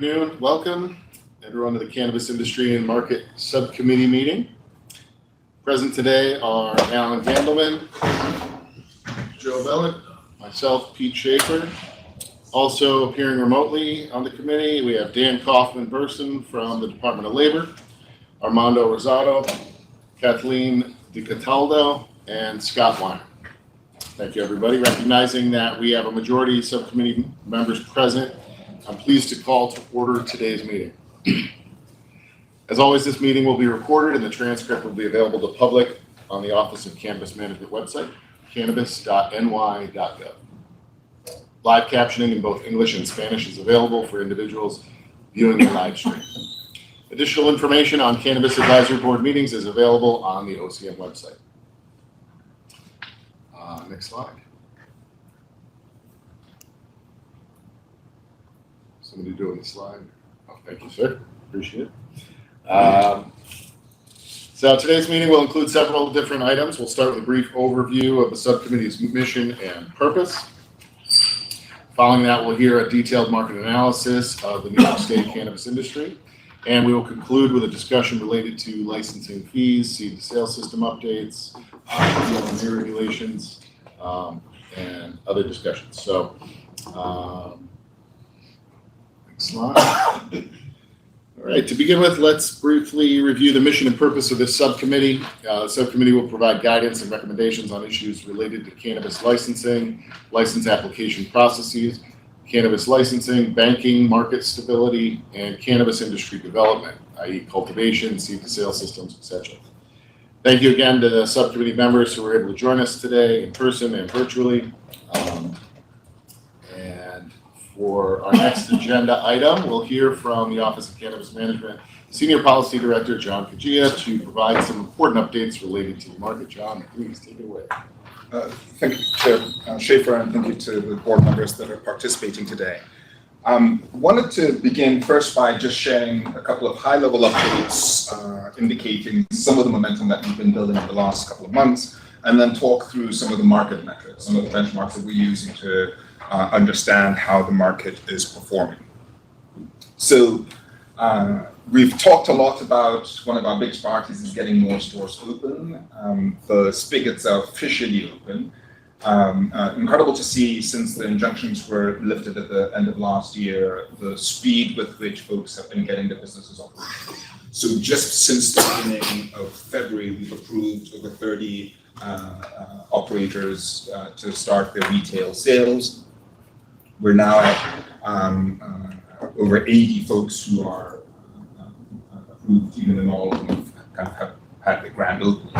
afternoon. Welcome everyone to the Cannabis Industry and Market Subcommittee meeting. Present today are Alan Gandelman, Joe Bellick, myself, Pete Schaefer. Also appearing remotely on the committee, we have Dan Kaufman-Burson from the Department of Labor, Armando Rosado, Kathleen DiCataldo, and Scott Weiner. Thank you, everybody. Recognizing that we have a majority of subcommittee members present, I'm pleased to call to order today's meeting. As always, this meeting will be recorded and the transcript will be available to the public on the Office of Cannabis Management website, cannabis.ny.gov. Live captioning in both English and Spanish is available for individuals viewing the live stream. Additional information on Cannabis Advisory Board meetings is available on the OCM website. Next slide. Somebody doing the slide. Oh, thank you, sir. Appreciate it. So today's meeting will include several different items. We'll start with a brief overview of the subcommittee's mission and purpose. Following that, we'll hear a detailed market analysis of the New York State cannabis industry. And we will conclude with a discussion related to licensing fees, seed to sale system updates, new regulations, and other discussions. So, next slide. All right, to begin with, let's briefly review the mission and purpose of this subcommittee. The subcommittee will provide guidance and recommendations on issues related to cannabis licensing, license application processes, cannabis licensing, banking, market stability, and cannabis industry development, i.e. cultivation, seed to sale systems, etc. Thank you again to the subcommittee members who were able to join us today in person and virtually. And for our next agenda item, we'll hear from the Office of Cannabis Management, Senior Policy Director John Kajia, to provide some important updates related to the market. John, please take it away. Thank you, Chair Schaefer, and thank you to the board members that are participating today. Wanted to begin first by just sharing a couple of high-level updates indicating some of the momentum that we've been building in the last couple of months, and then talk through some of the market metrics, some of the benchmarks that we're using to understand how the market is performing. So we've talked a lot about one of our big priorities is getting more stores open. The spigots are officially open. Incredible to see, since the injunctions were lifted at the end of last year, the speed with which folks have been getting their businesses operational. So just since the beginning of February, we've approved over 30 operators to start their retail sales. We're now at over 80 folks who are approved, even in all of them have had the grand opening.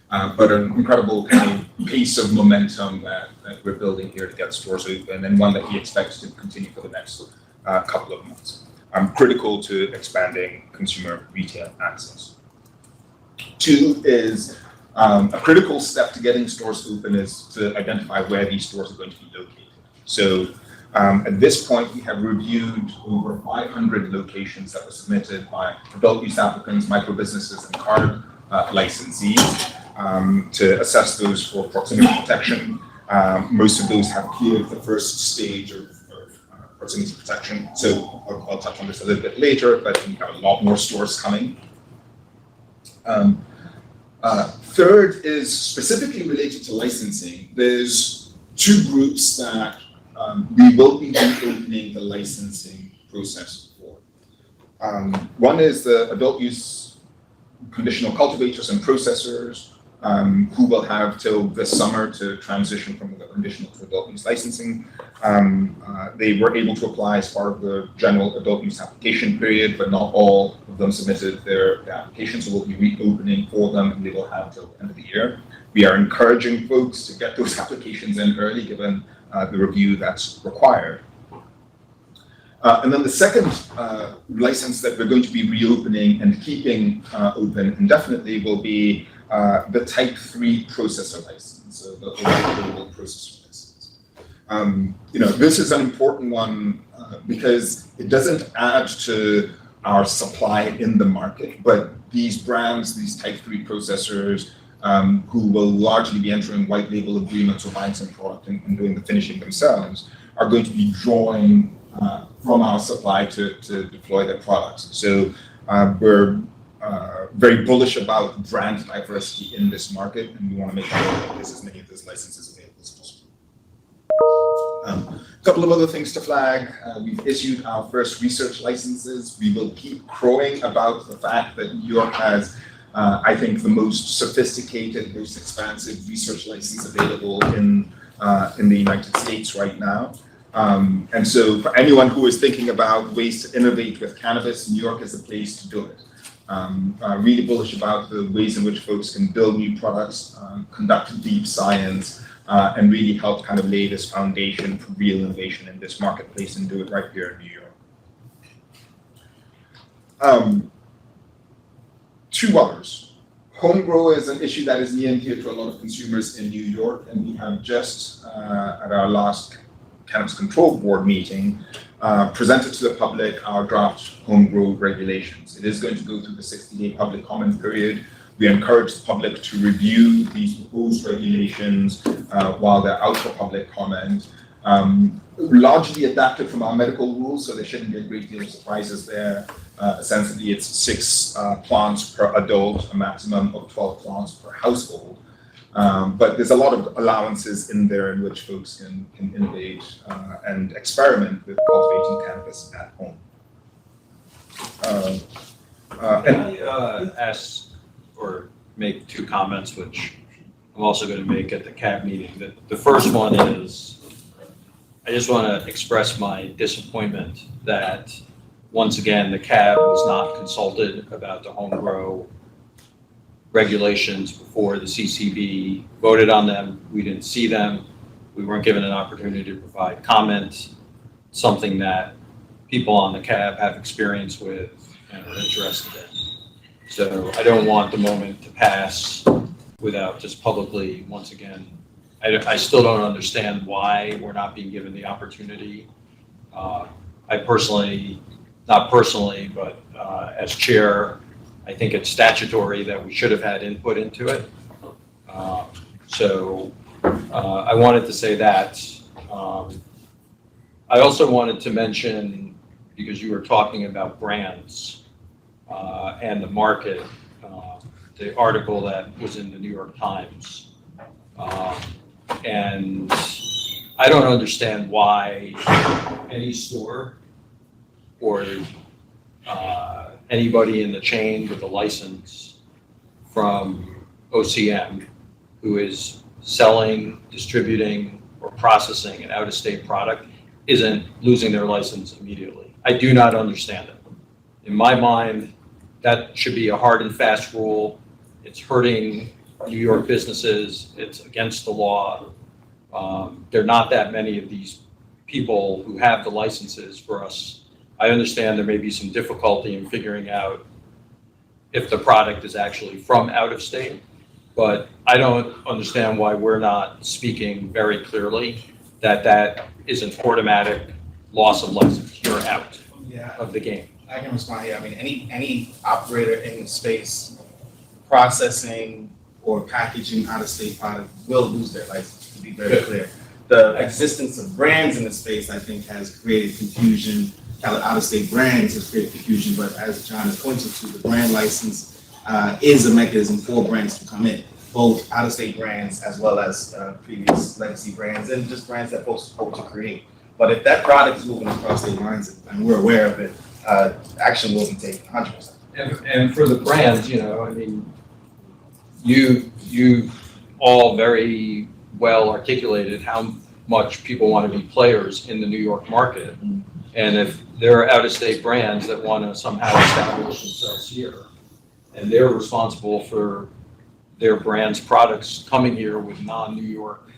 But an incredible kind of pace of momentum that we're building here to get stores open, and one that we expect to continue for the next couple of months. Critical to expanding consumer retail access. Two is a critical step to getting stores open is to identify where these stores are going to be located. So at this point, we have reviewed over 500 locations that were submitted by adult use applicants, micro businesses, and card licensees. To assess those for proximity protection. Most of those have cleared the first stage of proximity protection. So I'll touch on this a little bit later, but we have a lot more stores coming. Third is specifically related to licensing. There's two groups that we will be opening the licensing process for. One is the adult use conditional cultivators and processors, who will have till this summer to transition from the conditional to adult use licensing. They were able to apply as part of the general adult use application period, but not all of them submitted their applications, so we'll be reopening for them, and they will have till the end of the year. We are encouraging folks to get those applications in early, given the review that's required. And then the second license that we're going to be reopening and keeping open indefinitely will be the Type 3 processor license, so the global processor license. This is an important one because it doesn't add to our supply in the market, but these brands, these Type 3 processors, who will largely be entering white label agreements or buying some product and doing the finishing themselves, are going to be drawing from our supply to deploy their products. So we're very bullish about brand diversity in this market, and we want to make sure that there's as many of those licenses available as possible. A couple of other things to flag. We've issued our first research licenses. We will keep crowing about the fact that New York has, I think, the most sophisticated, most expansive research license available in the United States right now. And so for anyone who is thinking about ways to innovate with cannabis, New York is the place to do it. Really bullish about the ways in which folks can build new products, conduct deep science, and really help kind of lay this foundation for real innovation in this marketplace and do it right here in New York. Two others. Home grow is an issue that is near and dear to a lot of consumers in New York, and we have just at our last Cannabis Control Board meeting presented to the public our draft home grow regulations. It is going to go through the 60-day public comment period. We encourage the public to review these proposed regulations while they're out for public comment. Largely adapted from our medical rules, so there shouldn't be a great deal of surprises there. Essentially, it's 6 plants per adult, a maximum of 12 plants per household. But there's a lot of allowances in there in which folks can innovate and experiment with cultivating cannabis at home. Can I ask or make 2 comments, which I'm also going to make at the CAB meeting? The first one is, I just want to express my disappointment that, once again, the CAB was not consulted about the home grow regulations before the CCB voted on them. We didn't see them. We weren't given an opportunity to provide comments, something that people on the CAB have experience with and are interested in. So I don't want the moment to pass without just publicly, once again, I still don't understand why we're not being given the opportunity. I personally, not personally, but as chair, I think it's statutory that we should have had input into it. So I wanted to say that. I also wanted to mention, because you were talking about brands and the market, the article that was in the New York Times. And I don't understand why any store or anybody in the chain with a license from OCM who is selling, distributing, or processing an out-of-state product isn't losing their license immediately. I do not understand it. In my mind, that should be a hard and fast rule. It's hurting New York businesses. It's against the law. There are not that many of these people who have the licenses for us. I understand there may be some difficulty in figuring out if the product is actually from out of state, but I don't understand why we're not speaking very clearly that that is an automatic loss of license. You're out of the game. I can respond here. I mean, any operator in the space processing or packaging out-of-state product will lose their license, to be very clear. The existence of brands in the space, I think, has created confusion. Out-of-state brands has created confusion, but as John has pointed to, the brand license is a mechanism for brands to come in, both out-of-state brands as well as previous legacy brands and just brands that folks hope to create. But if that product is moving across state lines and we're aware of it, action will be taken 100%. And for the brands, you know, I mean, you all very well articulated how much people want to be players in the New York market. And if there are out-of-state brands that want to somehow establish themselves here, and they're responsible for their brand's products coming here with non-New York,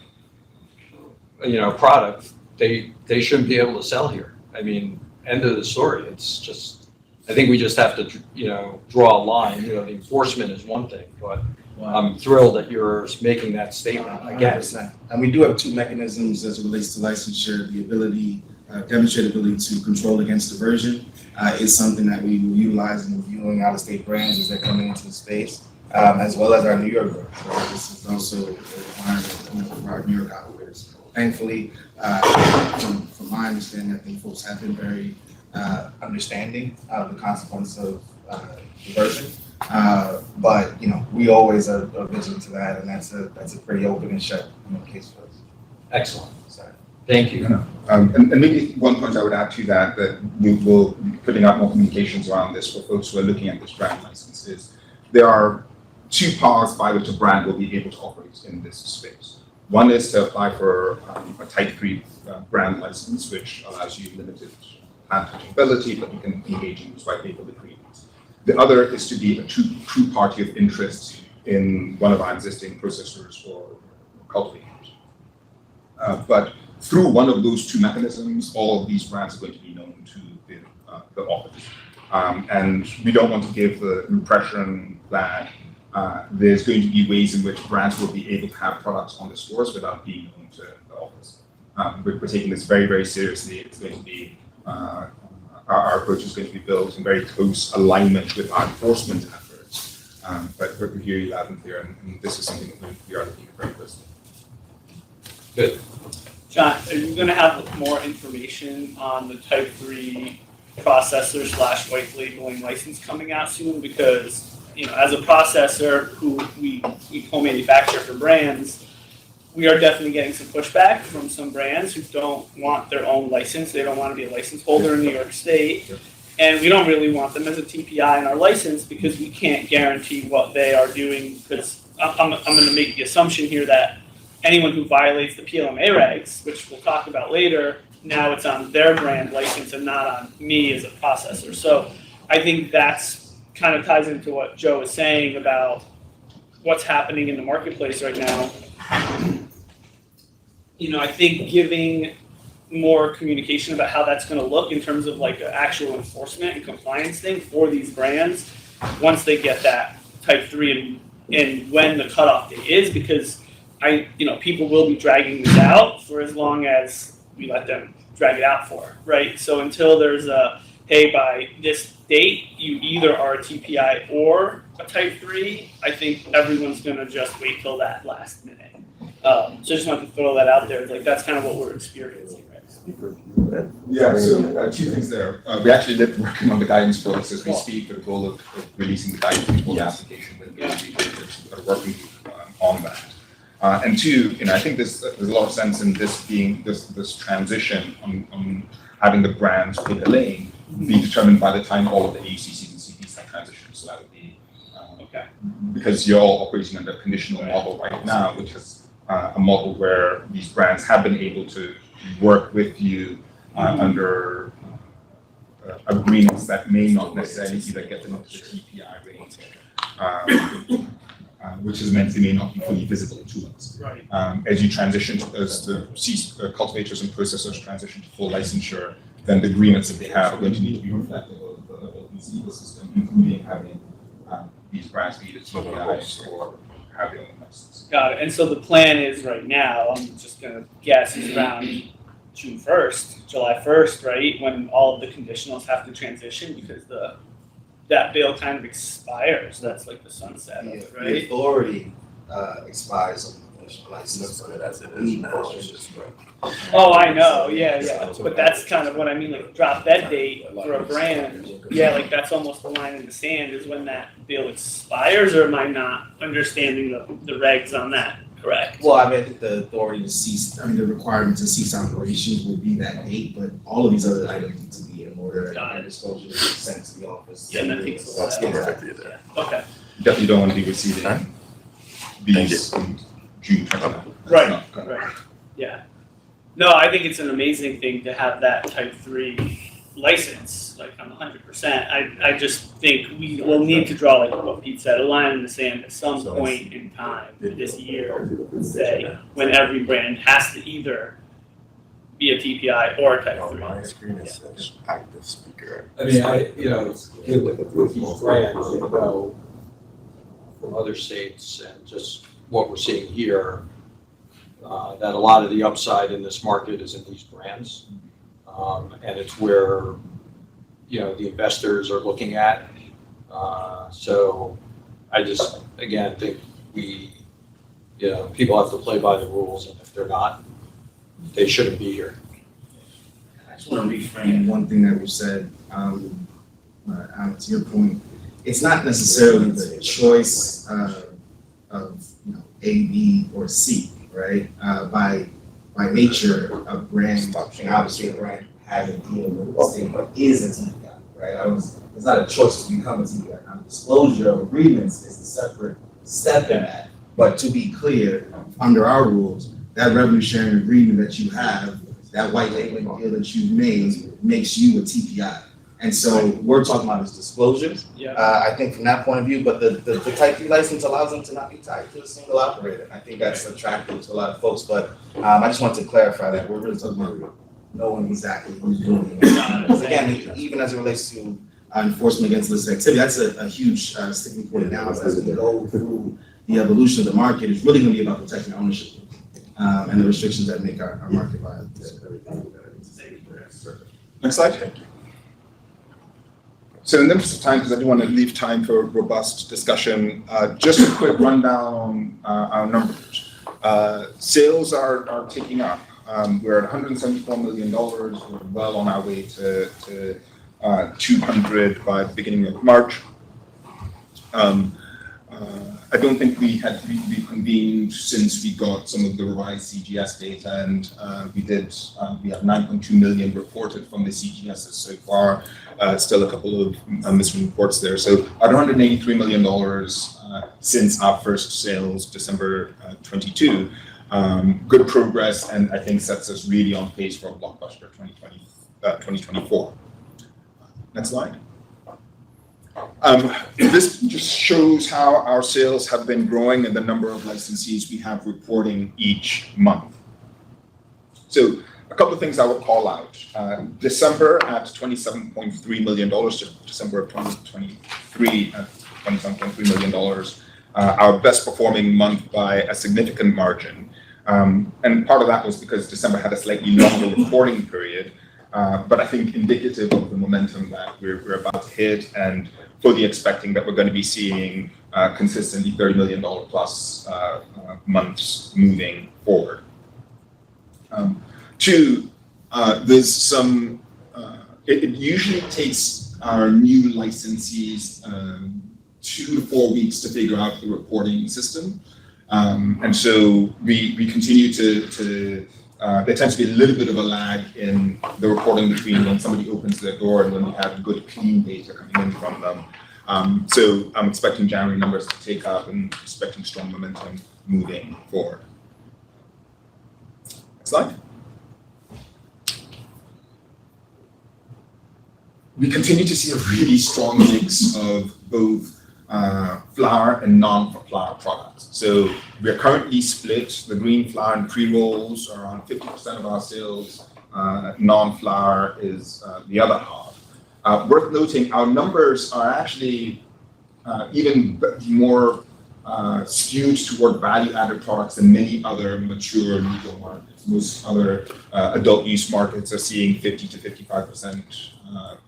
you know, product, they shouldn't be able to sell here. I mean, end of the story. It's just, I think we just have to, you know, draw a line. You know, the enforcement is one thing, but I'm thrilled that you're making that statement again. 100%. And we do have 2 mechanisms as it relates to licensure. The ability, demonstrated ability to control against diversion is something that we will utilize in reviewing out-of-state brands as they're coming into the space. as well as our New York growers. So this is also a requirement for our New York operators. Thankfully, from my understanding, I think folks have been very understanding of the consequence of diversion. But we always are vigilant to that, and that's a pretty open and shut case for us. Excellent. Sorry. Thank you. And maybe one point I would add to that we will be putting out more communications around this for folks who are looking at this brand license is there are two paths by which a brand will be able to operate in this space. One is to apply for a Type 3 brand license, which allows you limited plant touchability, but you can engage in white label agreements. The other is to be a true party of interest in one of our existing processors or cultivators. But through one of those two mechanisms, all of these brands are going to be known to the office. And we don't want to give the impression that there's going to be ways in which brands will be able to have products on the stores without being known to the office. We're taking this very, very seriously. It's going to be, our approach is going to be built in very close alignment with our enforcement efforts. But we hear you loud and clear, and this is something that we are looking at very closely. Good. John, are you going to have more information on the Type 3 processor / white labeling license coming out soon? Because, as a processor who we co-manufacture for brands, we are definitely getting some pushback from some brands who don't want their own license. They don't want to be a license holder in New York State. And we don't really want them as a TPI in our license because we can't guarantee what they are doing. Because I'm going to make the assumption here that anyone who violates the PLMA regs, which we'll talk about later, now it's on their brand license and not on me as a processor. So I think that's kind of ties into what Joe is saying about what's happening in the marketplace right now. I think giving more communication about how that's going to look in terms of like an actual enforcement and compliance thing for these brands once they get that Type 3 and when the cutoff date is, because people will be dragging this out for as long as we let them drag it out for, right? So until there's hey, by this date, you either are a TPI or a Type 3, I think everyone's going to just wait till that last minute. So I just wanted to throw that out there. Like, that's kind of what we're experiencing, right? Yeah, so two things there. We actually live working on the guidance for this as we speak, with the goal of releasing the guidance before the application, but we're working on that. And two, I think there's a lot of sense in this being this transition on having the brands take a lane be determined by the time all of the AUCCs and CPs have transitioned. So that would be Okay. because you're all operating under a conditional model right now, which is a model where these brands have been able to work with you under agreements that may not necessarily either get them up to the TPI rate, which is meant they may not be fully visible to us. Right. As you transition, as the cultivators and processors transition to full licensure, then the agreements that they have are going to need to be reflective of this ecosystem, including having these brands be either TPIs or have their own license. Got it. And so the plan is right now, I'm just going to guess, is around June 1st, July 1st, right? When all of the conditionals have to transition because that bill kind of expires. That's like the sunset of it, The right? authority expires on the conditional license, but as it is now, it's just Oh, I know. Yeah. But that's kind of what I mean, like drop dead date for a brand. Yeah, like that's almost the line in the sand is when that bill expires, or am I not understanding the regs on that correct? Well, I think the authority to cease, the requirement to cease operations would be that date, but all of these other items need to be in order and disclosure is sent to the office. Yeah, that takes a That's while. the Okay. You definitely don't want to be receiving these in June 29th. Right. Yeah. No, I think it's an amazing thing to have that Type 3 license, like I'm 100%. I just think we will need to draw, like what Pete said, a line in the sand at some point in time this year, say, when every brand has to either be a TPI or a Type 3. My screen is says active speaker. I mean, with these brands, from other states and just what we're seeing here, that a lot of the upside in this market is in these brands. And it's where, the investors are looking at. So I just, again, think people have to play by the rules, and if they're not, they shouldn't be here. I just want to reframe one thing that was said, Alex, to your point. It's not necessarily the choice of A, B, or C, right? By nature, a brand, and obviously a brand has a deal with the state, but is a TPI, right? It's not a choice to become a TPI. Now, disclosure of agreements is a separate step in that. But to be clear, under our rules, that revenue sharing agreement that you have, that white labeling deal that you've made, makes you a TPI. And so we're talking about is disclosures. Yeah. I think from that point of view, but the Type 3 license allows them to not be tied to a single operator. I think that's attractive to a lot of folks, but I just want to clarify that we're really talking about knowing exactly who's doing it. Because again, even as it relates to enforcement against illicit activity, that's a huge sticking point now as we go through the evolution of the market. It's really going to be about protecting ownership and the restrictions that make our market viable. Next slide. So in the interest of time, because I do want to leave time for robust discussion, just a quick rundown on our numbers. Sales are ticking up. We're at $174 million. We're well on our way to 200 by the beginning of March. I don't think we had reconvened since we got some of the revised CGS data, and we have 9.2 million reported from the CGSs so far. Still a couple of missing reports there. So at $183 million since our first sales, December 22. Good progress, and I think sets us really on pace for a blockbuster 2024. Next slide. This just shows how our sales have been growing and the number of licensees we have reporting each month. So a couple of things I will call out. December at $27.3 million, December of 2023 at $27.3 million, our best performing month by a significant margin. And part of that was because December had a slightly longer reporting period, but I think indicative of the momentum that we're about to hit, and fully expecting that we're going to be seeing consistently $30 million plus months moving forward. Two, there's some, it usually takes our new licensees 2 to 4 weeks to figure out the reporting system. And so we continue to there tends to be a little bit of a lag in the reporting between when somebody opens their door and when we have good, clean data coming in from them. So I'm expecting January numbers to take up and expecting strong momentum moving forward. Next slide. We continue to see a really strong mix of both flower and non-flower products. So we are currently split. The green flower and pre-rolls are around 50% of our sales. Non-flower is the other half. Worth noting, our numbers are actually even more skewed toward value-added products than many other mature legal markets. Most other adult use markets are seeing 50 to 55%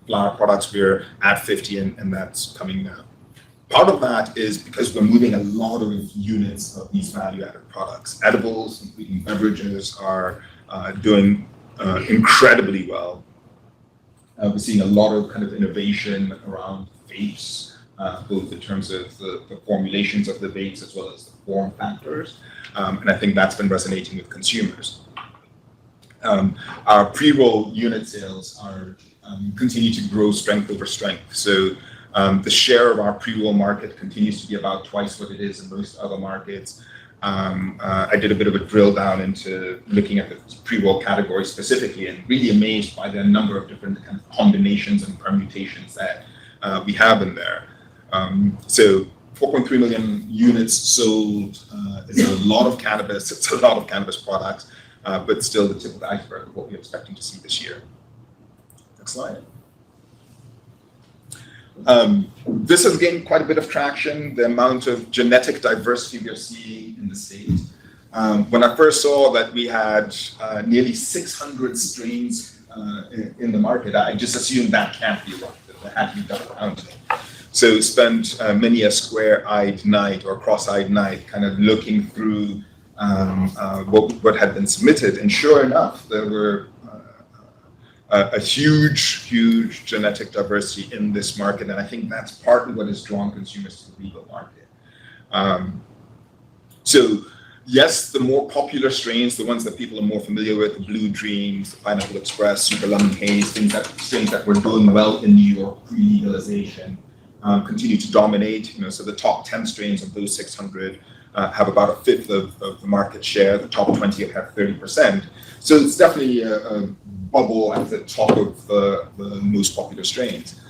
flower products. We're at 50, and that's coming down. Part of that is because we're moving a lot of units of these value-added products. Edibles, including beverages, are doing incredibly well. We're seeing a lot of kind of innovation around vapes, both in terms of the formulations of the vapes as well as the form factors. And I think that's been resonating with consumers. Our pre-roll unit sales are continue to grow strength over strength. So the share of our pre-roll market continues to be about twice what it is in most other markets. I did a bit of a drill down into looking at the pre-roll category specifically, and really amazed by the number of different kind of combinations and permutations that we have in there. So 4.3 million units sold is a lot of cannabis. It's a lot of cannabis products, but still the tip of the iceberg of what we're expecting to see this year. Next slide. This has gained quite a bit of traction, the amount of genetic diversity we are seeing in the state. When I first saw that we had nearly 600 strains in the market, I just assumed that can't be right, that there had to be double counting. So spent many a square-eyed night or cross-eyed night kind of looking through what had been submitted. And sure enough, there were a huge genetic diversity in this market. And I think that's partly what has drawn consumers to the legal market. So yes, the more popular strains, the ones that people are more familiar with, the Blue Dreams, the Pineapple Express, Super Lemon Haze, strains that were doing well in New York pre-legalization, continue to dominate. So the top 10 strains of those 600 have about a fifth of the market share. The top 20 have 30%. So it's definitely a bubble at the top of the most popular strains.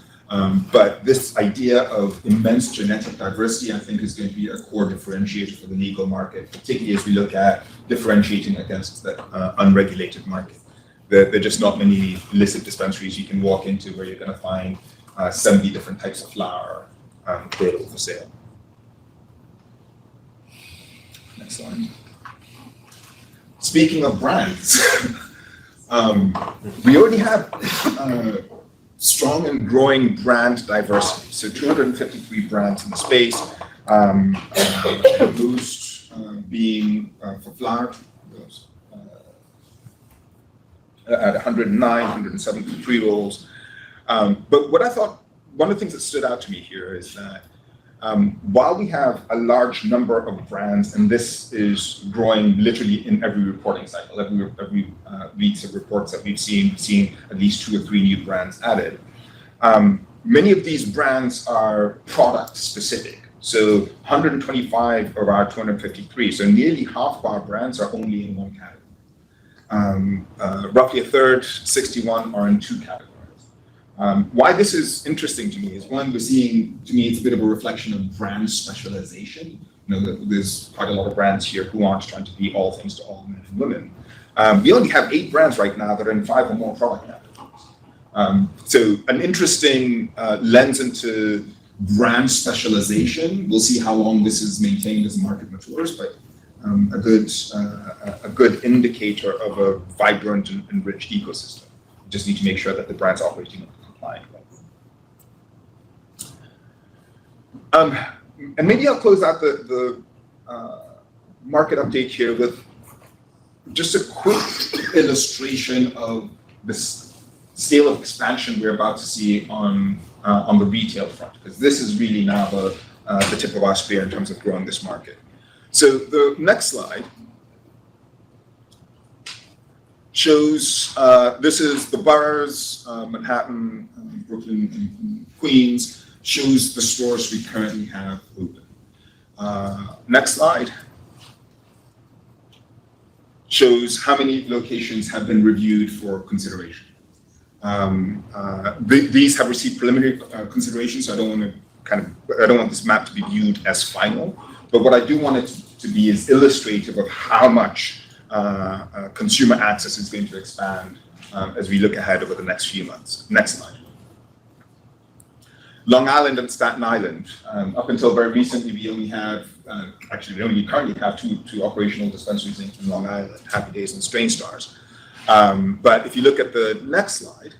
But this idea of immense genetic diversity, I think, is going to be a core differentiator for the legal market, particularly as we look at differentiating against the unregulated market. There are just not many illicit dispensaries you can walk into where you're going to find 70 different types of flower available for sale. Next slide. Speaking of brands, we already have strong and growing brand diversity. So 253 brands in the space, most being for flower, at 109, 107 pre-rolls. But what I thought, one of the things that stood out to me here is that while we have a large number of brands, and this is growing literally in every reporting cycle, every weeks of reports that we've seen at least 2 or 3 new brands added. Many of these brands are product specific. So 125 of our 253, so nearly half of our brands are only in one category. Roughly a third, 61, are in 2 categories. Why this is interesting to me is, one, we're seeing, to me, it's a bit of a reflection of brand specialization. There's quite a lot of brands here who aren't trying to be all things to all men and women. We only have 8 brands right now that are in 5 or more product categories. So an interesting lens into brand specialization. We'll see how long this is maintained as the market matures, but a good indicator of a vibrant and enriched ecosystem. We just need to make sure that the brand's operating in a compliant way. And maybe I'll close out the market update here with just a quick illustration of this scale of expansion we're about to see on the retail front, because this is really now the tip of our spear in terms of growing this market. So the next slide shows, this is the boroughs, Manhattan, Brooklyn, and Queens, shows the stores we currently have open. Next slide shows how many locations have been reviewed for consideration. These have received preliminary consideration, so I don't want this map to be viewed as final. But what I do want it to be is illustrative of how much consumer access is going to expand as we look ahead over the next few months. Next slide. Long Island and Staten Island. Up until very recently, we only have, we currently have two operational dispensaries in Long Island, Happy Days and Strain Stars. But if you look at the next slide,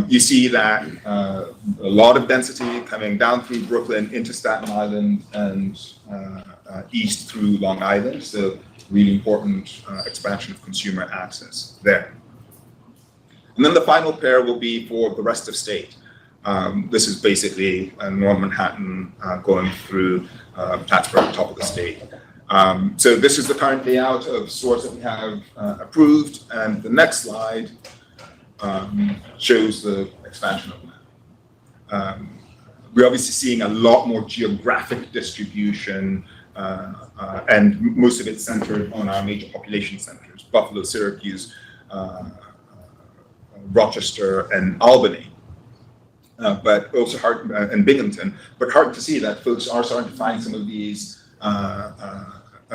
you see that a lot of density coming down through Brooklyn into Staten Island and east through Long Island. So really important expansion of consumer access there. And then the final pair will be for the rest of state. This is basically North Manhattan going through Plattsburgh, top of the state. So this is the current layout of stores that we have approved, and the next slide shows the expansion of that. We're obviously seeing a lot more geographic distribution, and most of it centered on our major population centers, Buffalo, Syracuse, Rochester, and Albany. But also and Binghamton, but hard to see that folks are starting to find some of these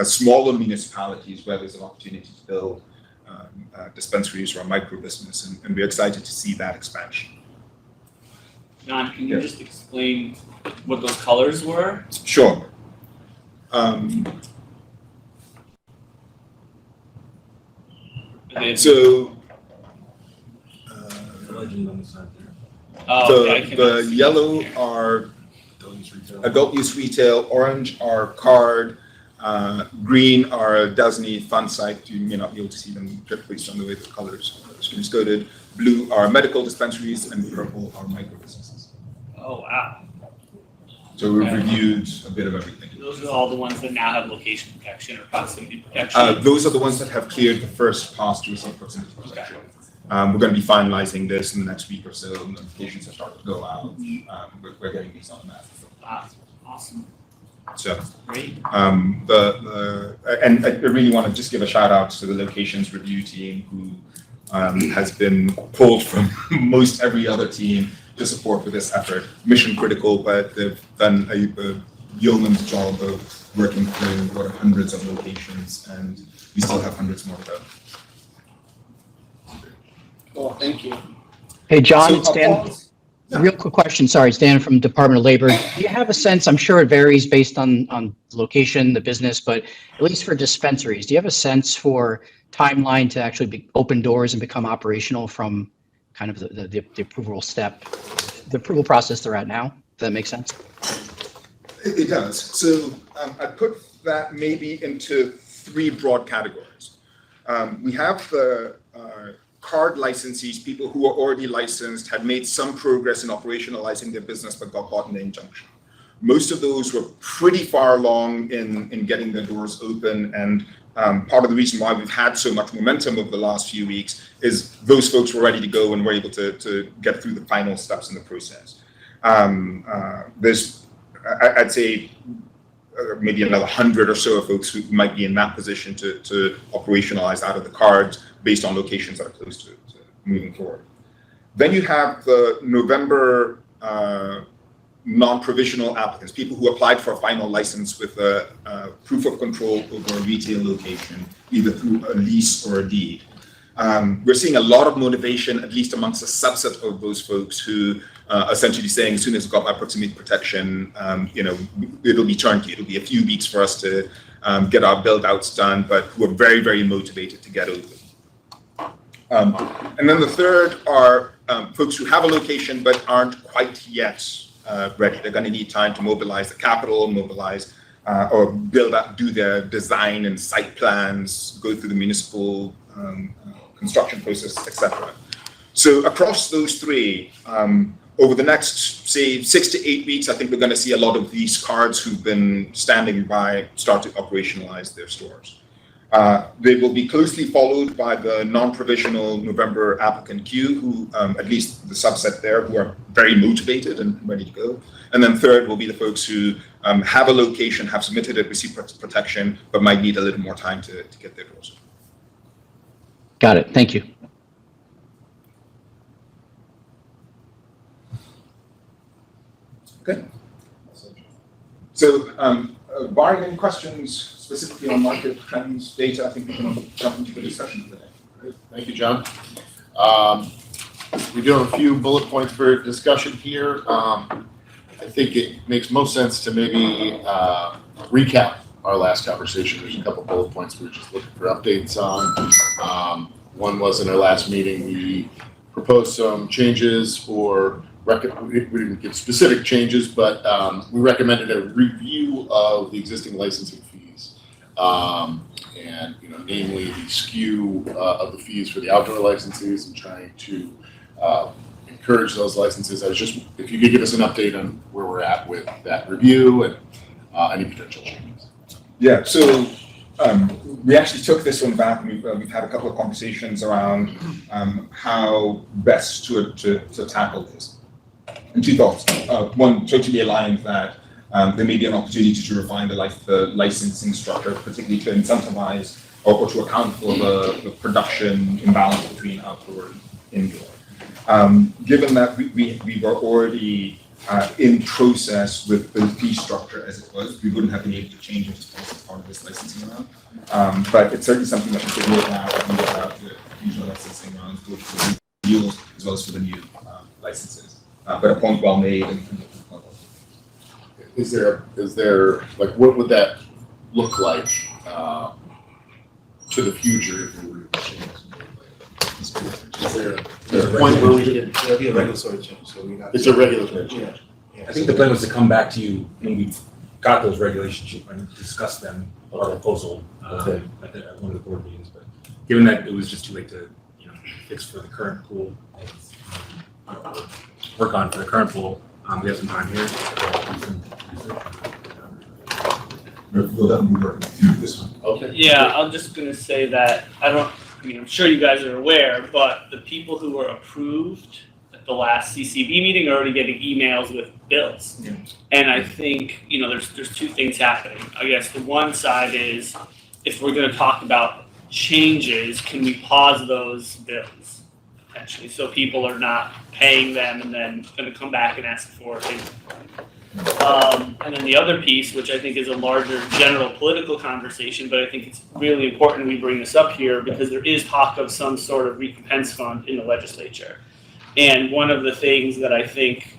smaller municipalities where there's an opportunity to build dispensaries or a micro business, and we're excited to see that expansion. John, can you just explain what those colors were? Sure. So, Legend on the side there. Oh, okay, I cannot The see yellow that here. are adult use retail, orange are card, green are Disney fun site. You may not be able to see them based on the way the colors is coded. Blue are medical dispensaries, and purple are micro businesses. Oh, wow. So we've Okay. reviewed a bit of everything. Those are all the ones that now have location protection or proximity protection. Those are the ones that have cleared the first pass to receive proximity protection. We're going to be finalizing this in the next week or so. Notifications have started to go out. We're getting these on the map. Wow, awesome, So, great. and I really want to just give a shout out to the locations review team who has been pulled from most every other team to support with this effort. Mission critical, but they've done a yeoman's job of working through hundreds of locations, and we still have hundreds more to go. Cool, thank you. Hey, John, So it's Dan. I'll pause. Yeah. Real quick question. Sorry, it's Dan from Department of Labor. Do you have a sense, I'm sure it varies based on location, the business, but at least for dispensaries, do you have a sense for timeline to actually open doors and become operational from kind of the approval step, the approval process they're at now? Does that make sense? It does. So I put that maybe into three broad categories. We have the card licensees, people who are already licensed, had made some progress in operationalizing their business, but got caught in the injunction. Most of those were pretty far along in getting their doors open. And part of the reason why we've had so much momentum over the last few weeks is those folks were ready to go and were able to get through the final steps in the process. There's, I'd say, maybe another 100 or so of folks who might be in that position to operationalize out of the cards based on locations that are close to moving forward. Then you have the November non-provisional applicants, people who applied for a final license with a proof of control over a retail location, either through a lease or a deed. We're seeing a lot of motivation, at least amongst a subset of those folks who essentially saying, as soon as we've got my proximity protection, it'll be turnkey. It'll be a few weeks for us to get our build outs done, but who are very, very motivated to get open. And then the third are folks who have a location but aren't quite yet ready. They're going to need time to mobilize the capital, or build up, do their design and site plans, go through the municipal construction process, etc. So across those three, over the next, say, 6 to 8 weeks, I think we're going to see a lot of these cards who've been standing by start to operationalize their stores. They will be closely followed by the non-provisional November applicant queue, who, at least the subset there, who are very motivated and ready to go. And then third will be the folks who have a location, have submitted it, receive protection, but might need a little more time to get their doors. Got it. Thank you. Okay. So, barring any questions specifically on market trends, data, I think we can jump into the discussion today. Great. Thank you, John. We do have a few bullet points for discussion here. I think it makes most sense to maybe recap our last conversation. There's a couple bullet points we were just looking for updates on. One was in our last meeting, we proposed some changes or we didn't give specific changes, but we recommended a review of the existing licensing fees. And namely the skew of the fees for the outdoor licenses and trying to encourage those licenses. If you could give us an update on where we're at with that review and any potential changes. Yeah, so we actually took this one back. We've had a couple of conversations around how best to tackle this. And two thoughts. One, totally aligned that there may be an opportunity to refine the licensing structure, particularly to incentivize or to account for the production imbalance between outdoor and indoor. Given that we were already in process with the fee structure as it was, we wouldn't have been able to change it as part of this licensing round. But it's certainly something that we could look at and look at the future licensing rounds, both for the renewals as well as for the new licenses. But a point well made. Is there like, what would that look like to the future if we were to change? Is there a point where we can, It'll be a regulatory change, so we got. it's a regulatory change? Yeah. I think the plan was to come back to you when we got those regulations and discuss them, our proposal, Okay. at one of the board meetings, but given that it was just too late to, fix for the current pool, work on for the current pool, we have some time here. We'll definitely be working through this one. Okay. Yeah, I'm just gonna say that, I'm sure you guys are aware, but the people who were approved at the last CCB meeting are already getting emails with bills. Yeah. And I think, there's two things happening. I guess the one side is, if we're gonna talk about changes, can we pause those bills potentially? So people are not paying them and then gonna come back and ask for it. And then the other piece, which I think is a larger general political conversation, but I think it's really important we bring this up here because there is talk of some sort of recompense fund in the legislature. And one of the things that I think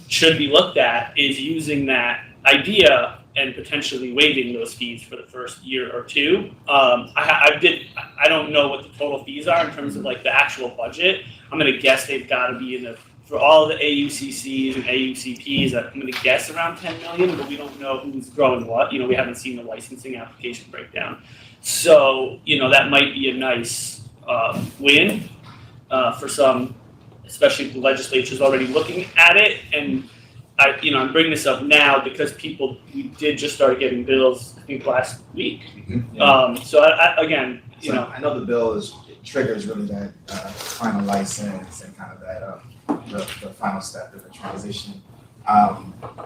should be looked at is using that idea and potentially waiving those fees for the first year or two. I don't know what the total fees are in terms of like the actual budget. I'm gonna guess they've gotta be for all the AUCCs and AUCPs, I'm gonna guess around 10 million, but we don't know who's growing what. We haven't seen the licensing application breakdown. So, that might be a nice win for some, especially if the legislature's already looking at it. And I'm bringing this up now because we did just start getting bills, I think last week. So again, I know the bill it triggers really that final license and kind of that the final step of the transition.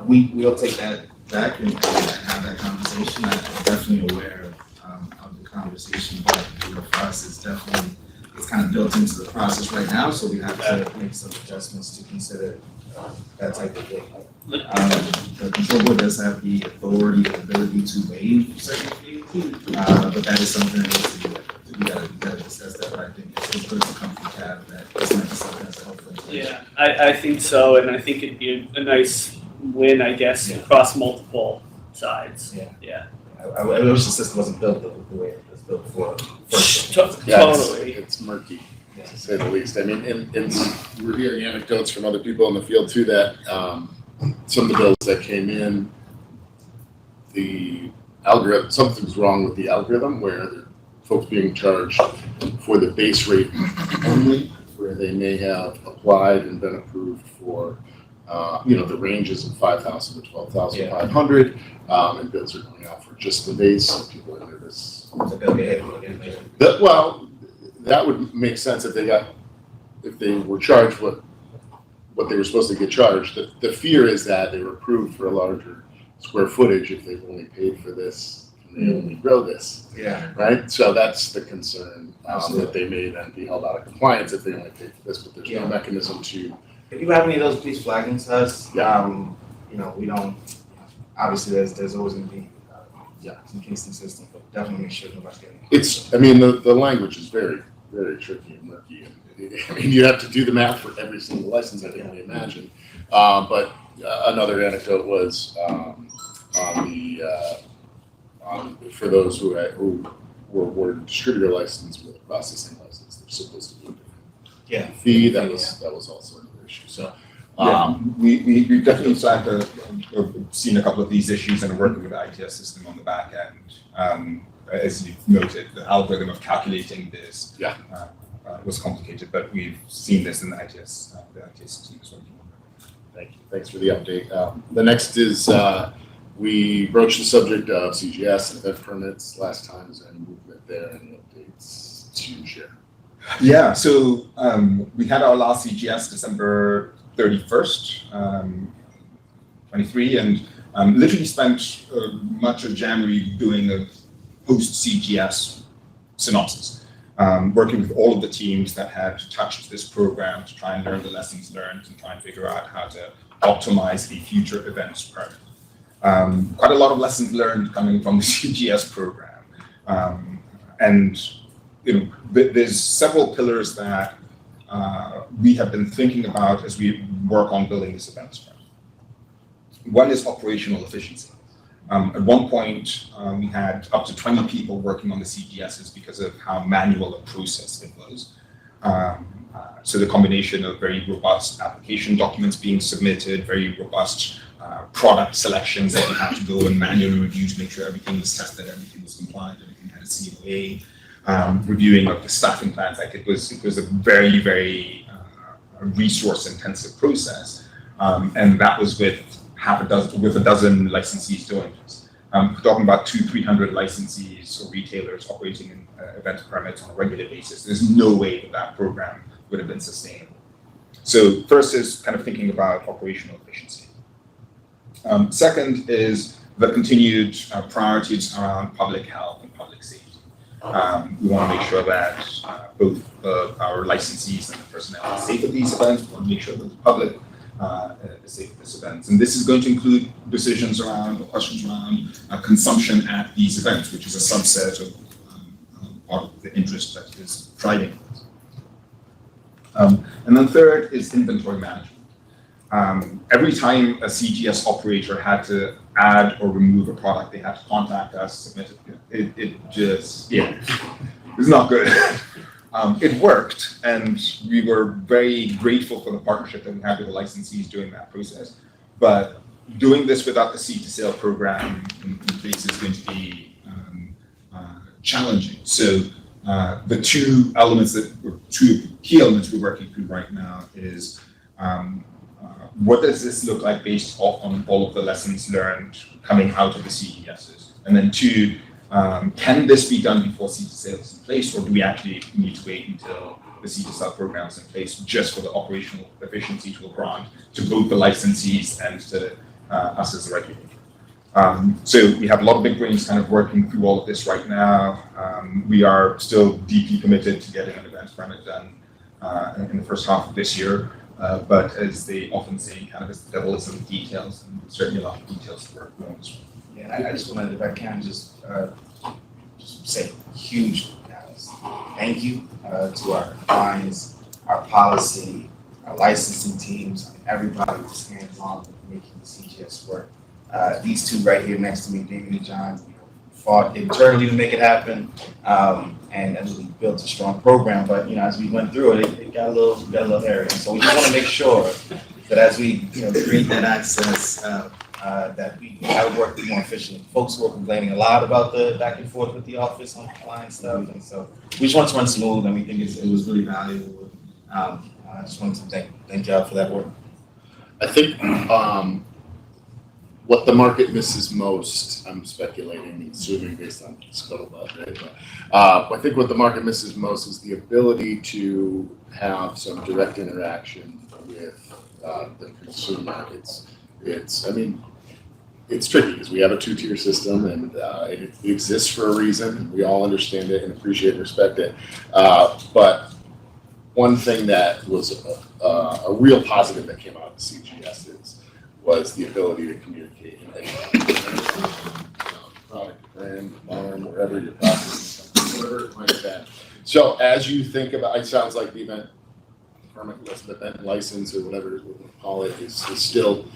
We'll take that back and have that conversation. I'm definitely aware of the conversation, but for us, it's kind of built into the process right now, so we have to make some adjustments to consider that type of thing. The control board does have the authority and ability to waive certain fees, but that is something that needs to be we gotta discuss that, but I think it's good to come from CAB that it's not something that's helpful. Yeah, I think so, and I think it'd be a nice win, I guess, across multiple sides. Yeah. I wish the system wasn't built the way it was built before. Totally. It's murky, to say the least. I mean, and we're hearing anecdotes from other people in the field too that some of the bills that came in, the algorithm, something's wrong with the algorithm where the folks being charged for the base rate only, where they may have applied and been approved for, the ranges of 5,000 to 12,500, and bills are going out for just the base. So people are nervous. That would make sense if they were charged what they were supposed to get charged. The fear is that they were approved for a larger square footage if they've only paid for this. They only grow this. Yeah. Right? So that's the concern, that they may then be held out of compliance if they only pay for this, but there's no mechanism to. If you have any of those, please flag them to us. Yeah. We don't, obviously there's always gonna be some kinks in the system, but definitely make sure nobody's getting. The language is very, very tricky and murky. And you have to do the math for every single license, I can only imagine. But another anecdote was for those who were awarded a distributor license with a processing license, they're supposed to do a different fee. That was also another issue. So we definitely seen a couple of these issues and are working with the ITS system on the back end. As you noted, the algorithm of calculating this was complicated, but we've seen this in the ITS system as well. Thank you. Thanks for the update. The next is we broached the subject of CGS and event permits last time. Is there any movement there? Any updates to share? Yeah, so we had our last CGS December 31st, 23, and literally spent much of January doing a post-CGS synopsis, working with all of the teams that had touched this program to try and learn the lessons learned and try and figure out how to optimize the future events permit. Quite a lot of lessons learned coming from the CGS program. And there's several pillars that we have been thinking about as we work on building this events permit. One is operational efficiency. At one point, we had up to 20 people working on the CGSs because of how manual a process it was. So the combination of very robust application documents being submitted, very robust product selections that you have to go and manually review to make sure everything was tested, everything was compliant, everything had a COA, reviewing of the staffing plans. Like it was a very, very resource intensive process. And that was with a dozen licensees doing this. We're talking about 200-300 licensees or retailers operating in event permits on a regular basis. There's no way that program would have been sustainable. So first is kind of thinking about operational efficiency. Second is the continued priorities around public health and public safety. We want to make sure that both our licensees and the personnel are safe at these events. We want to make sure that the public is safe at these events. And this is going to include decisions around, or questions around consumption at these events, which is a subset of part of the interest that is driving it. And then third is inventory management. Every time a CGS operator had to add or remove a product, they had to contact us, submit it. It just, it's not good. It worked, and we were very grateful for the partnership that we had with the licensees during that process. But doing this without the seed to sale program in place is going to be challenging. So the two key elements we're working through right now is what does this look like based off on all of the lessons learned coming out of the CESs? And then two, can this be done before seed to sale is in place, or do we actually need to wait until the seed to sale program is in place just for the operational efficiency to grant to both the licensees and to us as the regulator? So we have a lot of big brains kind of working through all of this right now. We are still deeply committed to getting an event permit done in the first half of this year. But as they often say, cannabis, the devil is in the details, and certainly a lot of details to work on. Yeah, I just wanted, if I can, just say huge thank you to our compliance, our policy, our licensing teams, everybody who's hands-on with making the CGS work. These two right here next to me, Damien and John, fought internally to make it happen, and we built a strong program. But as we went through it, it got a little hairy. So we just want to make sure that as we create that access, that we how to work more efficiently. Folks were complaining a lot about the back and forth with the office on compliance stuff, and so we just want to run smooth, and we think it was really valuable. I just wanted to thank y'all for that work. I think what the market misses most, I'm speculating, assuming based on scuttlebutt, right? But I think what the market misses most is the ability to have some direct interaction with the consumer. It's tricky because we have a two-tier system, and it exists for a reason, and we all understand it and appreciate and respect it. But one thing that was a real positive that came out of the CGS was the ability to communicate product, brand, farm, wherever you're processing something, whatever it might have been. So as you think about, it sounds like the event permit, event license, or whatever we'll call it, is still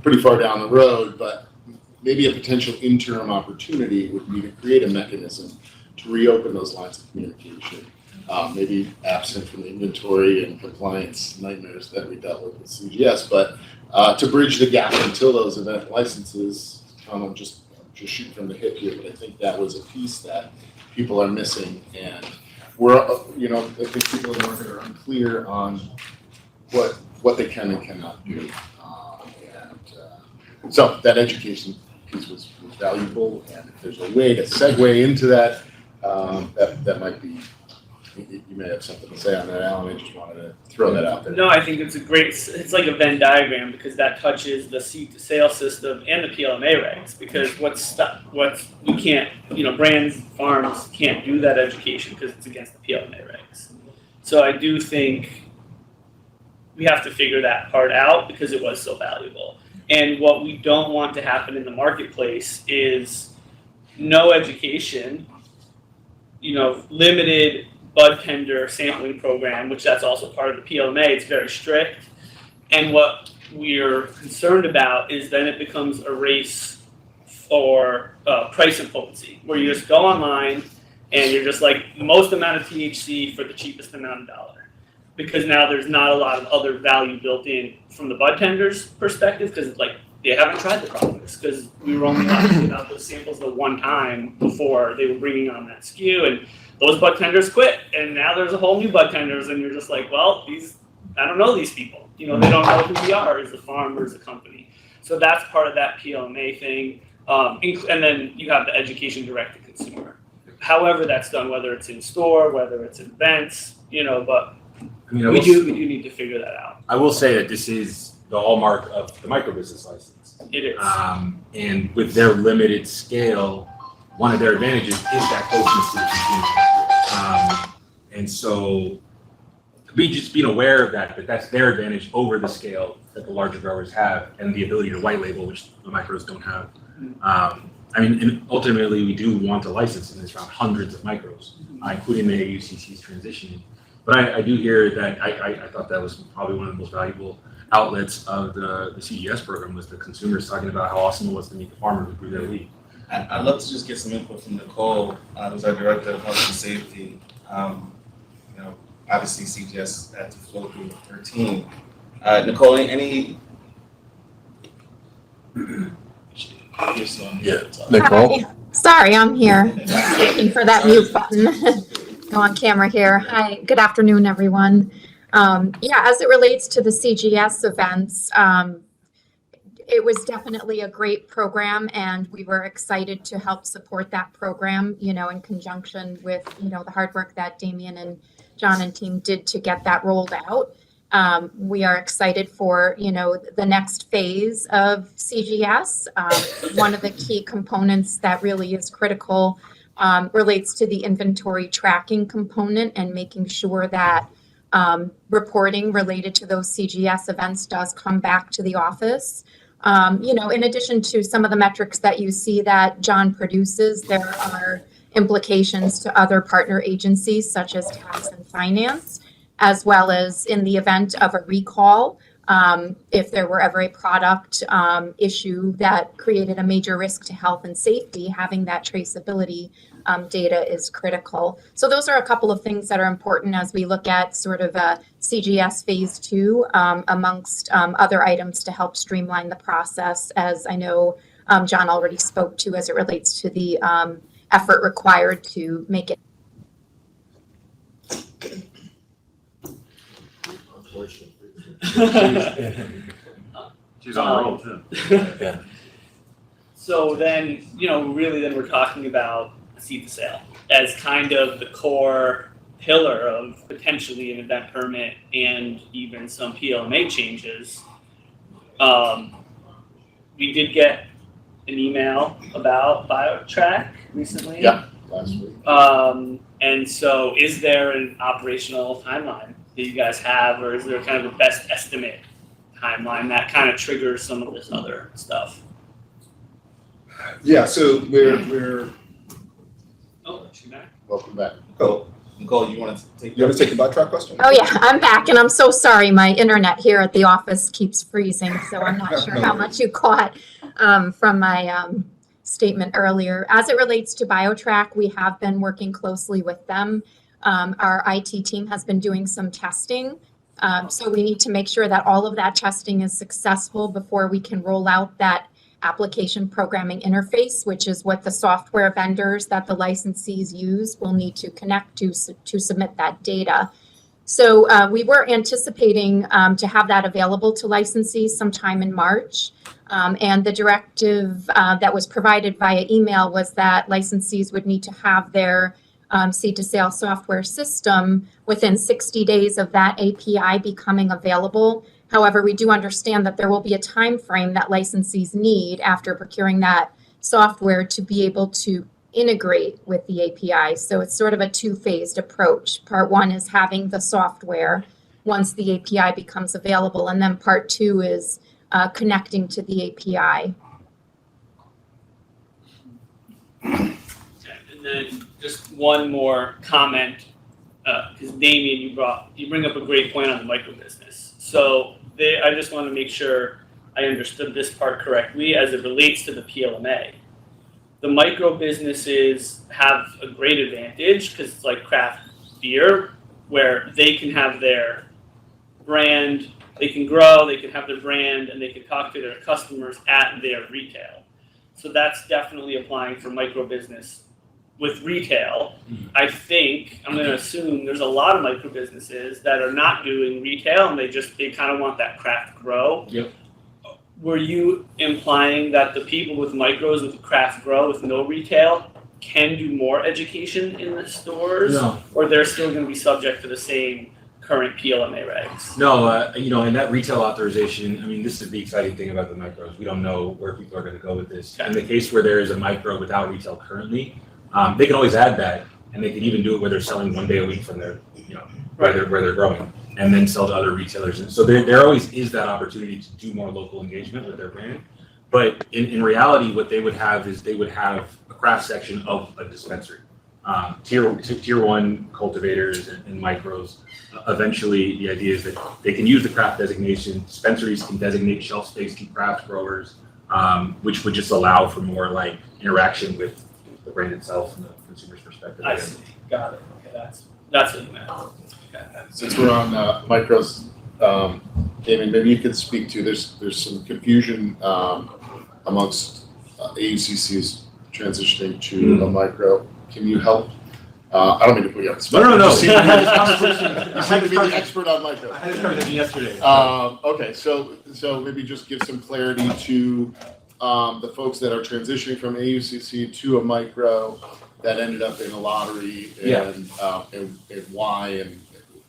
pretty far down the road, but maybe a potential interim opportunity would be to create a mechanism to reopen those lines of communication. Maybe absent from the inventory and compliance nightmares that we dealt with CGS, but to bridge the gap until those event licenses come. I'm just shooting from the hip here, but I think that was a piece that people are missing, and we're, I think people in the market are unclear on what they can and cannot do. So that education piece was valuable, and if there's a way to segue into that, that might be. You may have something to say on that, Alan. I just wanted to throw that out there. No, I think it's like a Venn diagram, because that touches the seed to sale system and the PLMA regs, because we can't, brands, farms can't do that education because it's against the PLMA regs. So I do think we have to figure that part out because it was so valuable. And what we don't want to happen in the marketplace is no education, limited bud tender sampling program, which that's also part of the PLMA. It's very strict. And what we're concerned about is then it becomes a race for price and potency, where you just go online and you're just like the most amount of THC for the cheapest amount of dollar, because now there's not a lot of other value built in from the bud tenders' perspective, because like they haven't tried the products, because we were only allowed to give out those samples the one time before they were bringing on that SKU, and those bud tenders quit, and now there's a whole new bud tenders, and you're just like, well, I don't know these people. They don't know who we are as a farm or as a company. So that's part of that PLMA thing. And then you have the education direct to consumer. However that's done, whether it's in store, whether it's in events, but I mean, we do need to figure that out. I will say that this is the hallmark of the microbusiness license. It is. And with their limited scale, one of their advantages is that closeness to the consumer. And so just being aware of that that's their advantage over the scale that the larger growers have and the ability to white label, which the micros don't have. And ultimately we do want a license in this round, hundreds of micros, including the AUCC's transitioning. But I do hear that I thought that was probably one of the most valuable outlets of the CGS program was the consumers talking about how awesome it was to meet the farmers who grew their weed. I'd love to just get some input from Nicole, who's our director of health and safety. Obviously CGS had to flow through her team. Nicole, any? Yeah, Nicole. Hi. Sorry, I'm here. Waiting for that mute button. Go on camera here. Hi, good afternoon, everyone. As it relates to the CGS events, it was definitely a great program, and we were excited to help support that program, in conjunction with, the hard work that Damien and John and team did to get that rolled out. We are excited for, the next phase of CGS. One of the key components that really is critical relates to the inventory tracking component and making sure that reporting related to those CGS events does come back to the office. In addition to some of the metrics that you see that John produces, there are implications to other partner agencies such as tax and finance, as well as in the event of a recall, if there were ever a product issue that created a major risk to health and safety, having that traceability data is critical. So those are a couple of things that are important as we look at sort of a CGS phase 2 amongst other items to help streamline the process, as I know John already spoke to as it relates to the effort required to make it. She's on a roll too. So then, really then we're talking about seed to sale as kind of the core pillar of potentially an event permit and even some PLMA changes. We did get an email about BioTrack recently. Yeah, last week. And so is there an operational timeline that you guys have, or is there kind of a best estimate timeline that kind of triggers some of this other stuff? Yeah, so we're Oh, she's back. Welcome back. Nicole, you want to take? you want to take the backtrack question? Oh yeah, I'm back, and I'm so sorry. My internet here at the office keeps freezing, so I'm not sure how much you caught from my statement earlier. As it relates to BioTrack, we have been working closely with them. Our IT team has been doing some testing, so we need to make sure that all of that testing is successful before we can roll out that application programming interface, which is what the software vendors that the licensees use will need to connect to submit that data. So we were anticipating to have that available to licensees sometime in March. And the directive that was provided via email was that licensees would need to have their seed to sale software system within 60 days of that API becoming available. However, we do understand that there will be a time frame that licensees need after procuring that software to be able to integrate with the API. So it's sort of a two-phased approach. Part one is having the software once the API becomes available, and then part two is connecting to the API. And then just one more comment, because Damien, you bring up a great point on the micro business. So I just want to make sure I understood this part correctly as it relates to the PLMA. the micro businesses have a great advantage because it's like craft beer, where they can have their brand, they can grow, they can have their brand, and they can talk to their customers at their retail. So that's definitely applying for micro business. With retail, I think, I'm going to assume there's a lot of micro businesses that are not doing retail and they kind of want that craft grow. Yep. Were you implying that the people with micros with craft grow with no retail can do more education in the stores? No. Or they're still going to be subject to the same current PLMA regs? No, in that retail authorization, I mean, this is the exciting thing about the micros. We don't know where people are going to go with this. Okay. In the case where there is a micro without retail currently, they can always add that, and they can even do it where they're selling 1 day a week from their, where they're growing, and then sell to other retailers. And so there always is that opportunity to do more local engagement with their brand. But in reality, what they would have is they would have a craft section of a dispensary. Tier 1 cultivators and micros. Eventually, the idea is that they can use the craft designation. Dispensaries can designate shelf space to craft growers, which would just allow for more like interaction with the brand itself from the consumer's perspective. I see. Got it. Okay, that's what you meant. Okay. Since we're on micros, Damon, maybe you could speak to, there's some confusion amongst AUCCs transitioning to a micro. Can you help? I don't mean to put you on the spot. No. You seem to be the expert on micro. I had this conversation yesterday. Okay, so maybe just give some clarity to the folks that are transitioning from AUCC to a micro that ended up in a lottery and why, and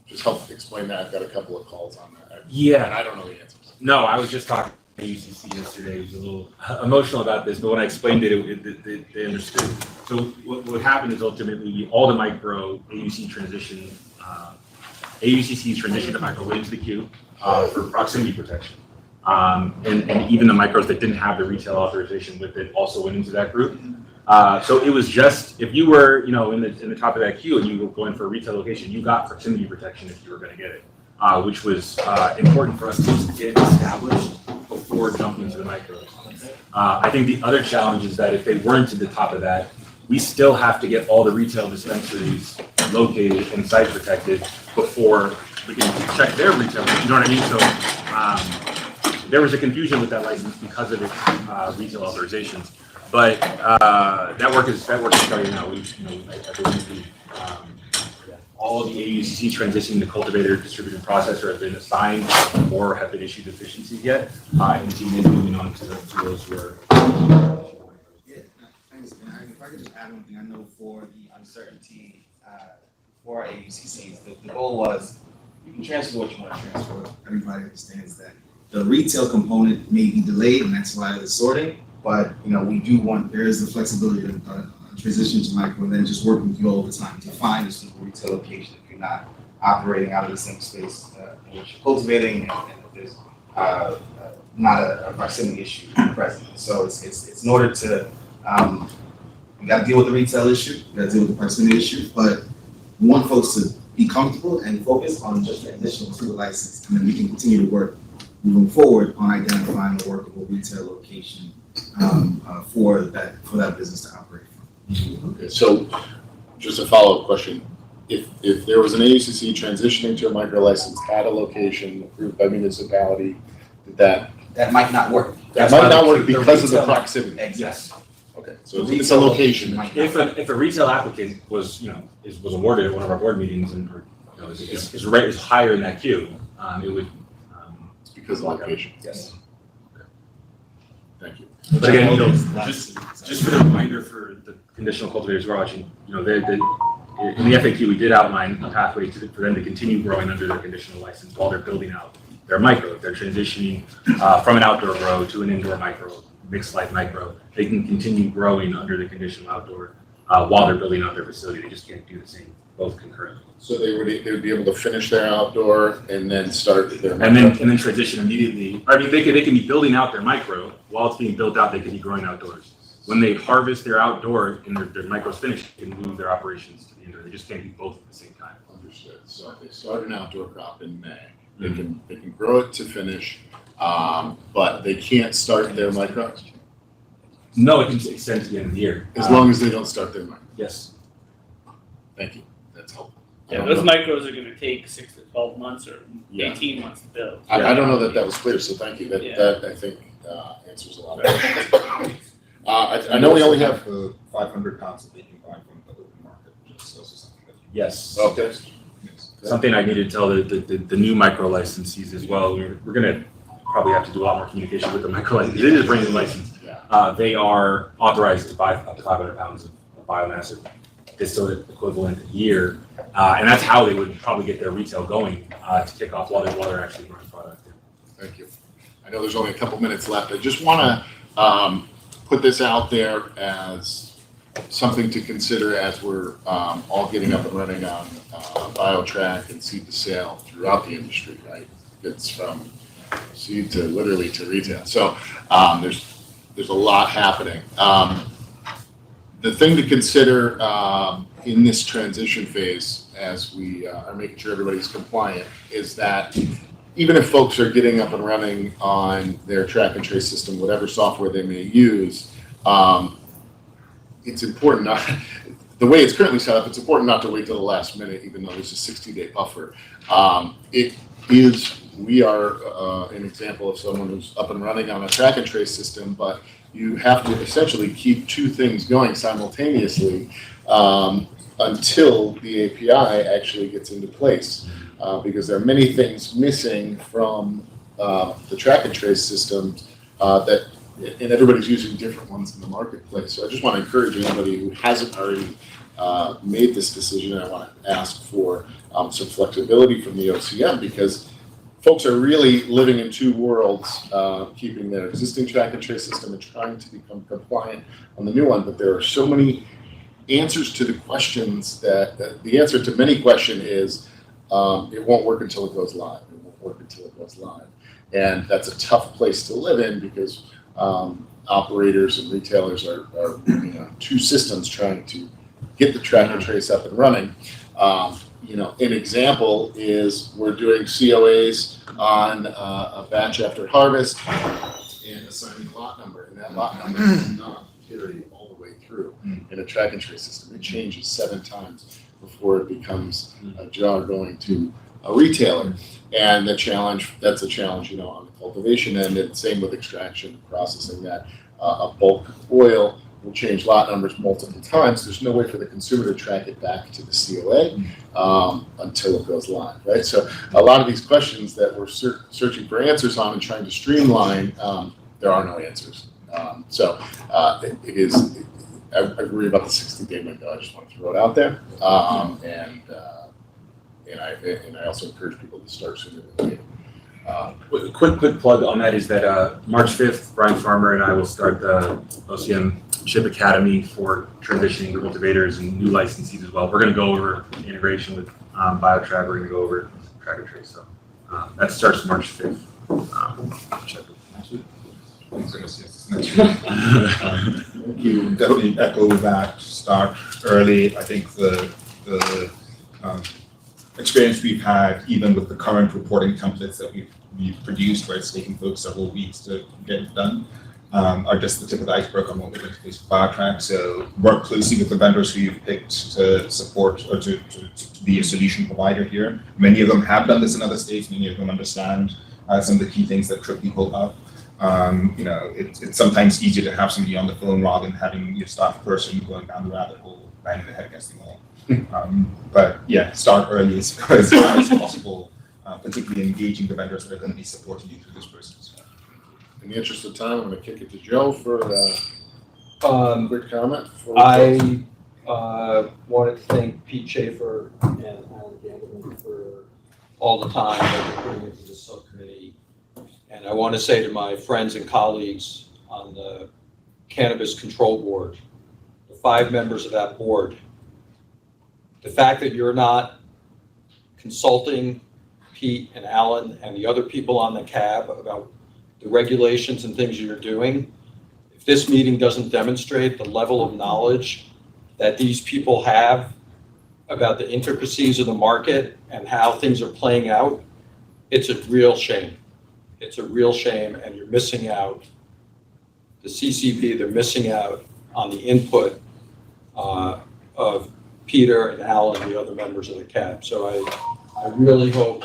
just help explain that. I've got a couple of calls on that. Yeah. And I don't know the answers. No, I was just talking to AUCC yesterday. I was a little emotional about this, but when I explained it, they understood. So what happened is ultimately all the micro AUCCs transitioned to micro went into the queue for proximity protection. And even the micros that didn't have the retail authorization with it also went into that group. So it was just, if you were, in the top of that queue and you were going for a retail location, you got proximity protection if you were going to get it, which was important for us to get established before jumping to the micros. I think the other challenge is that if they weren't at the top of that, we still have to get all the retail dispensaries located and site protected before we can check their retail. You know what I mean? So there was a confusion with that license because of its retail authorizations. But that work is starting now. I believe all of the AUCC transitioning to cultivator, distributor, and processor have been assigned or have been issued deficiencies yet. And the team is moving on to those who are. Yeah, thanks. If I could just add one thing, I know for the uncertainty for AUCCs, the goal was you can transfer what you want to transfer. Everybody understands that the retail component may be delayed, and that's why the sorting. But we do want, there is the flexibility to transition to micro and then just work with you all the time to find a suitable retail location if you're not operating out of the same space in which you're cultivating, and if there's not a proximity issue present. So it's in order to, you got to deal with the retail issue, you got to deal with the proximity issue, but we want folks to be comfortable and focus on just transition to the license, and then we can continue to work moving forward on identifying a workable retail location for that business to operate from. Okay, so just a follow-up question. If there was an AUCC transitioning to a micro license at a location approved by municipality, that That might not work. might not work The because of the retail- proximity. Exactly. Okay, so it's a location. If a retail applicant was awarded at one of our board meetings and is higher in that queue, it would. It's because of location. Yes. Thank you. But again, just for the reminder for the conditional cultivators who are watching, in the FAQ, we did outline a pathway for them to continue growing under their conditional license while they're building out their micro. If they're transitioning from an outdoor grow to an indoor micro, mixed light micro, they can continue growing under the conditional outdoor while they're building out their facility. They just can't do the same both concurrently. So they would be able to finish their outdoor and then start their And micro. then transition immediately. I mean, they can be building out their micro while it's being built out. They can be growing outdoors. When they harvest their outdoor and their micro's finished, they can move their operations to the indoor. They just can't do both at the same time. Understood. So if they start an outdoor crop in May, they can grow it to finish, but they can't start their micro. No, it can extend to the end of the year. As long as they don't start their mine. Yes. Thank you. That's helpful. I Yeah, don't those know- micros are gonna take 6 to 12 months or Yeah. 18 months to build. I don't know that was clear, so thank you. Yeah. That I think answers a lot of questions. I know we only have, the 500 pounds that they can buy from the open market, which is also something that. Yes. okay. Yes. Something I need to tell the new micro licensees as well. We're gonna probably have to do a lot more communication with the micro licensees. It is a brand new license. Yeah. They are authorized to buy up to 500 pounds of biomass distillate equivalent a year. And that's how they would probably get their retail going to kick off while they're actually growing product. Thank you. I know there's only a couple minutes left. I just want to put this out there as something to consider as we're all getting up and running on BioTrack and seed to sale throughout the industry, right? It's from seed to literally to retail. So there's a lot happening. The thing to consider in this transition phase, as we are making sure everybody's compliant, is that even if folks are getting up and running on their track and trace system, whatever software they may use, it's important not, the way it's currently set up, it's important not to wait till the last minute, even though there's a 60-day buffer. We are an example of someone who's up and running on a track and trace system, but you have to essentially keep two things going simultaneously until the API actually gets into place. Because there are many things missing from the track and trace systems and everybody's using different ones in the marketplace. So I just want to encourage anybody who hasn't already made this decision. I want to ask for some flexibility from the OCM, because folks are really living in two worlds, keeping their existing track and trace system and trying to become compliant on the new one. But there are so many answers to the questions that the answer to many question is it won't work until it goes live. It won't work until it goes live. And that's a tough place to live in, because operators and retailers are two systems trying to get the track and trace up and running. An example is we're doing COAs on a batch after harvest and assigning lot number, and that lot number is not carried all the way through in a track and trace system. It changes 7 times before it becomes a jar going to a retailer. And that's a challenge, on the cultivation end, and same with extraction, processing that. A bulk oil will change lot numbers multiple times. There's no way for the consumer to track it back to the COA until it goes live, right? So a lot of these questions that we're searching for answers on and trying to streamline, there are no answers. It is, I agree about the 60-day window. I just want to throw it out there. And I also encourage people to start sooner than later. Quick plug on that is that March 5th, Brian Farmer and I will start the OCM Chip Academy for transitioning cultivators and new licensees as well. We're going to go over integration with BioTrack. We're going to go over track and trace. So that starts March 5th. You definitely echo that. Start early. I think the experience we've had, even with the current reporting templates that we've produced, where it's taking folks several weeks to get it done, are just the tip of the iceberg on what we're going to face with BioTrack. So work closely with the vendors who you've picked to support or to be a solution provider here. Many of them have done this in other states. Many of them understand some of the key things that trip people up. It's sometimes easier to have somebody on the phone rather than having your staff person going down the rabbit hole, banging their head against the wall. But yeah, start early as far as possible, particularly engaging the vendors that are going to be supporting you through this process. In the interest of time, I'm going to kick it to Joe for a quick comment. I wanted to thank Pete Schaefer and Alan Gandleman for all the time that they're putting into this subcommittee. And I want to say to my friends and colleagues on the Cannabis Control Board, the 5 members of that board, the fact that you're not consulting Pete and Alan and the other people on the CAB about the regulations and things you're doing, if this meeting doesn't demonstrate the level of knowledge that these people have about the intricacies of the market and how things are playing out, it's a real shame. It's a real shame, and you're missing out the CCB, they're missing out on the input of Peter and Alan and the other members of the CAB. So I really hope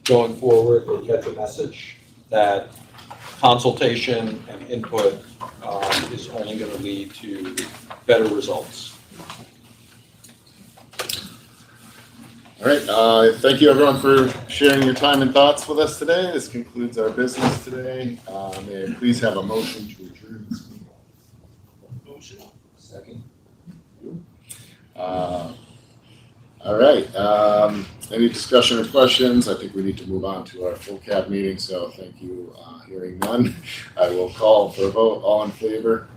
going forward they get the message that consultation and input is only going to lead to better results. All right, thank you everyone for sharing your time and thoughts with us today. This concludes our business today. May I please have a motion to adjourn this meeting? Motion. Second. All right, any discussion or questions? I think we need to move on to our full CAB meeting, so thank you. Hearing none, I will call for a vote. All in favor?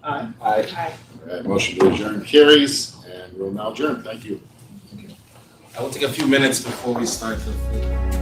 Aye. Aye. All right, motion to adjourn carries, and we'll now adjourn. Thank you. I will take a few minutes before we start the.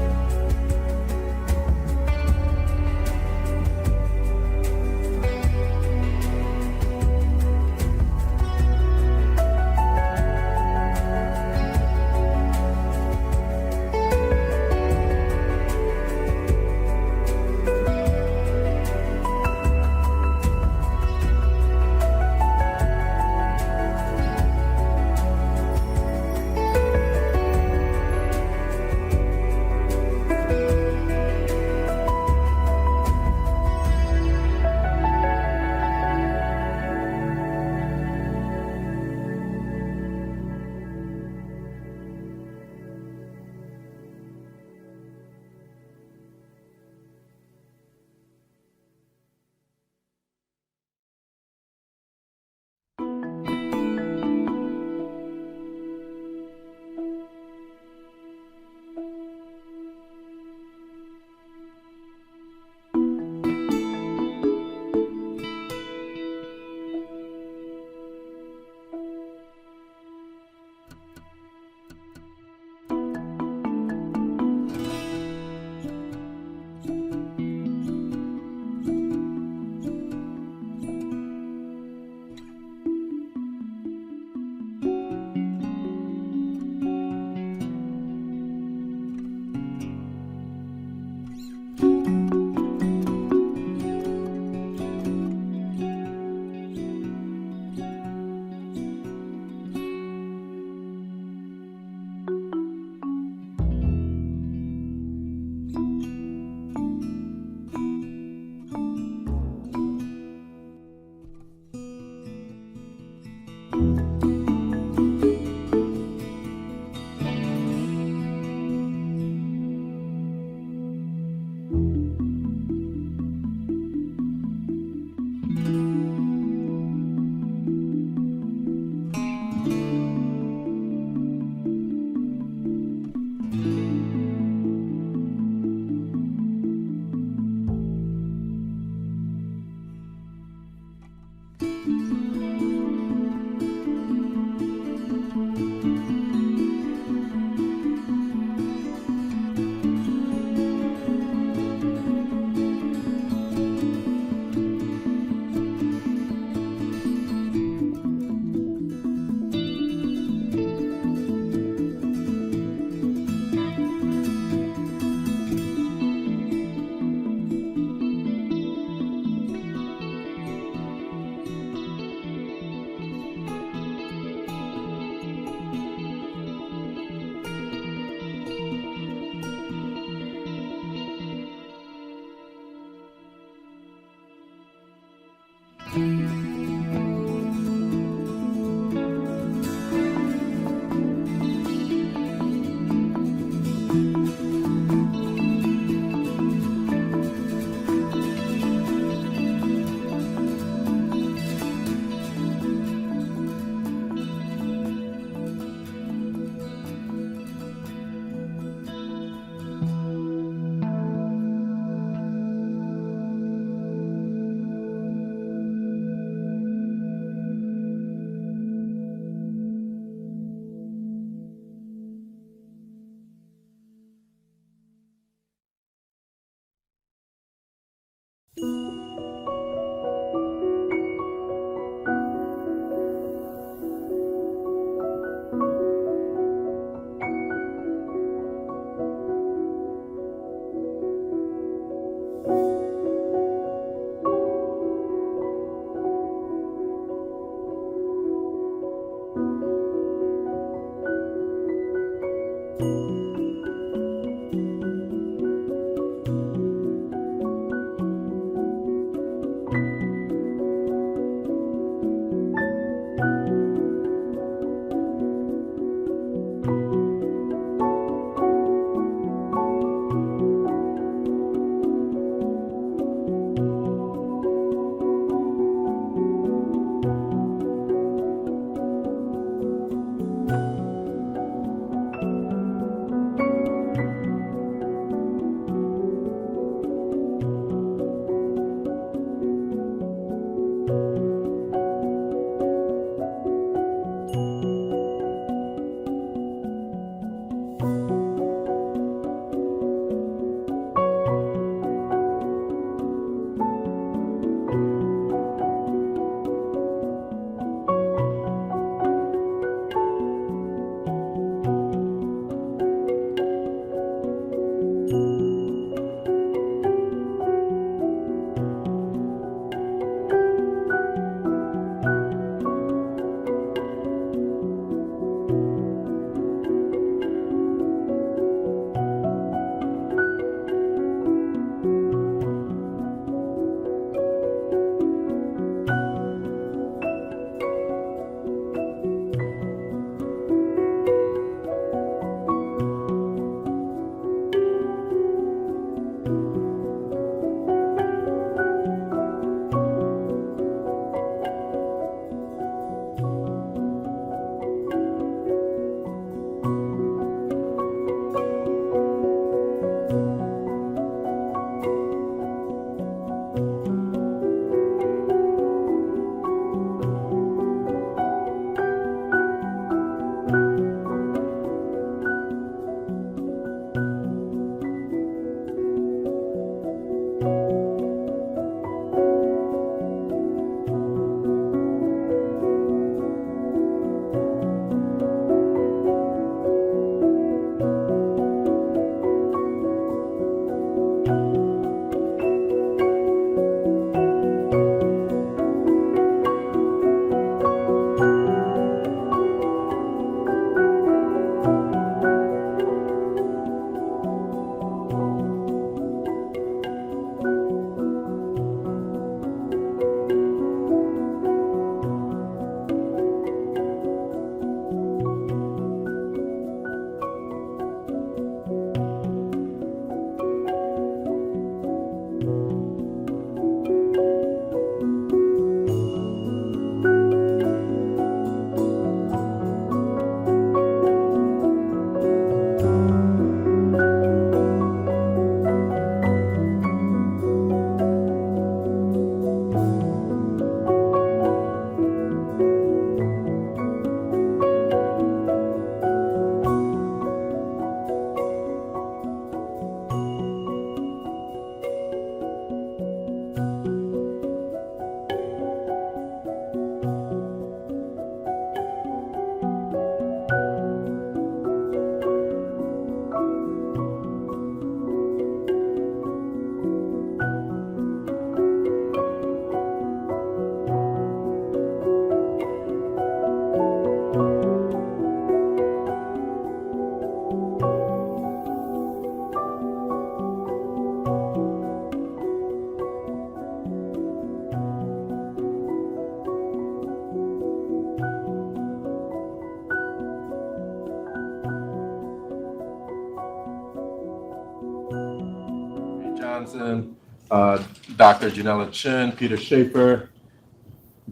Johnson, Dr. Janella Chin, Peter Schaefer,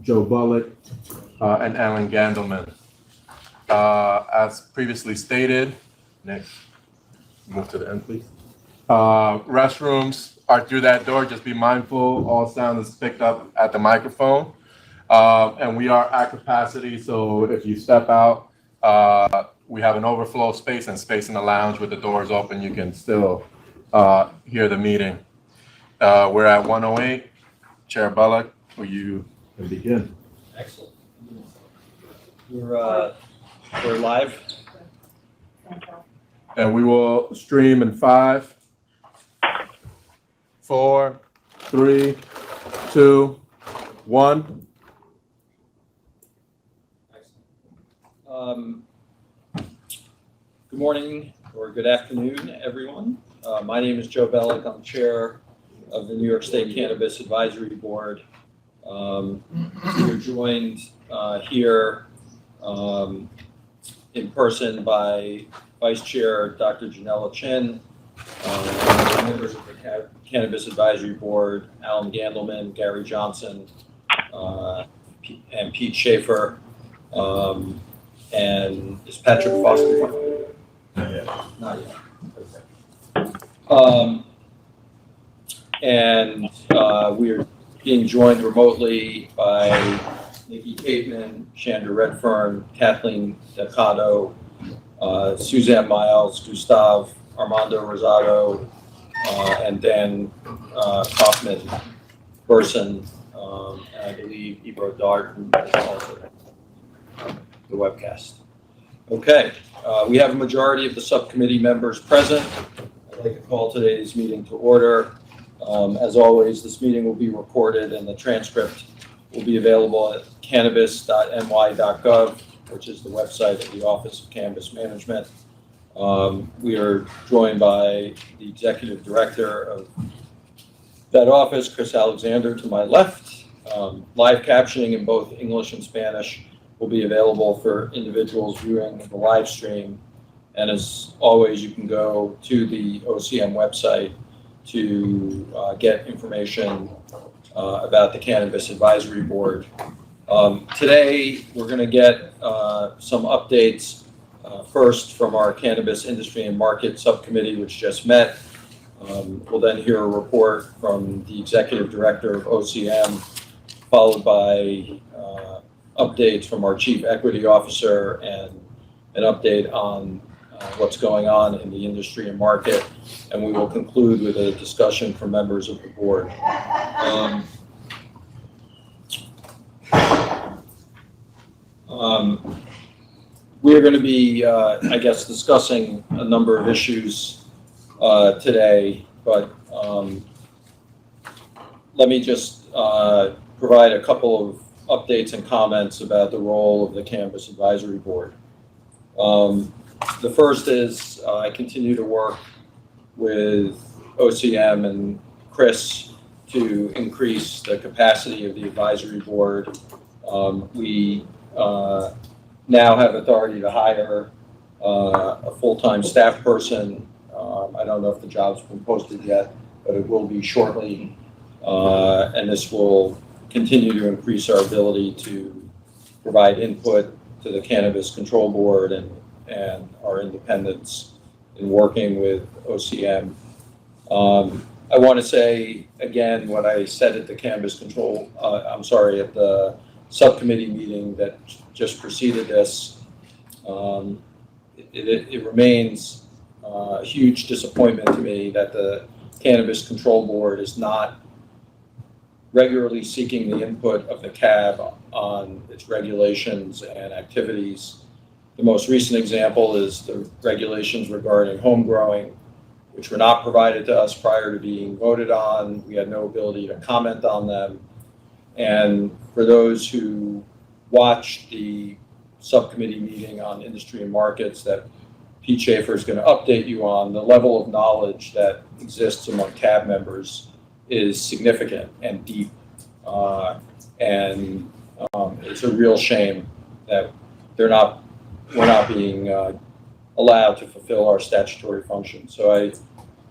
Joe Bullock, and Alan Gandelman. As previously stated, next, move to the end, please. Restrooms are through that door. Just be mindful, all sound is picked up at the microphone. And we are at capacity, so if you step out, we have an overflow space and space in the lounge with the doors open. You can still hear the meeting. We're at 108. Chair Bullock, will you begin? Excellent. We're live. And we will stream in 5, 4, 3, 2, 1. Good morning or good afternoon, everyone. My name is Joe Bellick. I'm chair of the New York State Cannabis Advisory Board. We're joined here in person by Vice Chair Dr. Janella Chin, members of the Cannabis Advisory Board, Alan Gandelman, Gary Johnson, and Pete Schaefer. And is Patrick Foster here? Not yet. Not yet. Okay. And we are being joined remotely by Nikki Cateman, Chandra Redfern, Kathleen Decado, Suzanne Miles, Gustav Armando Rosado, and Dan Kaufman Person, and I believe Ebro Dart, who is also the webcast. Okay, we have a majority of the subcommittee members present. I'd like to call today's meeting to order. As always, this meeting will be recorded and the transcript will be available at cannabis.ny.gov, which is the website of the Office of Cannabis Management. We are joined by the Executive Director of that office, Chris Alexander, to my left. Live captioning in both English and Spanish will be available for individuals viewing the live stream. And as always, you can go to the OCM website to get information about the Cannabis Advisory Board. Today, we're going to get some updates first from our Cannabis Industry and Market Subcommittee, which just met. We'll then hear a report from the Executive Director of OCM, followed by updates from our Chief Equity Officer and an update on what's going on in the industry and market. And we will conclude with a discussion from members of the board. We're going to be, I guess, discussing a number of issues today, but let me just provide a couple of updates and comments about the role of the Cannabis Advisory Board. The first is I continue to work with OCM and Chris to increase the capacity of the advisory board. We now have authority to hire a full-time staff person. I don't know if the job's been posted yet, but it will be shortly. And this will continue to increase our ability to provide input to the Cannabis Control Board and our independence in working with OCM. I want to say again what I said at the Cannabis Control, at the subcommittee meeting that just preceded this. It remains a huge disappointment to me that the Cannabis Control Board is not regularly seeking the input of the CAB on its regulations and activities. The most recent example is the regulations regarding home growing, which were not provided to us prior to being voted on. We had no ability to comment on them. And for those who watched the subcommittee meeting on industry and markets that Pete Schaefer is going to update you on, the level of knowledge that exists among CAB members is significant and deep. It's a real shame that we're not being allowed to fulfill our statutory function. So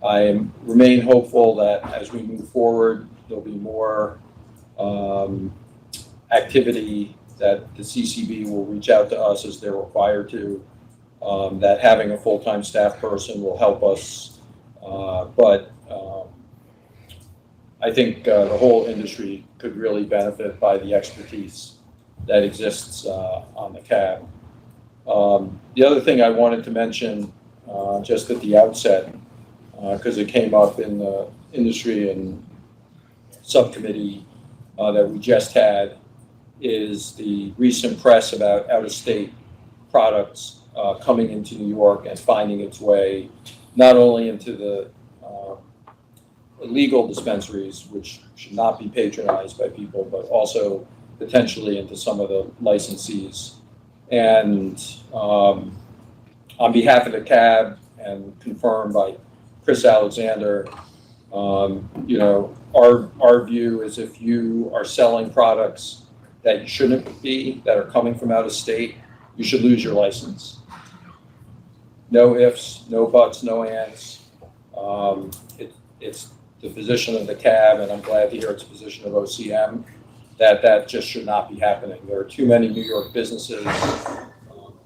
I remain hopeful that as we move forward, there'll be more activity that the CCB will reach out to us as they're required to, that having a full-time staff person will help us. But I think the whole industry could really benefit by the expertise that exists on the cab. The other thing I wanted to mention just at the outset, because it came up in the industry and subcommittee that we just had, is the recent press about out-of-state products coming into New York and finding its way not only into the illegal dispensaries, which should not be patronized by people, but also potentially into some of the licensees. And on behalf of the CAB and confirmed by Chris Alexander, our view is if you are selling products that you shouldn't be, that are coming from out of state, you should lose your license. No ifs, no buts, no ands. It's the position of the CAB, and I'm glad to hear it's the position of OCM, that just should not be happening. There are too many New York businesses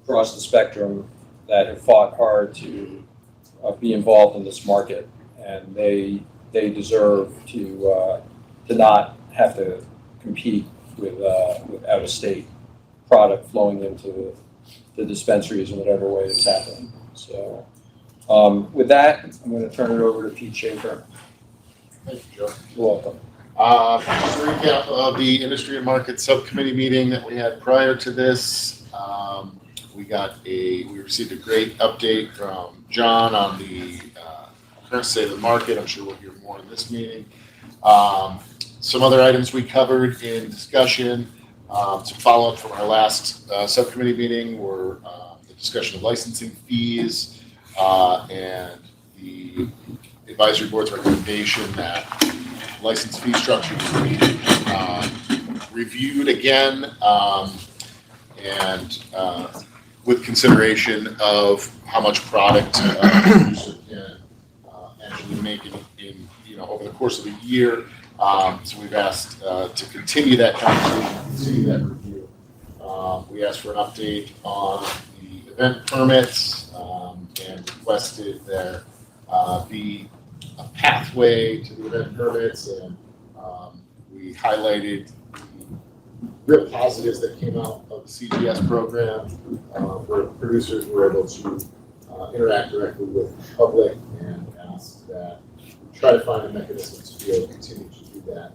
across the spectrum that have fought hard to be involved in this market, and they deserve to not have to compete with out-of-state product flowing into the dispensaries in whatever way it's happening. So with that, I'm going to turn it over to Pete Schaefer. Thank you, Joe. You're welcome. Just a recap of the Industry and Market Subcommittee meeting that we had prior to this. We received a great update from John on the current state of the market. I'm sure we'll hear more in this meeting. Some other items we covered in discussion, some follow-up from our last subcommittee meeting were the discussion of licensing fees and the advisory board's recommendation that license fee structure be reviewed again and with consideration of how much product a producer can actually make in over the course of a year. So we've asked to continue that conversation, continue that review. We asked for an update on the event permits and requested there be a pathway to the event permits, and we highlighted the real positives that came out of the CGS program, where producers were able to interact directly with the public, and asked that we try to find a mechanism to be able to continue to do that.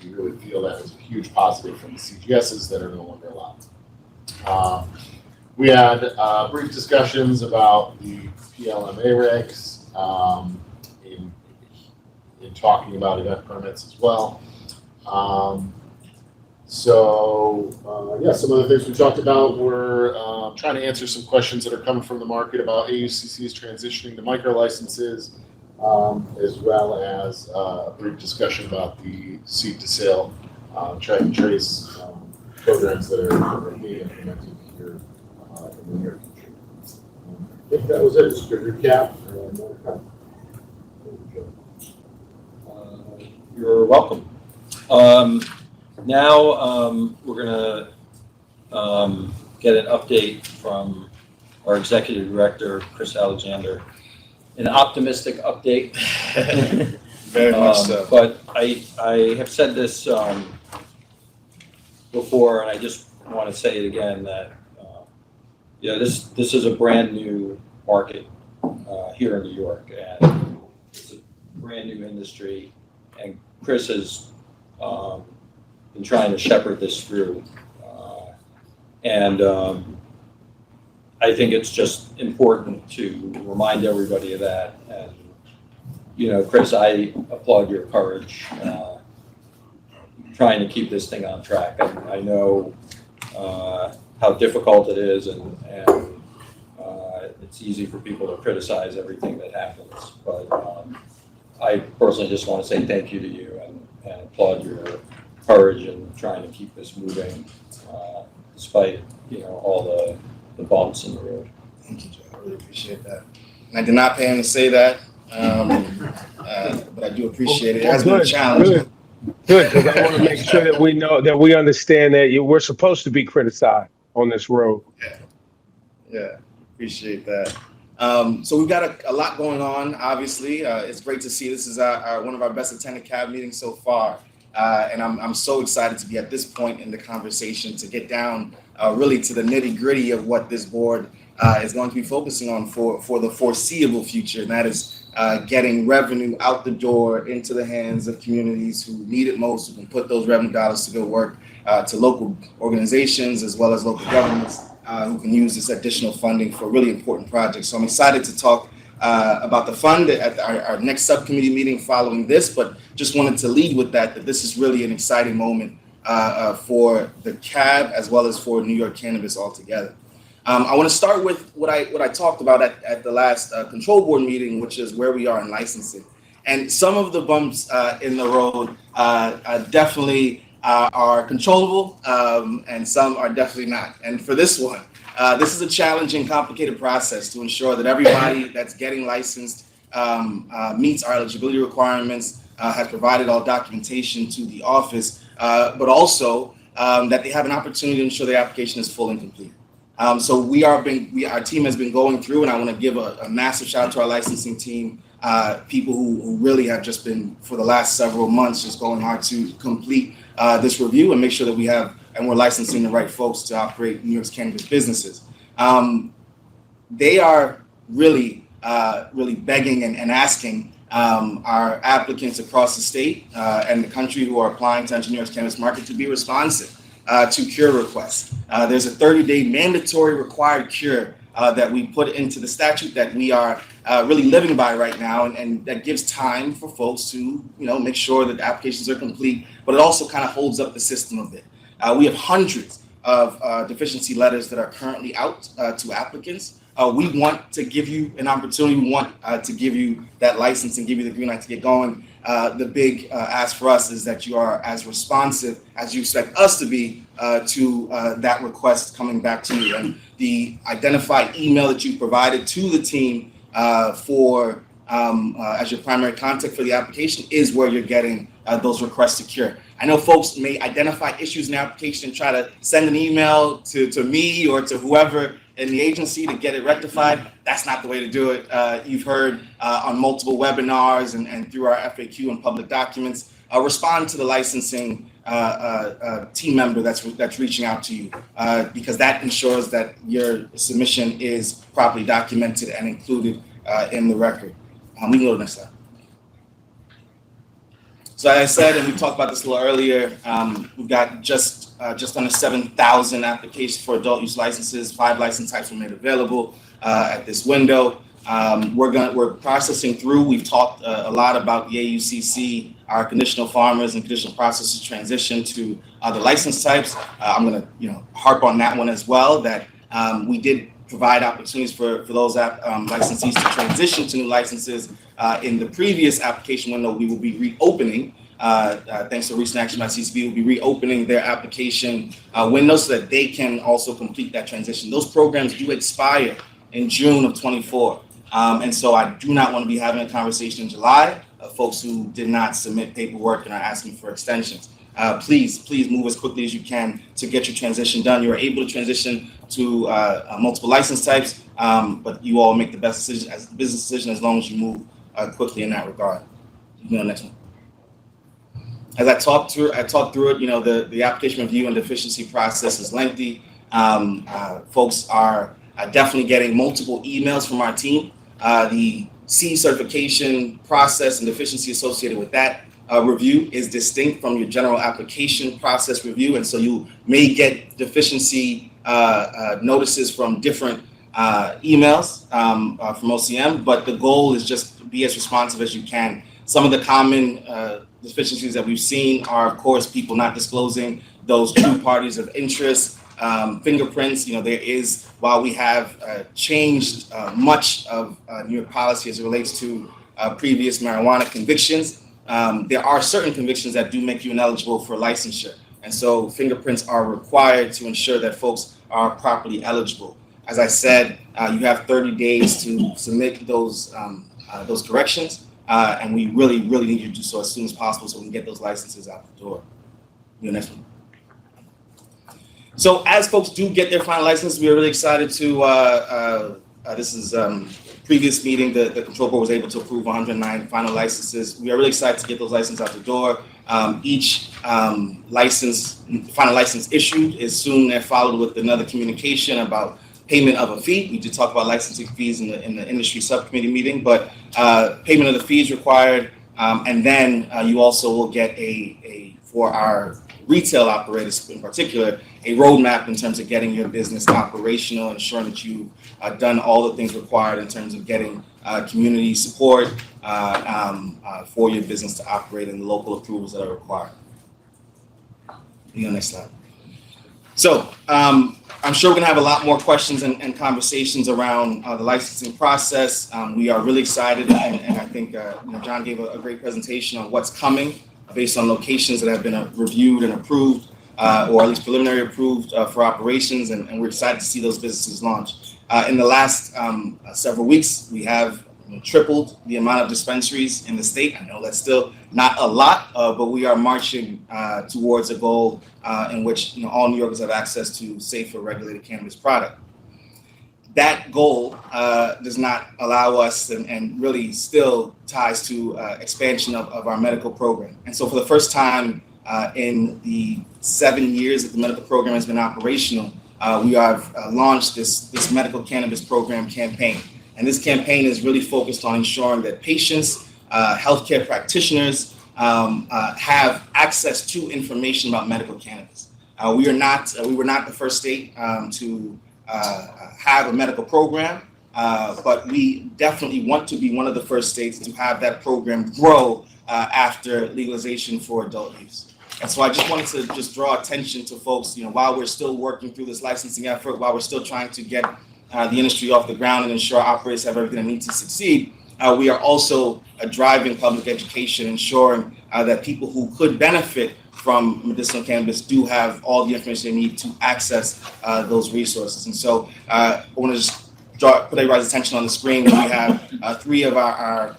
We really feel that was a huge positive from the CGSs that are no longer allowed. We had brief discussions about the PLMA regs in talking about event permits as well. Some of the things we talked about were trying to answer some questions that are coming from the market about AUCCs transitioning to micro licenses, as well as a brief discussion about the seed to sale track and trace programs that are being implemented here in the near future. I think that was it. Just a good recap. You're welcome. Now we're going to get an update from our executive director, Chris Alexander. An optimistic update. Very much so. But I have said this before, and I just want to say it again, that this is a brand new market here in New York, and it's a brand new industry, and Chris has been trying to shepherd this through. I think it's just important to remind everybody of that. And, Chris, I applaud your courage trying to keep this thing on track. I know how difficult it is, and it's easy for people to criticize everything that happens. But I personally just want to say thank you to you and applaud your courage in trying to keep this moving, despite all the bumps in the road. Thank you, Joe. I really appreciate that. And I did not pay him to say that, but I do appreciate it. It has been a challenge. Good, because I want to make sure that we know, that we understand that we're supposed to be criticized on this road. Yeah, appreciate that. So we've got a lot going on, obviously. It's great to see this is one of our best attended CAB meetings so far. And I'm so excited to be at this point in the conversation to get down really to the nitty gritty of what this board is going to be focusing on for the foreseeable future. And that is getting revenue out the door into the hands of communities who need it most, who can put those revenue dollars to good work, to local organizations as well as local governments who can use this additional funding for really important projects. So I'm excited to talk about the fund at our next subcommittee meeting following this, but just wanted to lead with that this is really an exciting moment for the CAB as well as for New York Cannabis altogether. I want to start with what I talked about at the last control board meeting, which is where we are in licensing. And some of the bumps in the road definitely are controllable, and some are definitely not. And for this one, this is a challenging, complicated process to ensure that everybody that's getting licensed meets our eligibility requirements, has provided all documentation to the office, but also that they have an opportunity to ensure their application is full and complete. So our team has been going through, and I want to give a massive shout out to our licensing team, people who really have just been, for the last several months, just going hard to complete this review and make sure that we're licensing the right folks to operate New York's cannabis businesses. They are really begging and asking our applicants across the state and the country who are applying to enter New York's cannabis market to be responsive to cure requests. There's a 30-day mandatory required cure that we put into the statute that we are really living by right now, and that gives time for folks to make sure that the applications are complete, but it also kind of holds up the system a bit. We have hundreds of deficiency letters that are currently out to applicants. We want to give you an opportunity. We want to give you that license and give you the green light to get going. The big ask for us is that you are as responsive as you expect us to be to that request coming back to you. And the identified email that you provided to the team as your primary contact for the application is where you're getting those requests to cure. I know folks may identify issues in the application and try to send an email to me or to whoever in the agency to get it rectified. That's not the way to do it. You've heard on multiple webinars and through our FAQ and public documents, respond to the licensing team member that's reaching out to you, because that ensures that your submission is properly documented and included in the record. We can go to the next slide. So as I said, and we talked about this a little earlier, we've got just under 7,000 applications for adult use licenses. 5 license types were made available at this window. We're processing through. We've talked a lot about the AUCC, our conditional farmers and conditional processors transition to other license types. I'm going to harp on that one as well. That we did provide opportunities for those licensees to transition to new licenses. In the previous application window, we will be reopening, thanks to recent action by CCB, will be reopening their application window so that they can also complete that transition. Those programs do expire in June of 24. And so I do not want to be having a conversation in July of folks who did not submit paperwork and are asking for extensions. Please move as quickly as you can to get your transition done. You are able to transition to multiple license types, but you all make the best decision as the business decision as long as you move quickly in that regard. You can go next one. As I talked through it, the application review and deficiency process is lengthy. Folks are definitely getting multiple emails from our team. The C certification process and deficiency associated with that review is distinct from your general application process review, and so you may get deficiency notices from different emails from OCM, but the goal is just to be as responsive as you can. Some of the common deficiencies that we've seen are, of course, people not disclosing those true parties of interest, fingerprints. There is, while we have changed much of New York policy as it relates to previous marijuana convictions, there are certain convictions that do make you ineligible for licensure. And so fingerprints are required to ensure that folks are properly eligible. As I said, you have 30 days to submit those corrections, and we really need you to do so as soon as possible so we can get those licenses out the door. The next one. So as folks do get their final license, we are really excited to, this is previous meeting, the control board was able to approve 109 final licenses. We are really excited to get those licenses out the door. Each final license issued is soon followed with another communication about payment of a fee. We did talk about licensing fees in the industry subcommittee meeting, but payment of the fees required, and then you also will get for our retail operators in particular, a roadmap in terms of getting your business operational, ensuring that you've done all the things required in terms of getting community support for your business to operate and the local approvals that are required. Next slide. So I'm sure we're gonna have a lot more questions and conversations around the licensing process. We are really excited, and I think John gave a great presentation on what's coming based on locations that have been reviewed and approved, or at least preliminary approved for operations, and we're excited to see those businesses launch. In the last several weeks, we have tripled the amount of dispensaries in the state. I know that's still not a lot, but we are marching towards a goal in which all New Yorkers have access to safer, regulated cannabis product. That goal does not allow us and really still ties to expansion of our medical program. And so for the first time in the 7 years that the medical program has been operational, we have launched this medical cannabis program campaign. And this campaign is really focused on ensuring that patients, healthcare practitioners have access to information about medical cannabis. We were not the first state to have a medical program, but we definitely want to be one of the first states to have that program grow after legalization for adult use. And so I just wanted to draw attention to folks, while we're still working through this licensing effort, while we're still trying to get the industry off the ground and ensure operators have everything they need to succeed, we are also driving public education, ensuring that people who could benefit from medicinal cannabis do have all the information they need to access those resources. And so I want to just put everybody's attention on the screen. We have 3 of our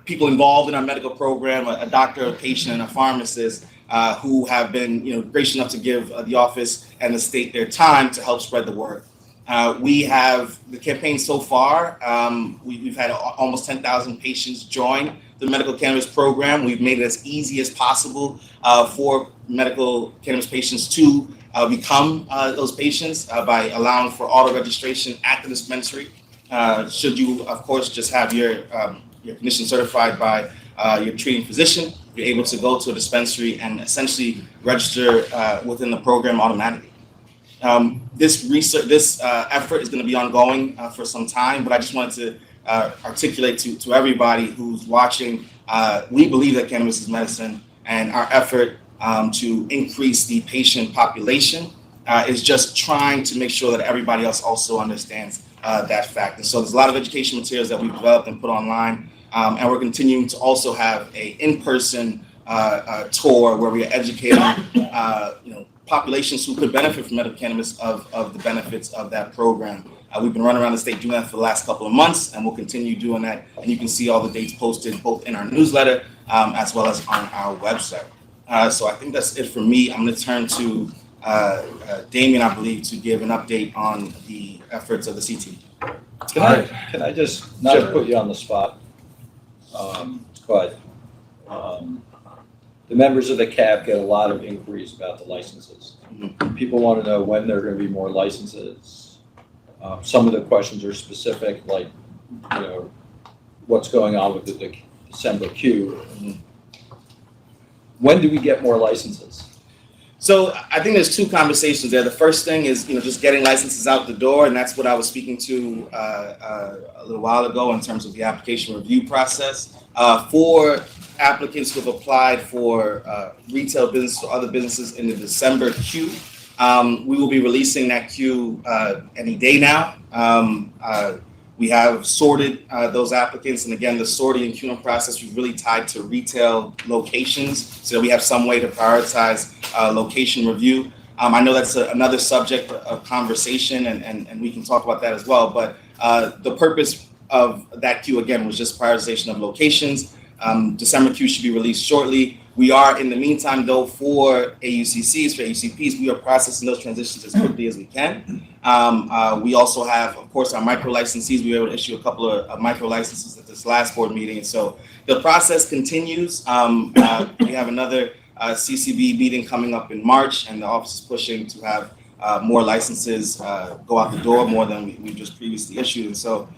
people involved in our medical program, a doctor, a patient, and a pharmacist, who have been gracious enough to give the office and the state their time to help spread the word. We have the campaign so far. We've had almost 10,000 patients join the medical cannabis program. We've made it as easy as possible for medical cannabis patients to become those patients by allowing for auto registration at the dispensary. Should you, of course, just have your condition certified by your treating physician, you're able to go to a dispensary and essentially register within the program automatically. This effort is going to be ongoing for some time, but I just wanted to articulate to everybody who's watching, we believe that cannabis is medicine, and our effort to increase the patient population is just trying to make sure that everybody else also understands that fact. And so there's a lot of education materials that we've developed and put online, and we're continuing to also have a in-person tour where we are educating populations who could benefit from medical cannabis of the benefits of that program. We've been running around the state doing that for the last couple of months, and we'll continue doing that. And you can see all the dates posted both in our newsletter as well as on our website. So I think that's it for me. I'm going to turn to Damien, I believe, to give an update on the efforts of the CT. Can I just not put you on the spot? But the members of the CAB get a lot of inquiries about the licenses. People want to know when there are going to be more licenses. Some of the questions are specific, like, what's going on with the December queue. When do we get more licenses? So I think there's 2 conversations there. The first thing is, just getting licenses out the door, and that's what I was speaking to a little while ago in terms of the application review process. For applicants who have applied for retail business or other businesses in the December queue, we will be releasing that queue any day now. We have sorted those applicants, and again, the sorting and queuing process was really tied to retail locations, so that we have some way to prioritize location review. I know that's another subject of conversation, and we can talk about that as well. But the purpose of that queue, again, was just prioritization of locations. December queue should be released shortly. We are, in the meantime, though, for AUCCs, for AUCPs, we are processing those transitions as quickly as we can. We also have, of course, our micro licensees. We were able to issue a couple of micro licenses at this last board meeting. And so the process continues. We have another CCB meeting coming up in March, and the office is pushing to have more licenses go out the door, more than we just previously issued. And so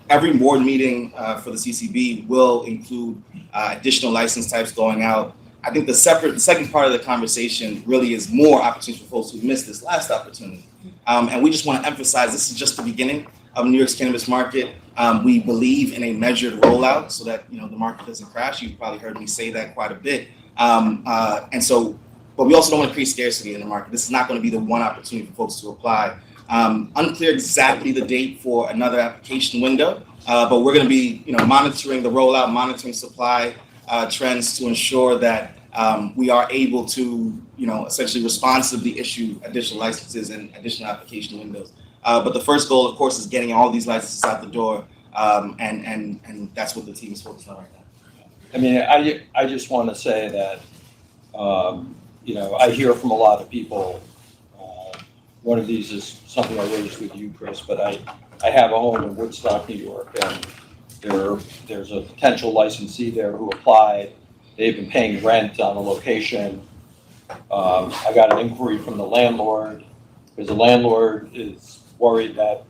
every board meeting for the CCB will include additional license types going out. I think the second part of the conversation really is more opportunities for folks who missed this last opportunity. And we just want to emphasize this is just the beginning of New York's cannabis market. We believe in a measured rollout so that the market doesn't crash. You've probably heard me say that quite a bit. But we also don't want to create scarcity in the market. This is not going to be the one opportunity for folks to apply. Unclear exactly the date for another application window, but we're going to be, monitoring the rollout, monitoring supply trends to ensure that we are able to, essentially responsibly issue additional licenses and additional application windows. But the first goal, of course, is getting all these licenses out the door, and that's what the team is focused on right now. I mean, I just want to say that, I hear from a lot of people. One of these is something I raised with you, Chris, but I have a home in Woodstock, New York, and there's a potential licensee there who applied. They've been paying rent on a location. I got an inquiry from the landlord, because the landlord is worried about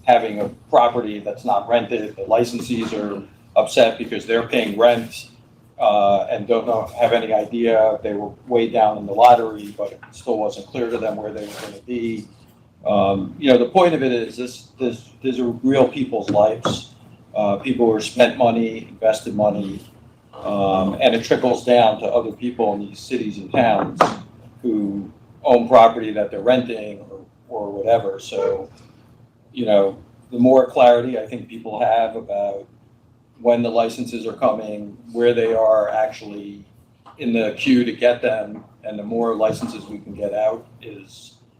having a property that's not rented. The licensees are upset because they're paying rent and don't have any idea. They were way down in the lottery, but it still wasn't clear to them where they were going to be. The point of it is these are real people's lives. People who spent money, invested money, and it trickles down to other people in these cities and towns who own property that they're renting or whatever. So, the more clarity I think people have about when the licenses are coming, where they are actually in the queue to get them, and the more licenses we can get out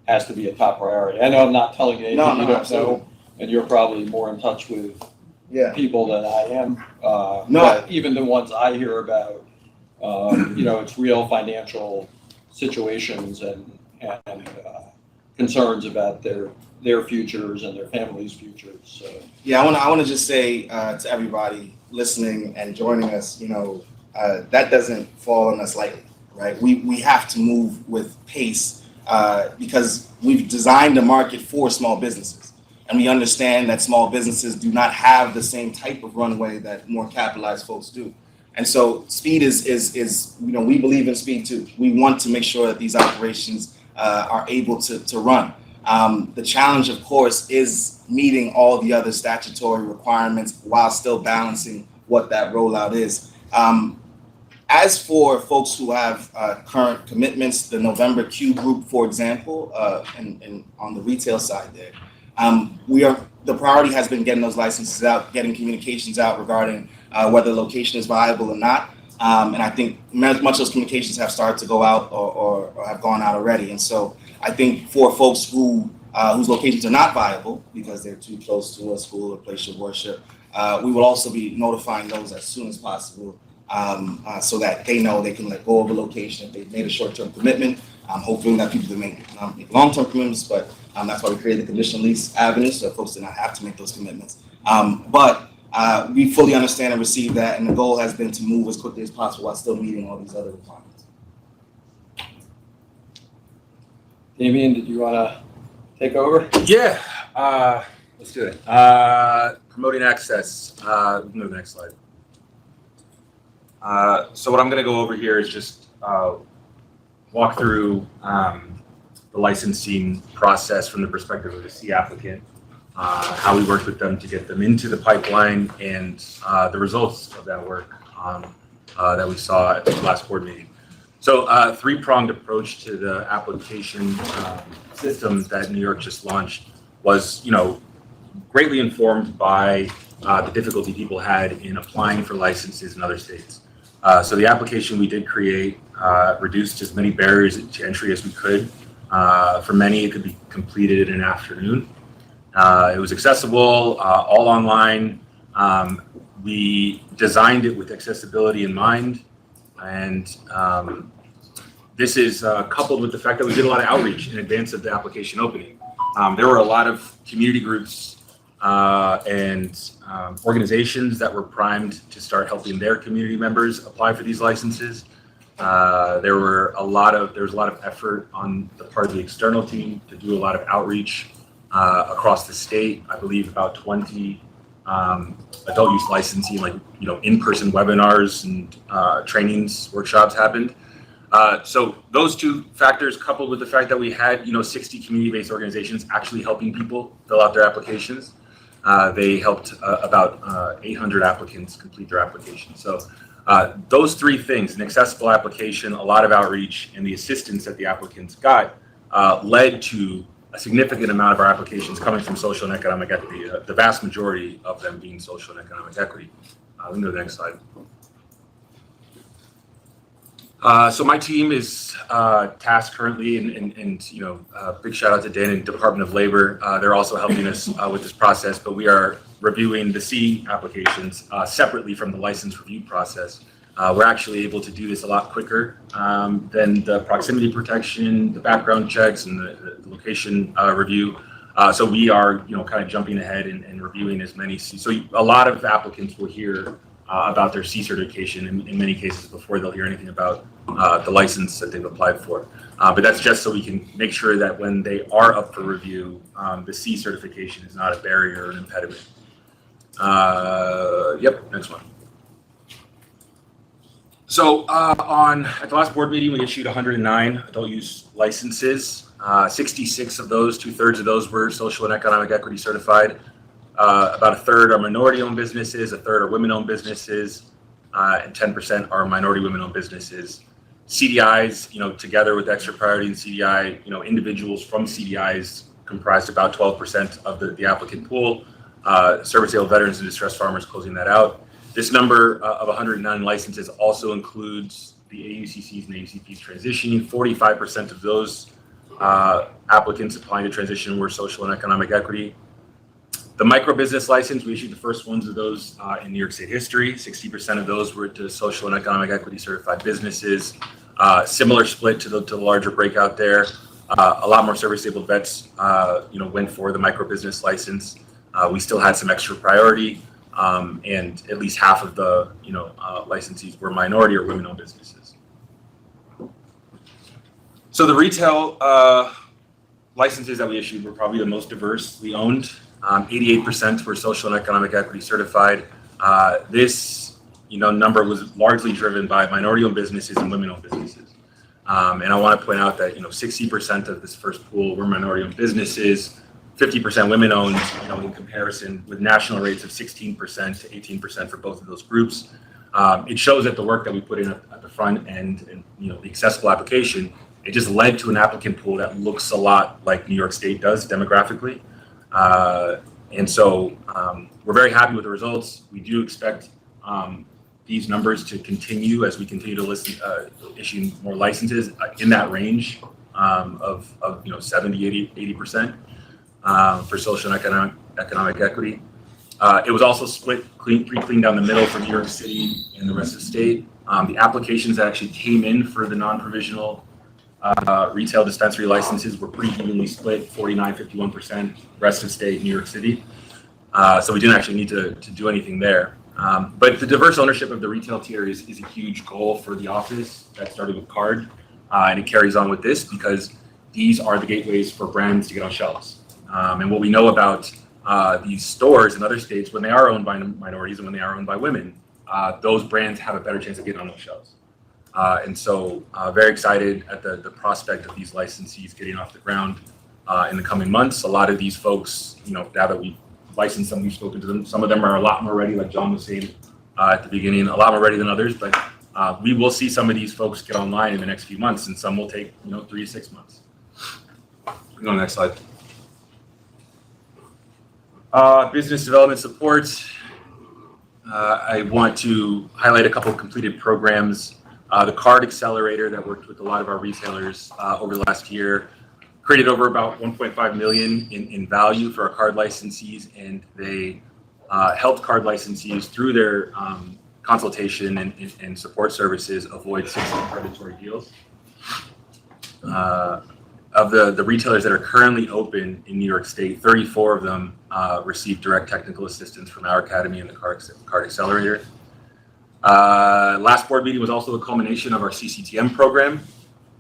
has to be a top priority. I know I'm not telling you anything you don't absolutely. know, and you're probably more in touch with people than I am. No. But even the ones I hear about, it's real financial situations and concerns about their futures and their families' futures. So Yeah, I want to just say to everybody listening and joining us, that doesn't fall on us lightly, right? We have to move with pace because we've designed a market for small businesses, and we understand that small businesses do not have the same type of runway that more capitalized folks do. And so speed is we believe in speed too. We want to make sure that these operations are able to run. The challenge, of course, is meeting all the other statutory requirements while still balancing what that rollout is. As for folks who have current commitments, the November Q group, for example, and on the retail side there, the priority has been getting those licenses out, getting communications out regarding whether the location is viable or not. And I think much of those communications have started to go out or have gone out already. And so I think for folks whose locations are not viable because they're too close to a school or place of worship, we will also be notifying those as soon as possible so that they know they can let go of a location if they've made a short-term commitment. Hopefully not people that make long-term commitments, but that's why we created the conditional lease avenue so that folks do not have to make those commitments. But we fully understand and receive that, and the goal has been to move as quickly as possible while still meeting all these other requirements. Damien, did you want to take over? Yeah, let's do it. Promoting access. Move to the next slide. So what I'm going to go over here is just walk through the licensing process from the perspective of the C applicant, how we worked with them to get them into the pipeline, and the results of that work that we saw at the last board meeting. So three-pronged approach to the application system that New York just launched was, greatly informed by the difficulty people had in applying for licenses in other states. So the application we did create reduced as many barriers to entry as we could. For many, it could be completed in an afternoon. It was accessible, all online. We designed it with accessibility in mind, and this is coupled with the fact that we did a lot of outreach in advance of the application opening. There were a lot of community groups and organizations that were primed to start helping their community members apply for these licenses. There was a lot of effort on the part of the external team to do a lot of outreach across the state. I believe about 20 adult use licensing, in-person webinars and trainings, workshops happened. So those two factors, coupled with the fact that we had 60 community-based organizations actually helping people fill out their applications, they helped about 800 applicants complete their application. So those three things, an accessible application, a lot of outreach, and the assistance that the applicants got led to a significant amount of our applications coming from social and economic equity, the vast majority of them being social and economic equity. Let me go to the next slide. So my team is tasked currently, and big shout out to Dan and Department of Labor. They're also helping us with this process, but we are reviewing the C applications separately from the license review process. We're actually able to do this a lot quicker than the proximity protection, the background checks, and the location review. So we are, kind of jumping ahead and reviewing as many C. So a lot of applicants will hear about their C certification in many cases before they'll hear anything about the license that they've applied for. But that's just so we can make sure that when they are up for review, the C certification is not a barrier or an impediment. Yep, next one. So at the last board meeting, we issued 109 adult use licenses. 66 of those, 2/3 of those were social and economic equity certified. About a third are minority-owned businesses, a third are women-owned businesses, and 10% are minority women-owned businesses. CDIs, together with extra priority and CDI, individuals from CDIs comprised about 12% of the applicant pool. Service-able veterans and distressed farmers closing that out. This number of 109 licenses also includes the AUCCs and AUCPs transitioning. 45% of those applicants applying to transition were social and economic equity. The micro business license, we issued the first ones of those in New York State history. 60% of those were to social and economic equity certified businesses. Similar split to the larger breakout there. A lot more service-able vets, went for the micro business license. We still had some extra priority, and at least half of the licensees were minority or women-owned businesses. So the retail licenses that we issued were probably the most diversely owned. 88% were social and economic equity certified. This number was largely driven by minority-owned businesses and women-owned businesses. And I want to point out that 60% of this first pool were minority-owned businesses, 50% women-owned, in comparison with national rates of 16% to 18% for both of those groups. It shows that the work that we put in at the front end and the accessible application, it just led to an applicant pool that looks a lot like New York State does demographically. And so we're very happy with the results. We do expect these numbers to continue as we continue to issue more licenses in that range of 70, 80% for social and economic equity. It was also split pretty clean down the middle for New York City and the rest of the state. The applications that actually came in for the non-provisional retail dispensary licenses were pretty evenly split, 49, 51%, rest of state, New York City. So we didn't actually need to do anything there. But the diverse ownership of the retail tier is a huge goal for the office that started with card. And it carries on with this because these are the gateways for brands to get on shelves. And what we know about these stores in other states, when they are owned by minorities and when they are owned by women, those brands have a better chance of getting on those shelves. And so very excited at the prospect of these licensees getting off the ground in the coming months. A lot of these folks, now that we've licensed them, we've spoken to them. Some of them are a lot more ready, like John was saying at the beginning, a lot more ready than others. But we will see some of these folks get online in the next few months, and some will take 3 to 6 months. Go to the next slide. Business development support. I want to highlight a couple of completed programs. The Card Accelerator that worked with a lot of our retailers over the last year created over about 1.5 million in value for our card licensees, and they helped card licensees through their consultation and support services avoid 60 predatory deals. Of the retailers that are currently open in New York State, 34 of them received direct technical assistance from our academy and the Card Accelerator. Last board meeting was also the culmination of our CCTM program.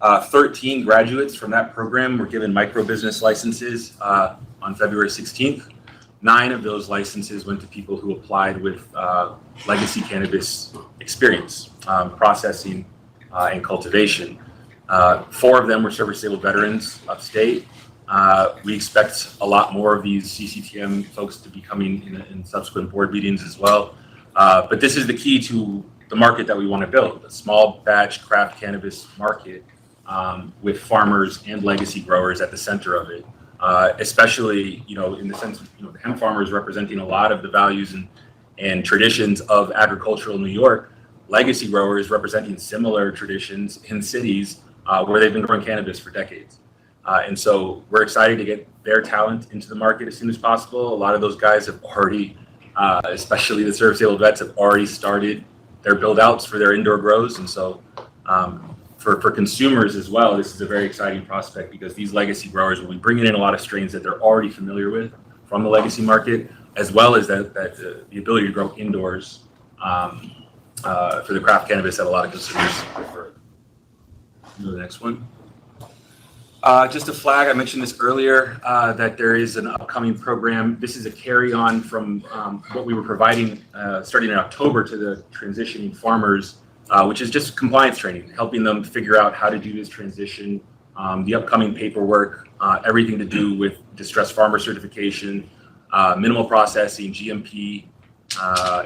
13 graduates from that program were given micro business licenses on February 16th. 9 of those licenses went to people who applied with legacy cannabis experience, processing and cultivation. 4 of them were service-disabled veterans upstate. We expect a lot more of these CCTM folks to be coming in subsequent board meetings as well. But this is the key to the market that we want to build, a small batch craft cannabis market with farmers and legacy growers at the center of it. Especially, in the sense of, the hemp farmers representing a lot of the values and traditions of agricultural New York, legacy growers representing similar traditions in cities where they've been growing cannabis for decades. And so we're excited to get their talent into the market as soon as possible. A lot of those guys have already, especially the service-disabled vets, have already started their build-outs for their indoor grows. And so for consumers as well, this is a very exciting prospect because these legacy growers will be bringing in a lot of strains that they're already familiar with from the legacy market, as well as the ability to grow indoors for the craft cannabis that a lot of consumers prefer. Go to the next one. Just a flag, I mentioned this earlier, that there is an upcoming program. This is a carry-on from what we were providing starting in October to the transitioning farmers, which is just compliance training, helping them figure out how to do this transition, the upcoming paperwork, everything to do with distressed farmer certification, minimal processing, GMP,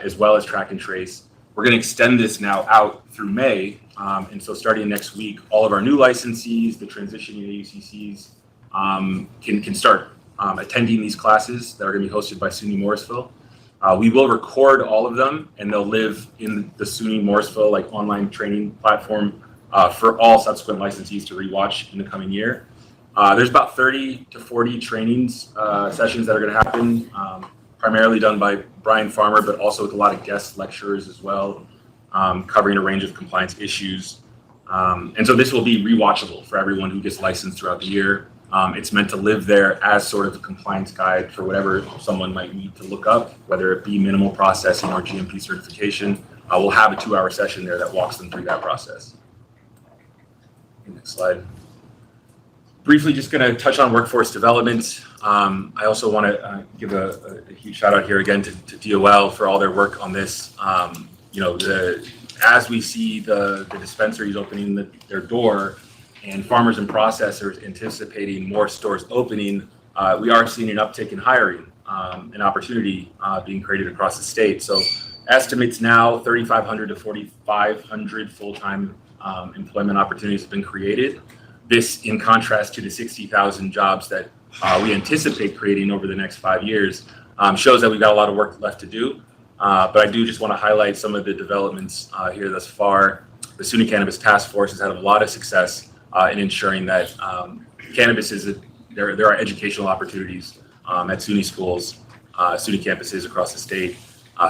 as well as track and trace. We're going to extend this now out through May. And so starting next week, all of our new licensees, the transitioning AUCCs, can start attending these classes that are going to be hosted by SUNY Morrisville. We will record all of them, and they'll live in the SUNY Morrisville online training platform for all subsequent licensees to rewatch in the coming year. There's about 30 to 40 trainings sessions that are going to happen, primarily done by Brian Farmer, but also with a lot of guest lecturers as well, covering a range of compliance issues. And so this will be rewatchable for everyone who gets licensed throughout the year. It's meant to live there as sort of a compliance guide for whatever someone might need to look up, whether it be minimal processing or GMP certification. We'll have a 2-hour session there that walks them through that process. Next slide. Briefly, just going to touch on workforce development. I also want to give a huge shout out here again to DOL for all their work on this. As we see the dispensaries opening their door and farmers and processors anticipating more stores opening, we are seeing an uptick in hiring and opportunity being created across the state. So estimates now 3,500 to 4,500 full-time employment opportunities have been created. This in contrast to the 60,000 jobs that we anticipate creating over the next 5 years shows that we've got a lot of work left to do. But I do just want to highlight some of the developments here thus far. The SUNY Cannabis Task Force has had a lot of success in ensuring that cannabis there are educational opportunities at SUNY schools, SUNY campuses across the state.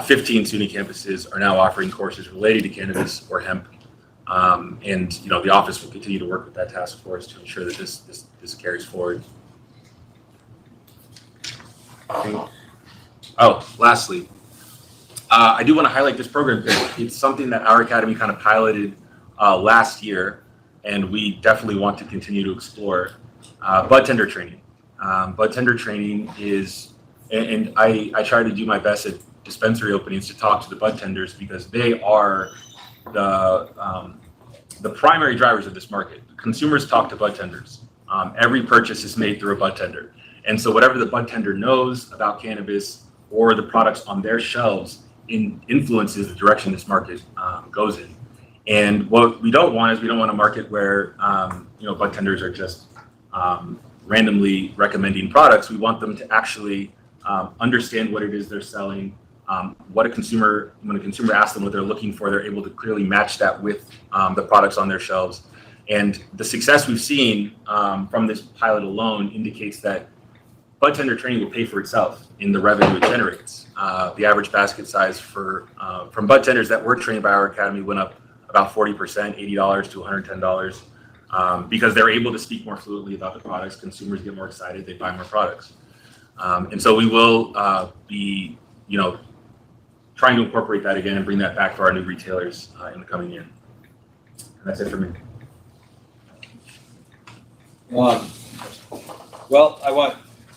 15 SUNY campuses are now offering courses related to cannabis or hemp. And the office will continue to work with that task force to ensure that this carries forward. Lastly, I do want to highlight this program because it's something that our academy kind of piloted last year, and we definitely want to continue to explore. Bud tender training. Bud tender training is, and I try to do my best at dispensary openings to talk to the bud tenders because they are the primary drivers of this market. Consumers talk to bud tenders. Every purchase is made through a bud tender. And so whatever the bud tender knows about cannabis or the products on their shelves influences the direction this market goes in. And what we don't want a market where bud tenders are just randomly recommending products. We want them to actually understand what it is they're selling, when a consumer asks them what they're looking for, they're able to clearly match that with the products on their shelves. And the success we've seen from this pilot alone indicates that bud tender training will pay for itself in the revenue it generates. The average basket size from bud tenders that were trained by our academy went up about 40%, $80 to $110, because they're able to speak more fluently about the products. Consumers get more excited, they buy more products. And so we will be, trying to incorporate that again and bring that back to our new retailers in the coming year. And that's it for me. Well,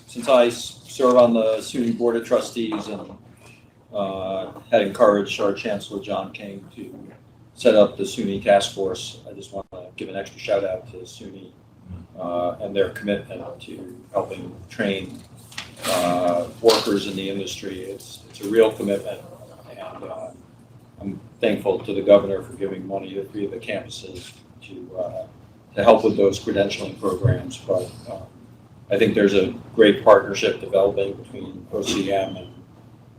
since I serve on the SUNY Board of Trustees and had encouraged our Chancellor John King to set up the SUNY Task Force, I just want to give an extra shout out to SUNY and their commitment to helping train workers in the industry. It's a real commitment, and I'm thankful to the governor for giving money to 3 of the campuses to help with those credentialing programs. But I think there's a great partnership developing between OCM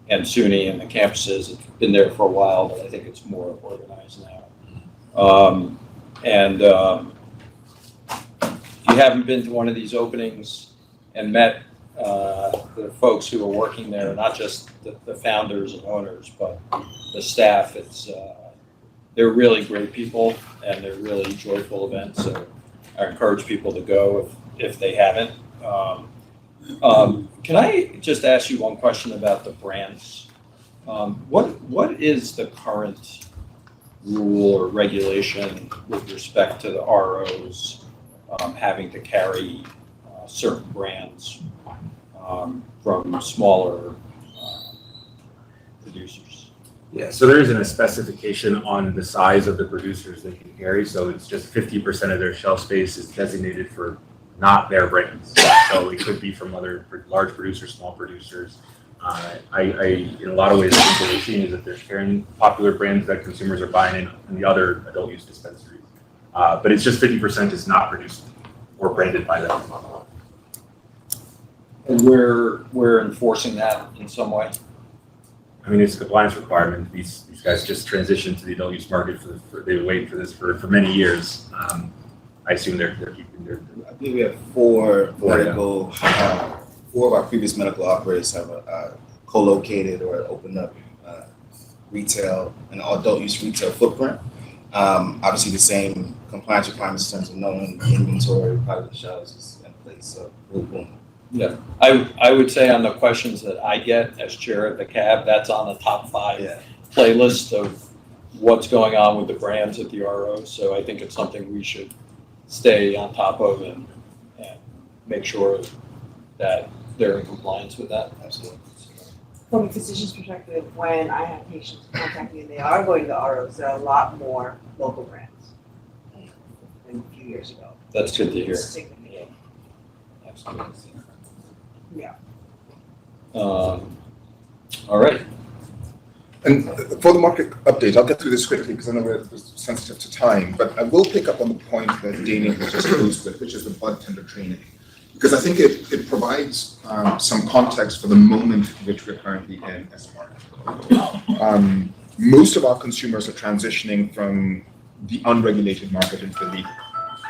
and SUNY and the campuses. It's been there for a while, but I think it's more organized now. If you haven't been to one of these openings and met the folks who are working there, not just the founders and owners, but the staff, they're really great people and they're really joyful events. So I encourage people to go if they haven't. Can I just ask you one question about the brands? What is the current rule or regulation with respect to the ROs having to carry certain brands from smaller producers? Yeah, so there isn't a specification on the size of the producers they can carry. So it's just 50% of their shelf space is designated for not their brands. So it could be from other large producers, small producers. In a lot of ways, I think what we're seeing is that they're carrying popular brands that consumers are buying in the other adult use dispensaries. But it's just 50% is not produced or branded by them. And we're enforcing that in some way. I mean, it's a compliance requirement. These guys just transitioned to the adult use market. They've been waiting for this for many years. I assume they're keeping their. I believe we have 4 medical, 4 of our previous medical operators have co-located or opened up retail, an adult use retail footprint. Obviously, the same compliance requirements in terms of knowing inventory, product shelves is in place. So boom. Yeah, I would say on the questions that I get as chair of the CAB, that's on the top 5 playlist of what's going on with the brands at the RO. So I think it's something we should stay on top of and make sure that they're in compliance with that. Absolutely. From a physician's perspective, when I have patients contact me and they are going to ROs, there are a lot more local brands than a few years ago. That's good to hear. Significant. Absolutely. Yeah. All right. And for the market update, I'll get through this quickly because I know we're sensitive to time, but I will pick up on the point that Damien has just closed with, which is the bud tender training. Because I think it provides some context for the moment which we're currently in as a market. Most of our consumers are transitioning from the unregulated market into the legal.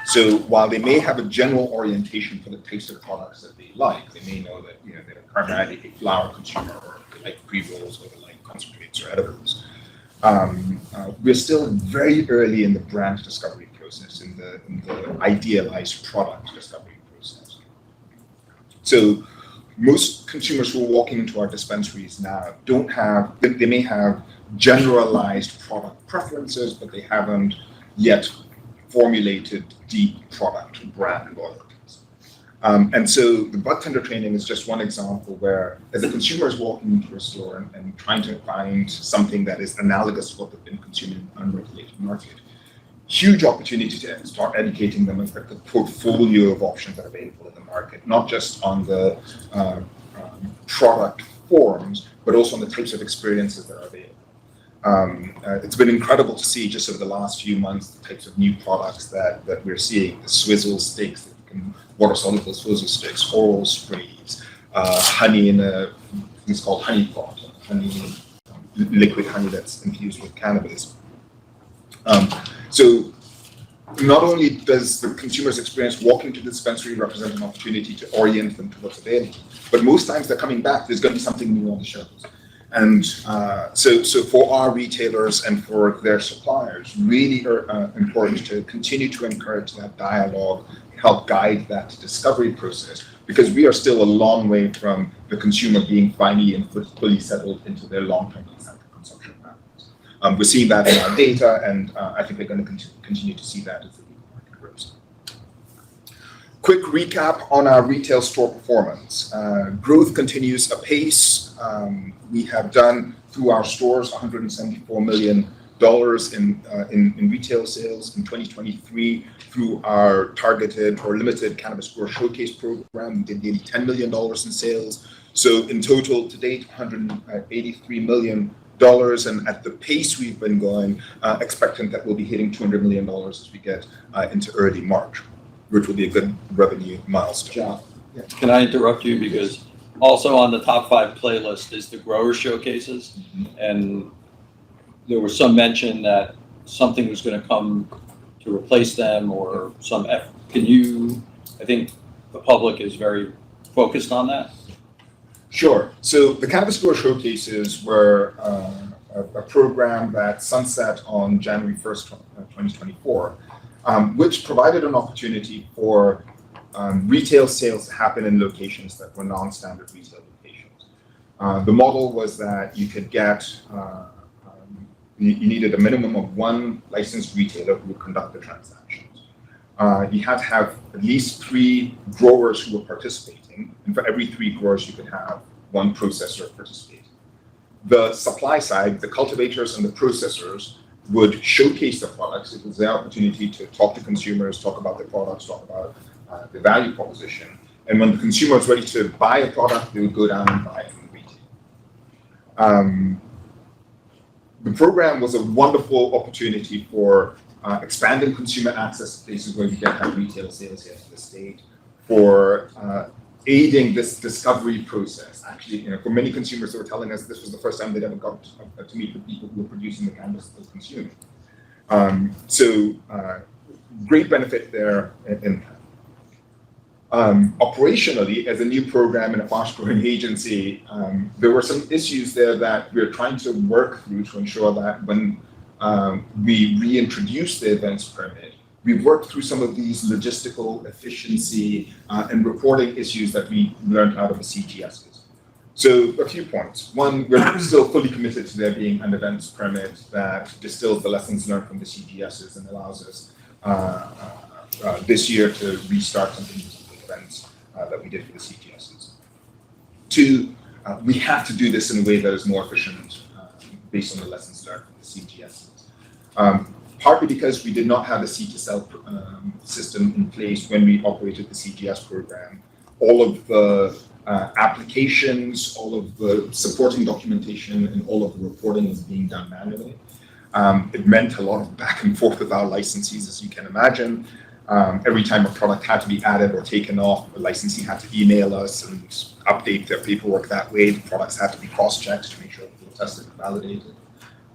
So while they may have a general orientation for the taste of products that they like, they may know that they're primarily a flower consumer, or they like pre-rolls, or they like concentrates or edibles. We're still very early in the brand discovery process, in the idealized product discovery process. So most consumers who are walking into our dispensaries now they may have generalized product preferences, but they haven't yet formulated deep product brand loyalties. And so the bud tender training is just one example where, as a consumer is walking into a store and trying to find something that is analogous to what they've been consuming in an unregulated market, huge opportunity to start educating them about the portfolio of options that are available in the market, not just on the product forms, but also on the types of experiences that are available. It's been incredible to see just over the last few months the types of new products that we're seeing: the swizzle sticks, water soluble swizzle sticks, oral sprays, honey in a thing's called honey pot, honey liquid honey that's infused with cannabis. So not only does the consumer's experience walking to the dispensary represent an opportunity to orient them to what's available, but most times they're coming back, there's going to be something new on the shelves. And so for our retailers and for their suppliers, really important to continue to encourage that dialogue, help guide that discovery process, because we are still a long way from the consumer being finally and fully settled into their long-term consumption patterns. We're seeing that in our data, and I think we're going to continue to see that as the market grows. Quick recap on our retail store performance. Growth continues apace. We have done through our stores $174 million in retail sales in 2023 through our targeted or limited Cannabis Grower Showcase program. We did nearly $10 million in sales. So in total to date, $183 million. And at the pace we've been going, expectant that we'll be hitting $200 million as we get into early March, which will be a good revenue milestone. Yeah. Can I interrupt you? Because also on the top 5 playlist is the grower showcases. And there was some mention that something was going to come to replace them or some can you, I think the public is very focused on that. Sure. So the Cannabis Grower Showcases were a program that sunset on January 1st, 2024, which provided an opportunity for retail sales to happen in locations that were non-standard retail locations. The model was that you could get, you needed a minimum of 1 licensed retailer who would conduct the transactions. You had to have at least 3 growers who were participating, and for every 3 growers you could have 1 processor participating. The supply side, the cultivators and the processors would showcase the products. It was their opportunity to talk to consumers, talk about their products, talk about the value proposition. And when the consumer was ready to buy a product, they would go down and buy it from retail. The program was a wonderful opportunity for expanding consumer access to places where we get high retail sales here in the state, for aiding this discovery process. Actually, for many consumers, they were telling us this was the first time they'd ever got to meet the people who were producing the cannabis they're consuming. So great benefit there in operationally, as a new program and a fast-growing agency, there were some issues there that we're trying to work through to ensure that when we reintroduce the events permit, we've worked through some of these logistical efficiency and reporting issues that we learned out of the CGSs. So a few points. One, we're still fully committed to there being an events permit that distills the lessons learned from the CGSs and allows us this year to restart some of the events that we did for the CGSs. 2, we have to do this in a way that is more efficient based on the lessons learned from the CGSs. Partly because we did not have a seed-to-sell system in place when we operated the CGS program. All of the applications, all of the supporting documentation, and all of the reporting was being done manually. It meant a lot of back and forth with our licensees, as you can imagine. Every time a product had to be added or taken off, the licensee had to email us and update their paperwork that way. The products had to be cross-checked to make sure they were tested and validated.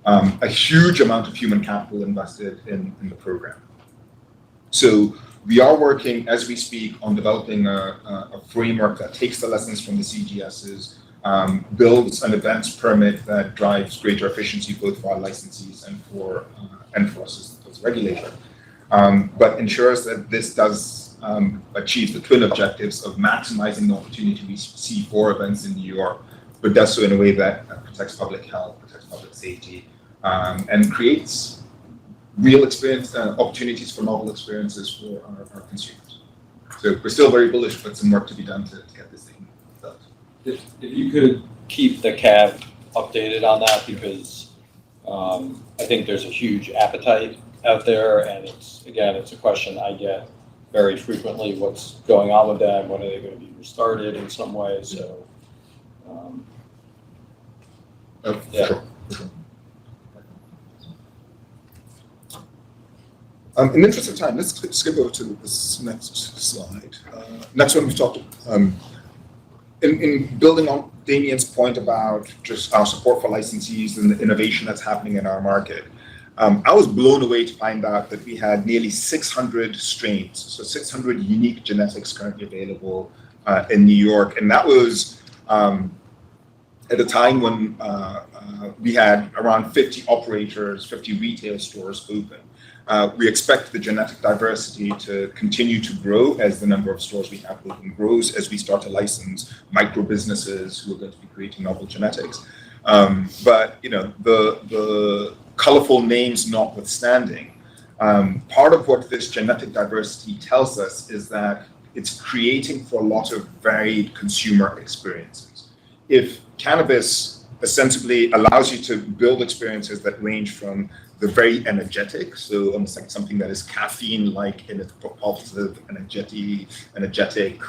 A huge amount of human capital invested in the program. So we are working as we speak on developing a framework that takes the lessons from the CGSs, builds an events permit that drives greater efficiency both for our licensees and for us as a regulator, but ensures that this does achieve the twin objectives of maximizing the opportunity we see for events in New York, but does so in a way that protects public health, protects public safety, and creates real experience opportunities for novel experiences for our consumers. So we're still very bullish, but some work to be done to get this thing built. If you could keep the CAB updated on that, because I think there's a huge appetite out there, and it's a question I get very frequently. What's going on with them? When are they going to be restarted in some way? So, yeah. Sure. In the interest of time, let's skip over to this next slide. Next one we've talked in building on Damien's point about just our support for licensees and the innovation that's happening in our market, I was blown away to find out that we had nearly 600 strains, so 600 unique genetics currently available in New York. And that was at a time when we had around 50 operators, 50 retail stores open. We expect the genetic diversity to continue to grow as the number of stores we have open grows, as we start to license micro businesses who are going to be creating novel genetics. But the colorful names notwithstanding, part of what this genetic diversity tells us is that it's creating for a lot of varied consumer experiences. If cannabis ostensibly allows you to build experiences that range from the very energetic, so almost like something that is caffeine-like in its propulsive, energetic,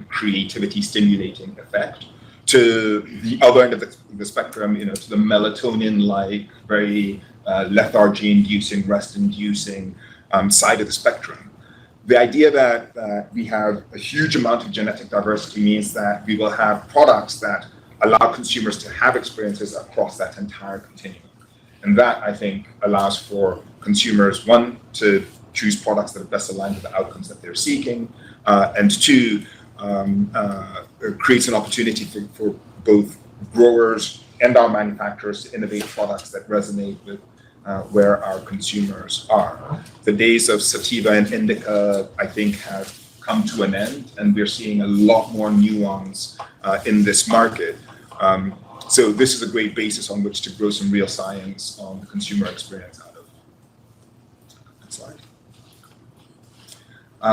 creativity stimulating effect, to the other end of the spectrum, to the melatonin-like, very lethargy-inducing, rest-inducing side of the spectrum. The idea that we have a huge amount of genetic diversity means that we will have products that allow consumers to have experiences across that entire continuum. And that, I think, allows for consumers, one, to choose products that are best aligned with the outcomes that they're seeking, and two, creates an opportunity for both growers and our manufacturers to innovate products that resonate with where our consumers are. The days of sativa and indica, I think, have come to an end, and we're seeing a lot more nuance in this market. So this is a great basis on which to grow some real science on the consumer experience out of. Next slide.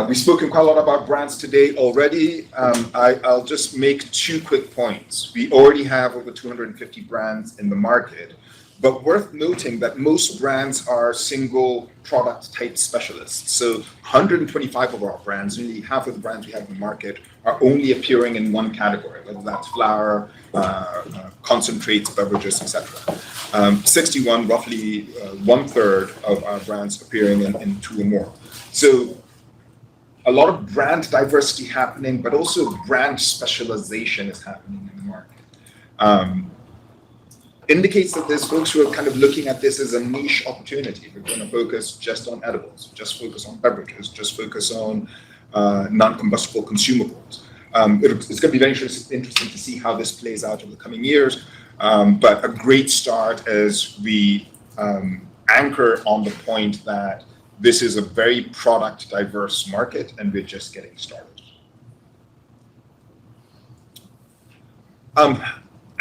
We've spoken quite a lot about brands today already. I'll just make 2 quick points. We already have over 250 brands in the market, but worth noting that most brands are single product type specialists. So 125 of our brands, nearly half of the brands we have in the market, are only appearing in one category, whether that's flower, concentrates, beverages, etc. 61, roughly 1/3 of our brands appearing in 2 or more. So a lot of brand diversity happening, but also brand specialization is happening in the market. Indicates that there's folks who are kind of looking at this as a niche opportunity. We're going to focus just on edibles, just focus on beverages, just focus on non-combustible consumables. It's going to be very interesting to see how this plays out in the coming years, but a great start as we anchor on the point that this is a very product diverse market and we're just getting started.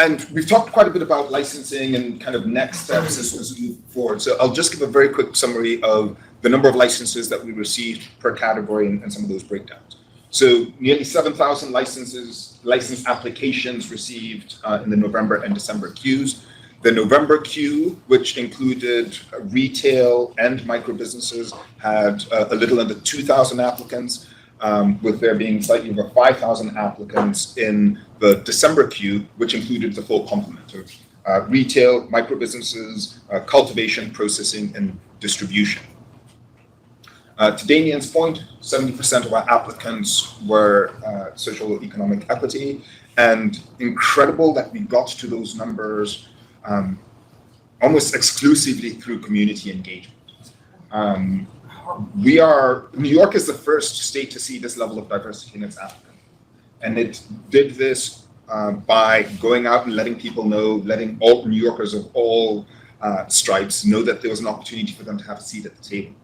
And we've talked quite a bit about licensing and kind of next steps as we move forward. So I'll just give a very quick summary of the number of licenses that we received per category and some of those breakdowns. So nearly 7,000 license applications received in the November and December queues. The November queue, which included retail and micro businesses, had a little under 2,000 applicants, with there being slightly over 5,000 applicants in the December queue, which included the full complement of retail, micro businesses, cultivation, processing, and distribution. To Damien's point, 70% of our applicants were social economic equity, and incredible that we got to those numbers almost exclusively through community engagement. New York is the first state to see this level of diversity in its applicant. And it did this by going out and letting people know, letting all New Yorkers of all stripes know that there was an opportunity for them to have a seat at the table.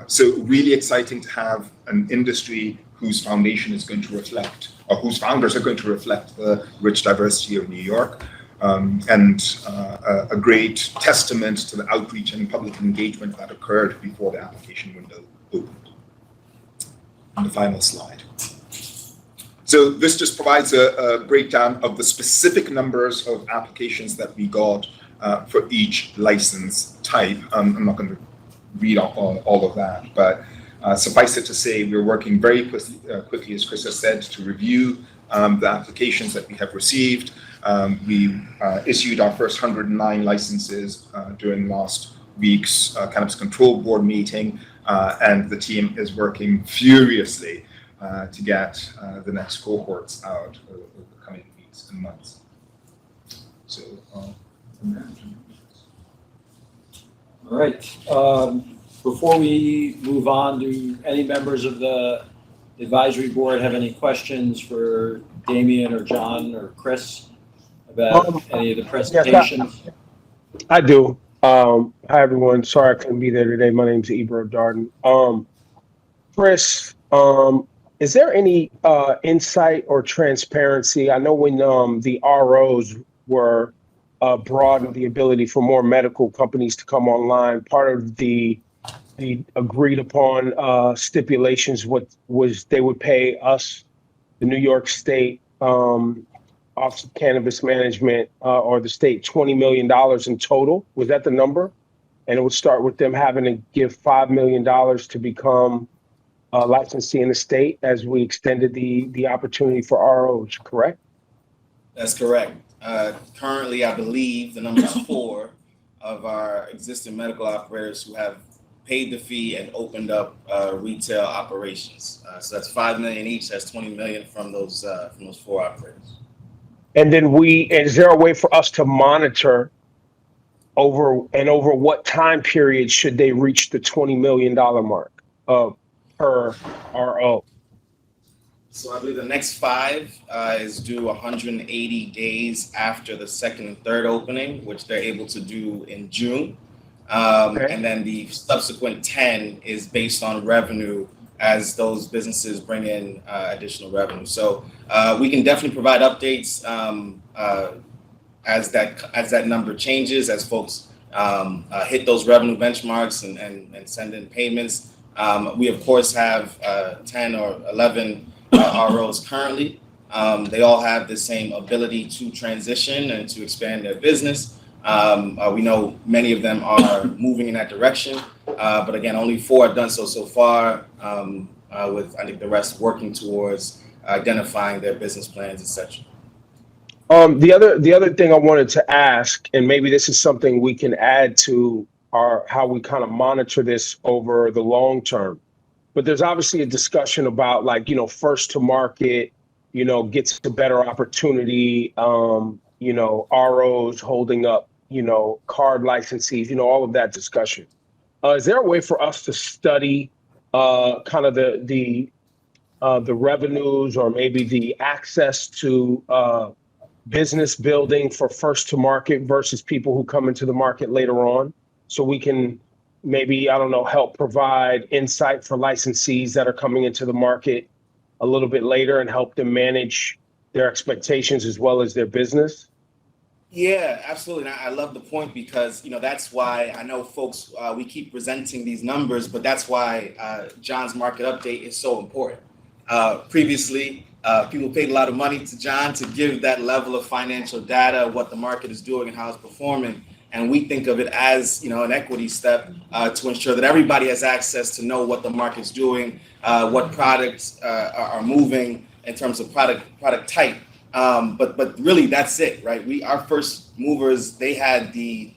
So really exciting to have an industry whose foundation is going to reflect, or whose founders are going to reflect the rich diversity of New York. And a great testament to the outreach and public engagement that occurred before the application window opened. On the final slide. So this just provides a breakdown of the specific numbers of applications that we got for each license type. I'm not going to read all of that, but suffice it to say, we're working very quickly, as Chris has said, to review the applications that we have received. We issued our first 109 licenses during last week's Cannabis Control Board meeting, and the team is working furiously to get the next cohorts out over the coming weeks and months. So, All right. Before we move on, do any members of the advisory board have any questions for Damien or John or Chris about any of the presentations? I do. Hi, everyone. Sorry I couldn't be there today. My name's Ibra Darden. Chris, is there any insight or transparency? I know when the ROs were broadened the ability for more medical companies to come online, part of the agreed upon stipulations was they would pay us, the New York State Office of Cannabis Management, or the state, $20 million in total. Was that the number? And it would start with them having to give $5 million to become a licensee in the state as we extended the opportunity for ROs, correct? That's correct. Currently, I believe the number is 4 of our existing medical operators who have paid the fee and opened up retail operations. So that's $5 million each. That's $20 million from those 4 operators. And then is there a way for us to monitor over what time period should they reach the $20 million mark per RO? So I believe the next 5 is due 180 days after the second and third opening, which they're able to do in June. Okay. And then the subsequent 10 is based on revenue as those businesses bring in additional revenue. So we can definitely provide updates as that number changes, as folks hit those revenue benchmarks and send in payments. We of course have 10 or 11 ROs currently. They all have the same ability to transition and to expand their business. We know many of them are moving in that direction, but again, only 4 have done so far, with I think the rest working towards identifying their business plans, etc. The other thing I wanted to ask, and maybe this is something we can add to how we kind of monitor this over the long term, but there's obviously a discussion about first to market, gets a better opportunity, ROs holding up, card licensees, all of that discussion. Is there a way for us to study kind of the revenues or maybe the access to business building for first to market versus people who come into the market later on? So we can maybe, help provide insight for licensees that are coming into the market a little bit later and help them manage their expectations as well as their business? Yeah, absolutely. And I love the point because, that's why I know folks, we keep presenting these numbers, but that's why John's market update is so important. Previously, people paid a lot of money to John to give that level of financial data, what the market is doing and how it's performing. And we think of it as, an equity step to ensure that everybody has access to know what the market's doing, what products are moving in terms of product type. But really, that's it, right? Our first movers, they had the,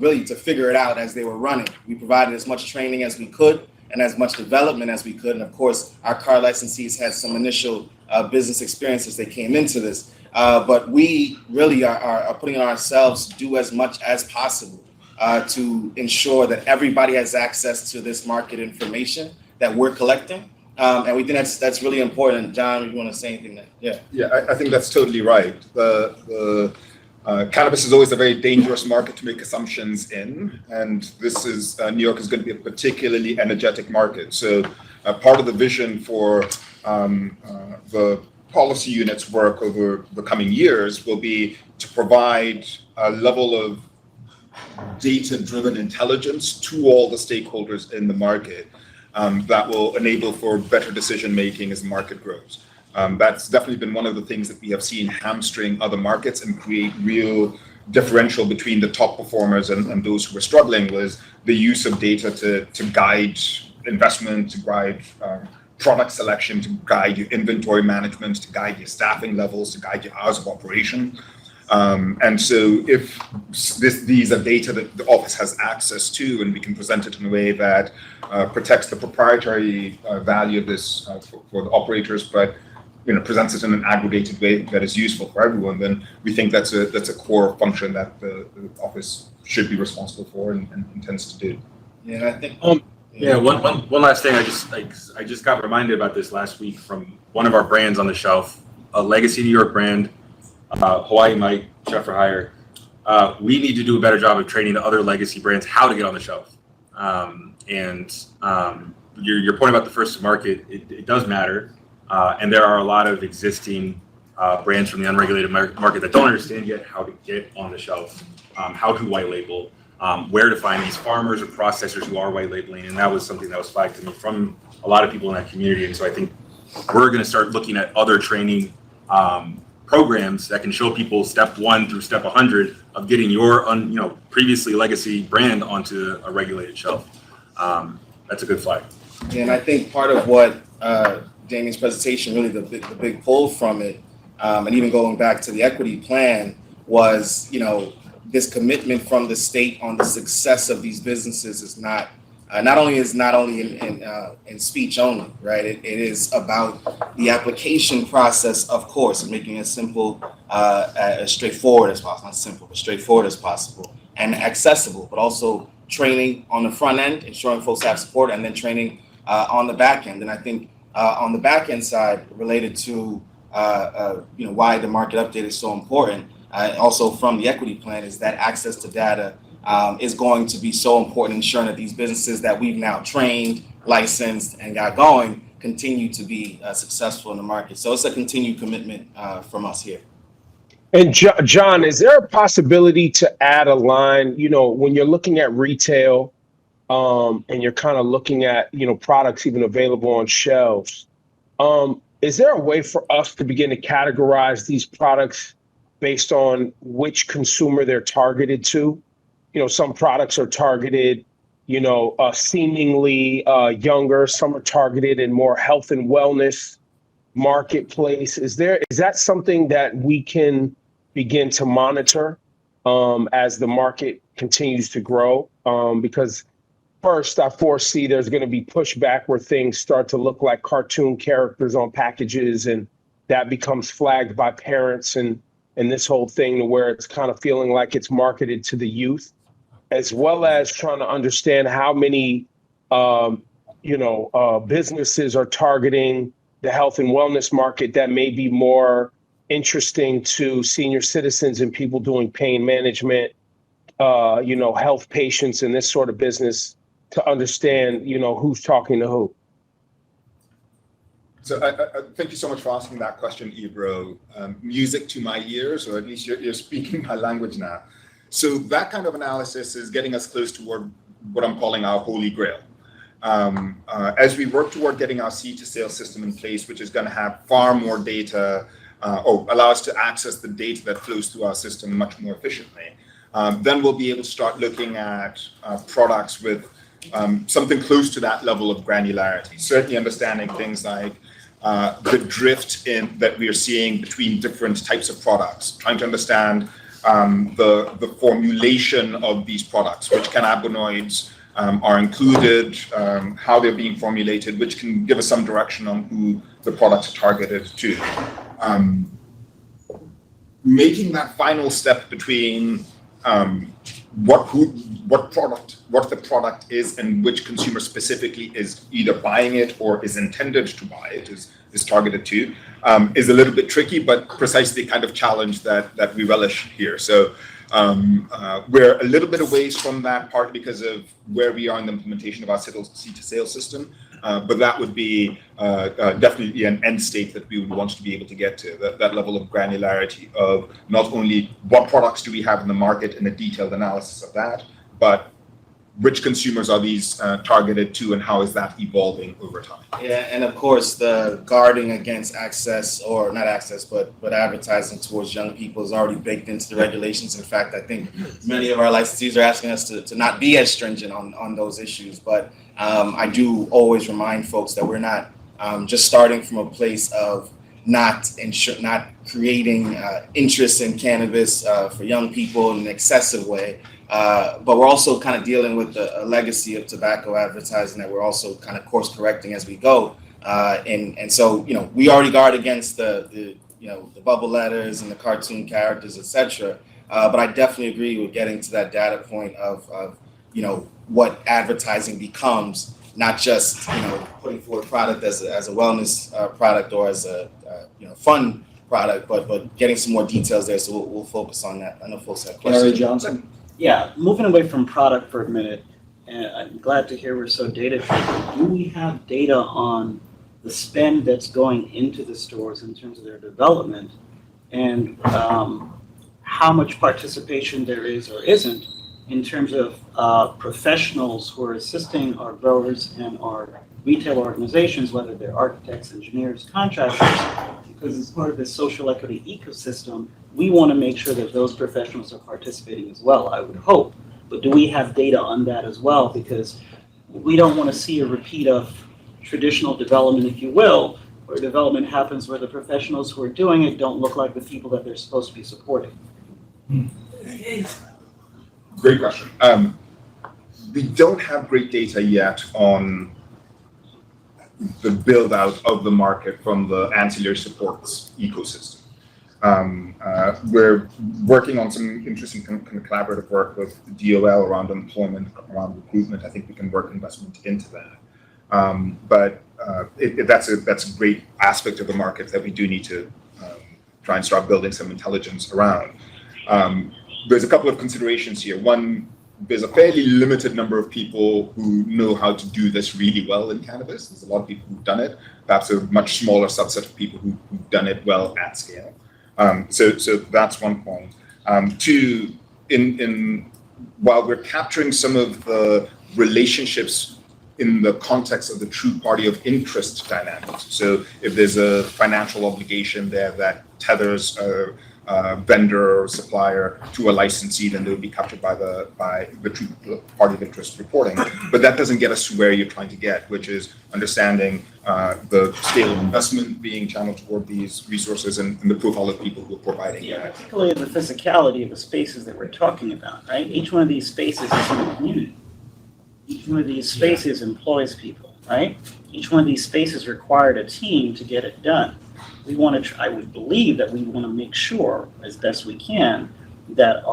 really to figure it out as they were running. We provided as much training as we could and as much development as we could. And of course, our car licensees had some initial business experience as they came into this. But we really are putting on ourselves to do as much as possible to ensure that everybody has access to this market information that we're collecting. And we think that's really important. John, you want to say anything? Yeah, I think that's totally right. The cannabis is always a very dangerous market to make assumptions in, and this is New York is going to be a particularly energetic market. So part of the vision for the policy unit's work over the coming years will be to provide a level of data-driven intelligence to all the stakeholders in the market that will enable for better decision-making as the market grows. That's definitely been one of the things that we have seen hamstring other markets and create real differential between the top performers and those who are struggling, was the use of data to guide investment, to guide product selection, to guide your inventory management, to guide your staffing levels, to guide your hours of operation. And so if these are data that the office has access to, and we can present it in a way that protects the proprietary value of this for the operators, but presents it in an aggregated way that is useful for everyone, then we think that's a core function that the office should be responsible for and intends to do. Yeah, I think. Yeah, one last thing. I just got reminded about this last week from one of our brands on the shelf, a legacy New York brand, Hawaii Mike, Chef for Hire. We need to do a better job of training the other legacy brands how to get on the shelf. Your point about the first to market, it does matter. And there are a lot of existing brands from the unregulated market that don't understand yet how to get on the shelf, how to white label, where to find these farmers or processors who are white labeling. And that was something that was flagged to me from a lot of people in that community. And so I think we're going to start looking at other training programs that can show people step 1 through step 100 of getting your previously legacy brand onto a regulated shelf. That's a good flag. Yeah, and I think part of what Damien's presentation, really the big pull from it, and even going back to the equity plan, was this commitment from the state on the success of these businesses is not only in speech only, right? It is about the application process, of course, and making it as simple, as straightforward as possible. Not simple, but straightforward as possible and accessible, but also training on the front end, ensuring folks have support, and then training on the back end. And I think on the back end side, related to why the market update is so important, also from the equity plan, is that access to data is going to be so important, ensuring that these businesses that we've now trained, licensed, and got going continue to be successful in the market. So it's a continued commitment from us here. And John, is there a possibility to add a line, when you're looking at retail and you're kind of looking at, products even available on shelves, is there a way for us to begin to categorize these products based on which consumer they're targeted to? Some products are targeted, seemingly younger, some are targeted in more health and wellness marketplace. Is that something that we can begin to monitor as the market continues to grow? Because first, I foresee there's going to be pushback where things start to look like cartoon characters on packages, and that becomes flagged by parents and this whole thing to where it's kind of feeling like it's marketed to the youth, as well as trying to understand how many businesses are targeting the health and wellness market that may be more interesting to senior citizens and people doing pain management, health patients and this sort of business, to understand, who's talking to who. So I thank you so much for asking that question, Ebro. Music to my ears, or at least you're speaking my language now. So that kind of analysis is getting us close toward what I'm calling our holy grail. As we work toward getting our seed to sale system in place, which is going to have far more data, or allow us to access the data that flows through our system much more efficiently, then we'll be able to start looking at products with something close to that level of granularity. Certainly understanding things like the drift that we are seeing between different types of products, trying to understand the formulation of these products, which cannabinoids are included, how they're being formulated, which can give us some direction on who the products are targeted to. Making that final step between what the product is and which consumer specifically is either buying it or is intended to buy it, is targeted to, is a little bit tricky, but precisely the kind of challenge that we relish here. So we're a little bit away from that part because of where we are in the implementation of our seed to sale system, but that would be definitely an end state that we would want to be able to get to, that level of granularity of not only what products do we have in the market and a detailed analysis of that, but which consumers are these targeted to, and how is that evolving over time? Yeah, and of course, the guarding against access, or not access, but advertising towards young people is already baked into the regulations. In fact, I think many of our licensees are asking us to not be as stringent on those issues. But I do always remind folks that we're not just starting from a place of not creating interest in cannabis for young people in an excessive way. But we're also kind of dealing with a legacy of tobacco advertising that we're also kind of course correcting as we go. And so, we already guard against the bubble letters and the cartoon characters, etc. But I definitely agree with getting to that data point of what advertising becomes, not just putting forward a product as a wellness product or as a fun product, but getting some more details there. So we'll focus on that. I know folks have questions. Gary Johnson. Yeah, moving away from product for a minute, and I'm glad to hear we're so data-driven. Do we have data on the spend that's going into the stores in terms of their development, and how much participation there is or isn't in terms of professionals who are assisting our growers and our retail organizations, whether they're architects, engineers, contractors, because as part of this social equity ecosystem, we want to make sure that those professionals are participating as well, I would hope. But do we have data on that as well? Because we don't want to see a repeat of traditional development, if you will, where development happens where the professionals who are doing it don't look like the people that they're supposed to be supporting. Great question. We don't have great data yet on the build out of the market from the ancillary supports ecosystem. We're working on some interesting kind of collaborative work with DOL around employment, around recruitment. I think we can work investment into that. But that's a great aspect of the market that we do need to try and start building some intelligence around. There's a couple of considerations here. One, there's a fairly limited number of people who know how to do this really well in cannabis. There's a lot of people who've done it, perhaps a much smaller subset of people who've done it well at scale. So that's one point. Two, while we're capturing some of the relationships in the context of the true party of interest dynamics. So if there's a financial obligation there that tethers a vendor or supplier to a licensee, then they would be captured by the true party of interest reporting. But that doesn't get us to where you're trying to get, which is understanding the scale of investment being channeled toward these resources and the profile of people who are providing that. Particularly the physicality of the spaces that we're talking about, right? Each one of these spaces is in a community. Each one of these spaces employs people, right? Each one of these spaces required a team to get it done. We want to, I would believe that we want to make sure as best we can that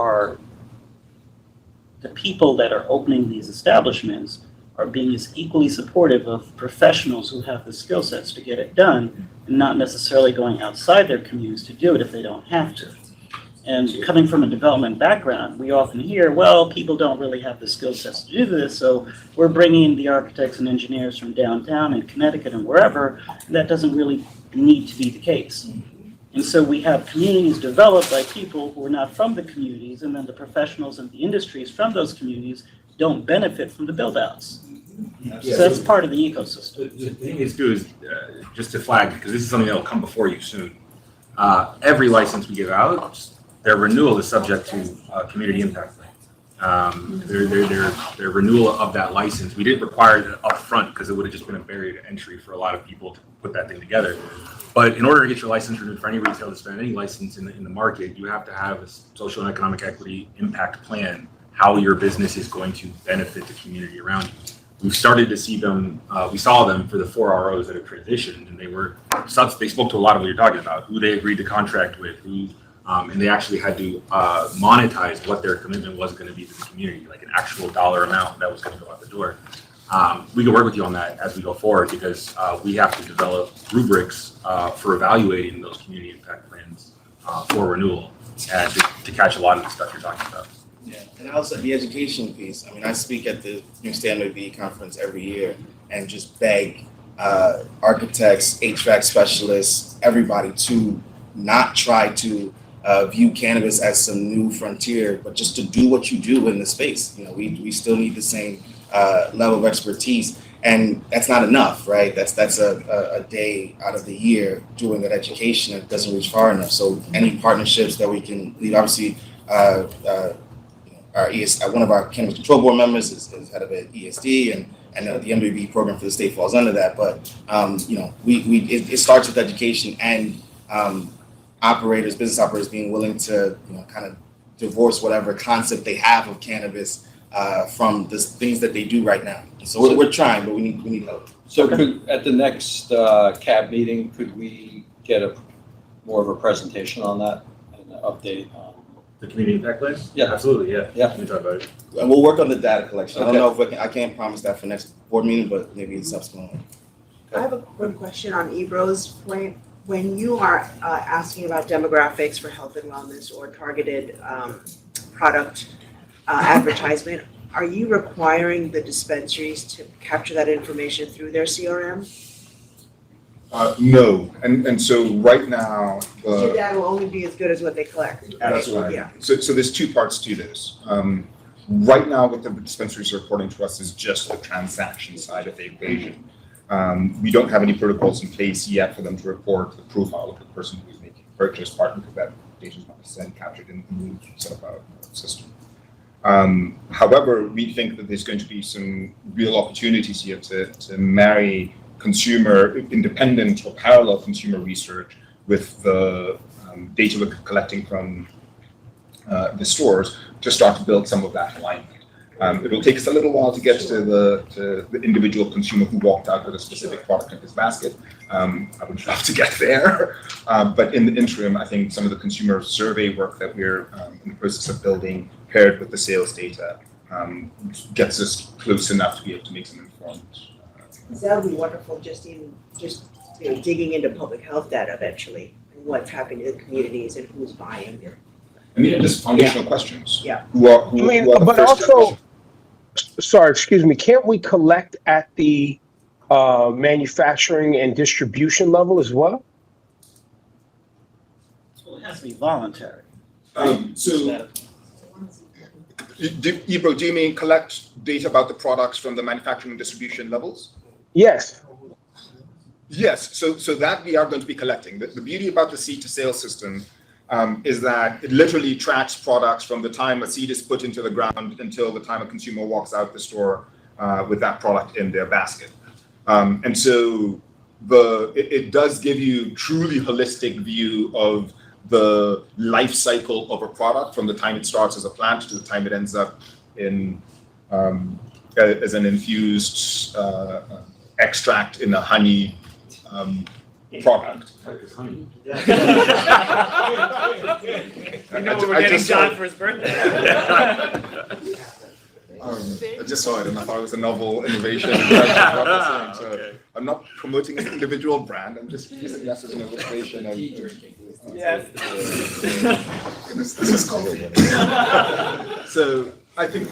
the people that are opening these establishments are being as equally supportive of professionals who have the skill sets to get it done and not necessarily going outside their communities to do it if they don't have to. And coming from a development background, we often hear, well, people don't really have the skill sets to do this, so we're bringing the architects and engineers from downtown and Connecticut and wherever, and that doesn't really need to be the case. And so we have communities developed by people who are not from the communities, and then the professionals and the industries from those communities don't benefit from the build-outs. So that's part of the ecosystem. The thing is, too, is just to flag, because this is something that will come before you soon. Every license we give out, their renewal is subject to community impact plan. Their renewal of that license, we didn't require it up front because it would have just been a barrier to entry for a lot of people to put that thing together. But in order to get your license renewed for any retail to spend any license in the market, you have to have a social and economic equity impact plan, how your business is going to benefit the community around you. We've started to see them, we saw them for the 4 ROs that have transitioned, and they spoke to a lot of what you're talking about, who they agreed to contract with, and they actually had to monetize what their commitment was going to be to the community, like an actual dollar amount that was going to go out the door. We can work with you on that as we go forward because we have to develop rubrics for evaluating those community impact plans for renewal and to catch a lot of the stuff you're talking about. Yeah, and also the education piece. I mean, I speak at the New Standard B conference every year and just beg architects, HVAC specialists, everybody to not try to view cannabis as some new frontier, but just to do what you do in the space. We still need the same level of expertise, and that's not enough, right? That's a day out of the year doing that education. It doesn't reach far enough. So any partnerships that we can lead, obviously, one of our cannabis control board members is head of ESD, and the MWB program for the state falls under that. But it starts with education and business operators being willing to kind of divorce whatever concept they have of cannabis from the things that they do right now. So we're trying, but we need help. So at the next CAB meeting, could we get more of a presentation on that, and an update on? The community impact plan? Yeah. Absolutely, yeah. Yeah. We can talk about it. And we'll work on the data collection. I Okay. don't know if I can't promise that for next board meeting, but maybe in subsequent one. I have a quick question on Ebro's point. When you are asking about demographics for health and wellness or targeted product advertisement, are you requiring the dispensaries to capture that information through their CRM? No, and so right now, Your data will only be as good as what they collect. that's right. Yeah. So there's two parts to this. Right now, what the dispensaries are reporting to us is just the transaction side of the equation. We don't have any protocols in place yet for them to report the profile of the person who's making the purchase, partly because that data is not necessarily captured in the sort of our system. However, we think that there's going to be some real opportunities here to marry consumer independent or parallel consumer research with the data we're collecting from the stores to start to build some of that alignment. It will take us a little while to get to the individual consumer who walked out with a specific product in his basket. I would love to get there, but in the interim, I think some of the consumer survey work that we're in the process of building, paired with the sales data, gets us close enough to be able to make some informed. That would be wonderful, just digging into public health data eventually, and what's happening to the communities and who's buying. And these are just foundational questions. Yeah. Who are the But first also, sorry, excuse me, can't we collect at the manufacturing and distribution level as well? So it has to be voluntary. Ebro, do you mean collect data about the products from the manufacturing and distribution levels? Yes. Yes, so that we are going to be collecting. The beauty about the seed to sale system is that it literally tracks products from the time a seed is put into the ground until the time a consumer walks out the store with that product in their basket. And so it does give you truly holistic view of the life cycle of a product from the time it starts as a plant to the time it ends up in as an infused extract in a honey product. You know what we're getting John for his birthday. I just saw it and I thought it was a novel innovation. So I'm not promoting an individual brand. I'm just using that as an illustration of. Yes. This is cool. So I think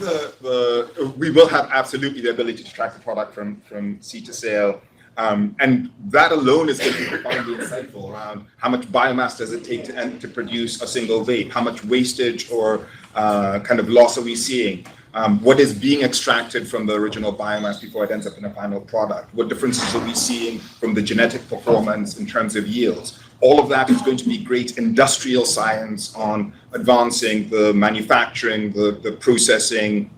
we will have absolutely the ability to track the product from seed to sale. And that alone is going to be profoundly insightful around how much biomass does it take to produce a single vape? How much wastage or kind of loss are we seeing? What is being extracted from the original biomass before it ends up in a final product? What differences are we seeing from the genetic performance in terms of yields? All of that is going to be great industrial science on advancing the manufacturing, the processing,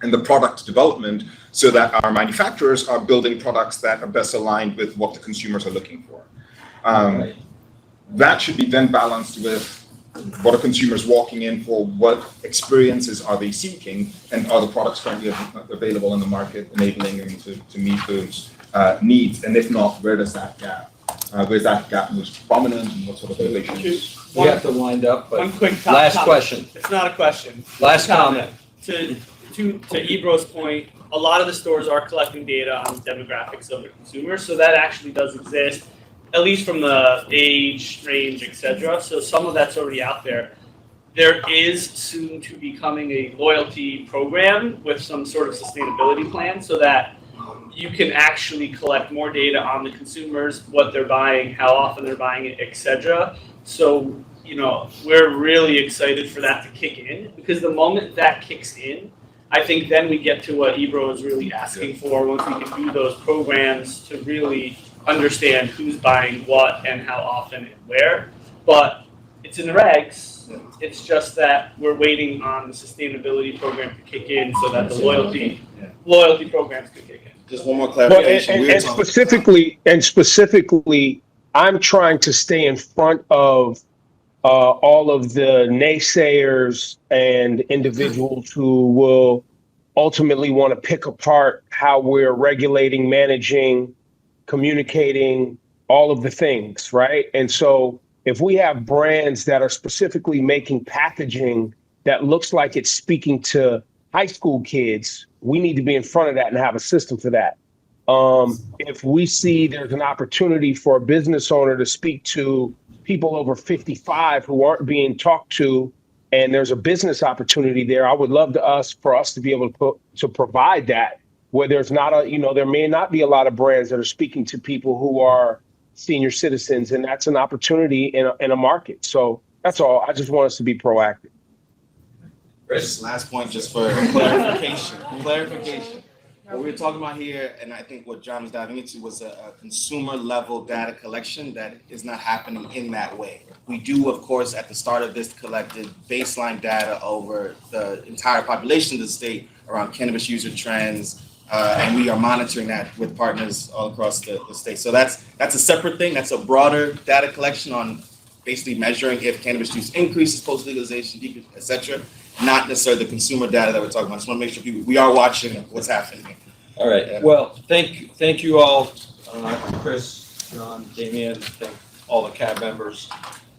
and the product development so that our manufacturers are building products that are best aligned with what the consumers are looking for. That should be then balanced with what are consumers walking in for, what experiences are they seeking, and are the products currently available in the market enabling them to meet those needs, and if not, where does that gap? Where's that gap most prominent, and what sort of innovations? We have to wind up, but One quick last comment. question. It's not a question. Last comment. To Ebro's point, a lot of the stores are collecting data on the demographics of the consumers, so that actually does exist, at least from the age range, etc. So some of that's already out there. There is soon to be coming a loyalty program with some sort of sustainability plan so that you can actually collect more data on the consumers, what they're buying, how often they're buying it, etc. So, we're really excited for that to kick in, because the moment that kicks in, I think then we get to what Ebro is really asking for, once we can do those programs to really understand who's buying what and how often and where. But it's in the regs. It's just that we're waiting on the sustainability program to kick in so that the loyalty programs could kick in. Just one more Well, clarification. and specifically, I'm trying to stay in front of all of the naysayers and individuals who will ultimately want to pick apart how we're regulating, managing, communicating, all of the things, right? And so if we have brands that are specifically making packaging that looks like it's speaking to high school kids, we need to be in front of that and have a system for that. If we see there's an opportunity for a business owner to speak to people over 55 who aren't being talked to, and there's a business opportunity there, I would love for us to be able to provide that, where there's not there may not be a lot of brands that are speaking to people who are senior citizens, and that's an opportunity in a market. So that's all. I just want us to be proactive. Chris, last point just for clarification. What we were talking about here, and I think what John was diving into, was a consumer level data collection that is not happening in that way. We do, of course, at the start of this, collected baseline data over the entire population of the state around cannabis user trends, and we are monitoring that with partners all across the state. So that's a separate thing. That's a broader data collection on basically measuring if cannabis use increases post legalization, decreases, et cetera. Not necessarily the consumer data that we're talking about. I just want to make sure we are watching what's happening. All right. Well, thank you all, Chris, John, Damian, thank all the CAB members.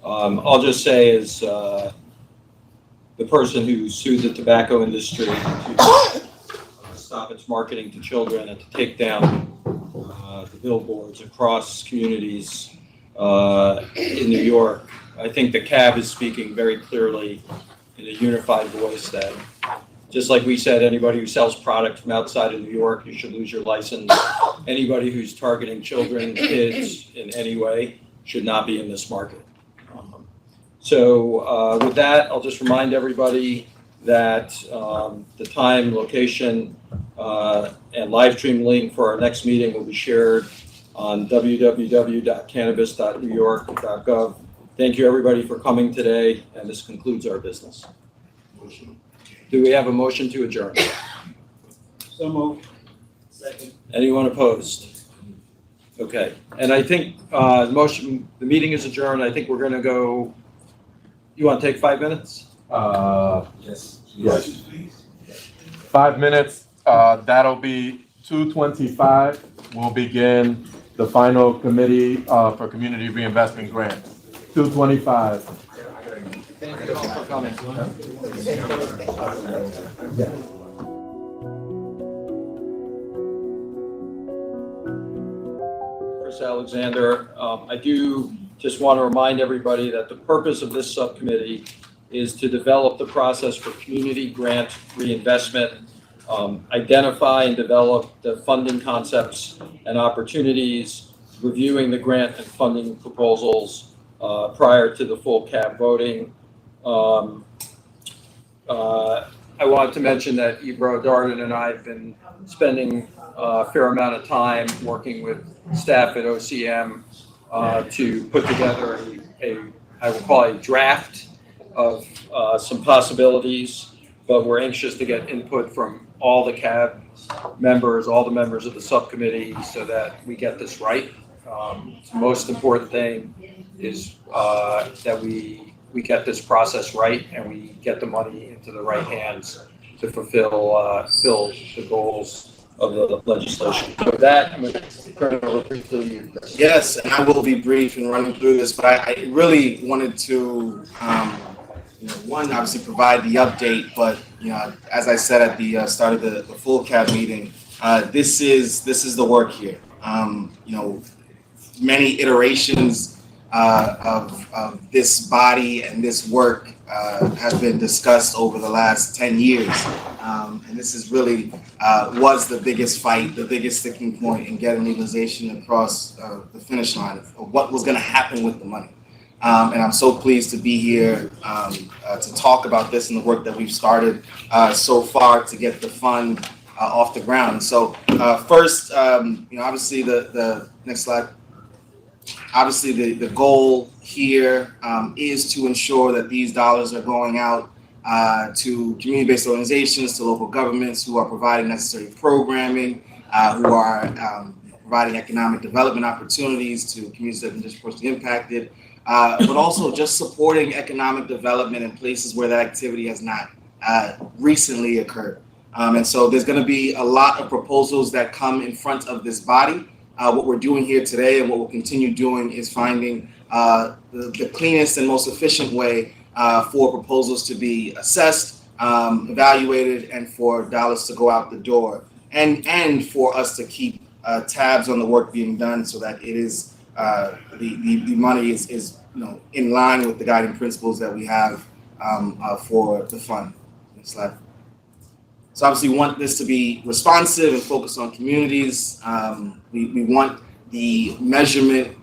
I'll just say, as the person who sued the tobacco industry to stop its marketing to children and to take down the billboards across communities in New York, I think the CAB is speaking very clearly in a unified voice that, just like we said, anybody who sells product from outside of New York, you should lose your license. Anybody who's targeting children, kids in any way should not be in this market. So with that, I'll just remind everybody that the time, location, and live stream link for our next meeting will be shared on www.cannabis.newyork.gov. Thank you, everybody, for coming today, and this concludes our business. Do we have a motion to adjourn? So moved. Second. Anyone opposed? Okay, and I think the meeting is adjourned. I think we're going to go. You want to take 5 minutes? Yes. 5 minutes. That'll be 2:25. We'll begin the final committee for community reinvestment grants. 2:25. Thank you all for coming. Chris Alexander, I do just want to remind everybody that the purpose of this subcommittee is to develop the process for community grant reinvestment, identify and develop the funding concepts and opportunities, reviewing the grant and funding proposals prior to the full CAB voting. I wanted to mention that Ebro Darden and I have been spending a fair amount of time working with staff at OCM to put together I will call a draft of some possibilities, but we're anxious to get input from all the CAB members, all the members of the subcommittee, so that we get this right. The most important thing is that we get this process right and we get the money into the right hands to fulfill the goals of the legislation. So with that, I'm going to turn it over briefly to you, Chris. Yes, and I will be brief in running through this, but I really wanted to, one, obviously provide the update, but as I said at the start of the full CAB meeting, this is the work here. Many iterations of this body and this work have been discussed over the last 10 years. And this is really was the biggest fight, the biggest sticking point in getting legalization across the finish line of what was going to happen with the money. And I'm so pleased to be here to talk about this and the work that we've started so far to get the fund off the ground. So first, obviously the next slide. Obviously, the goal here is to ensure that these dollars are going out to community-based organizations, to local governments who are providing necessary programming, who are providing economic development opportunities to communities that have been disproportionately impacted, but also just supporting economic development in places where that activity has not recently occurred. And so there's going to be a lot of proposals that come in front of this body. What we're doing here today and what we'll continue doing is finding the cleanest and most efficient way for proposals to be assessed, evaluated, and for dollars to go out the door, and for us to keep tabs on the work being done so that it is the money is in line with the guiding principles that we have for the fund. Next slide. So obviously we want this to be responsive and focused on communities. We want the measurement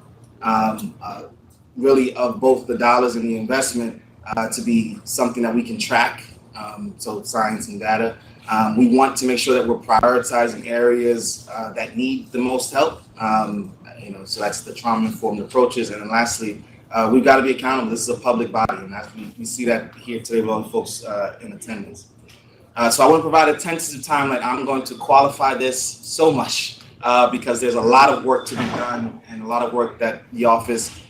really of both the dollars and the investment to be something that we can track, so science and data. We want to make sure that we're prioritizing areas that need the most help. So that's the trauma-informed approaches. And then lastly, we've got to be accountable. This is a public body, and we see that here today with all the folks in attendance. So I want to provide a tentative timeline. I'm going to qualify this so much because there's a lot of work to be done and a lot of work that the office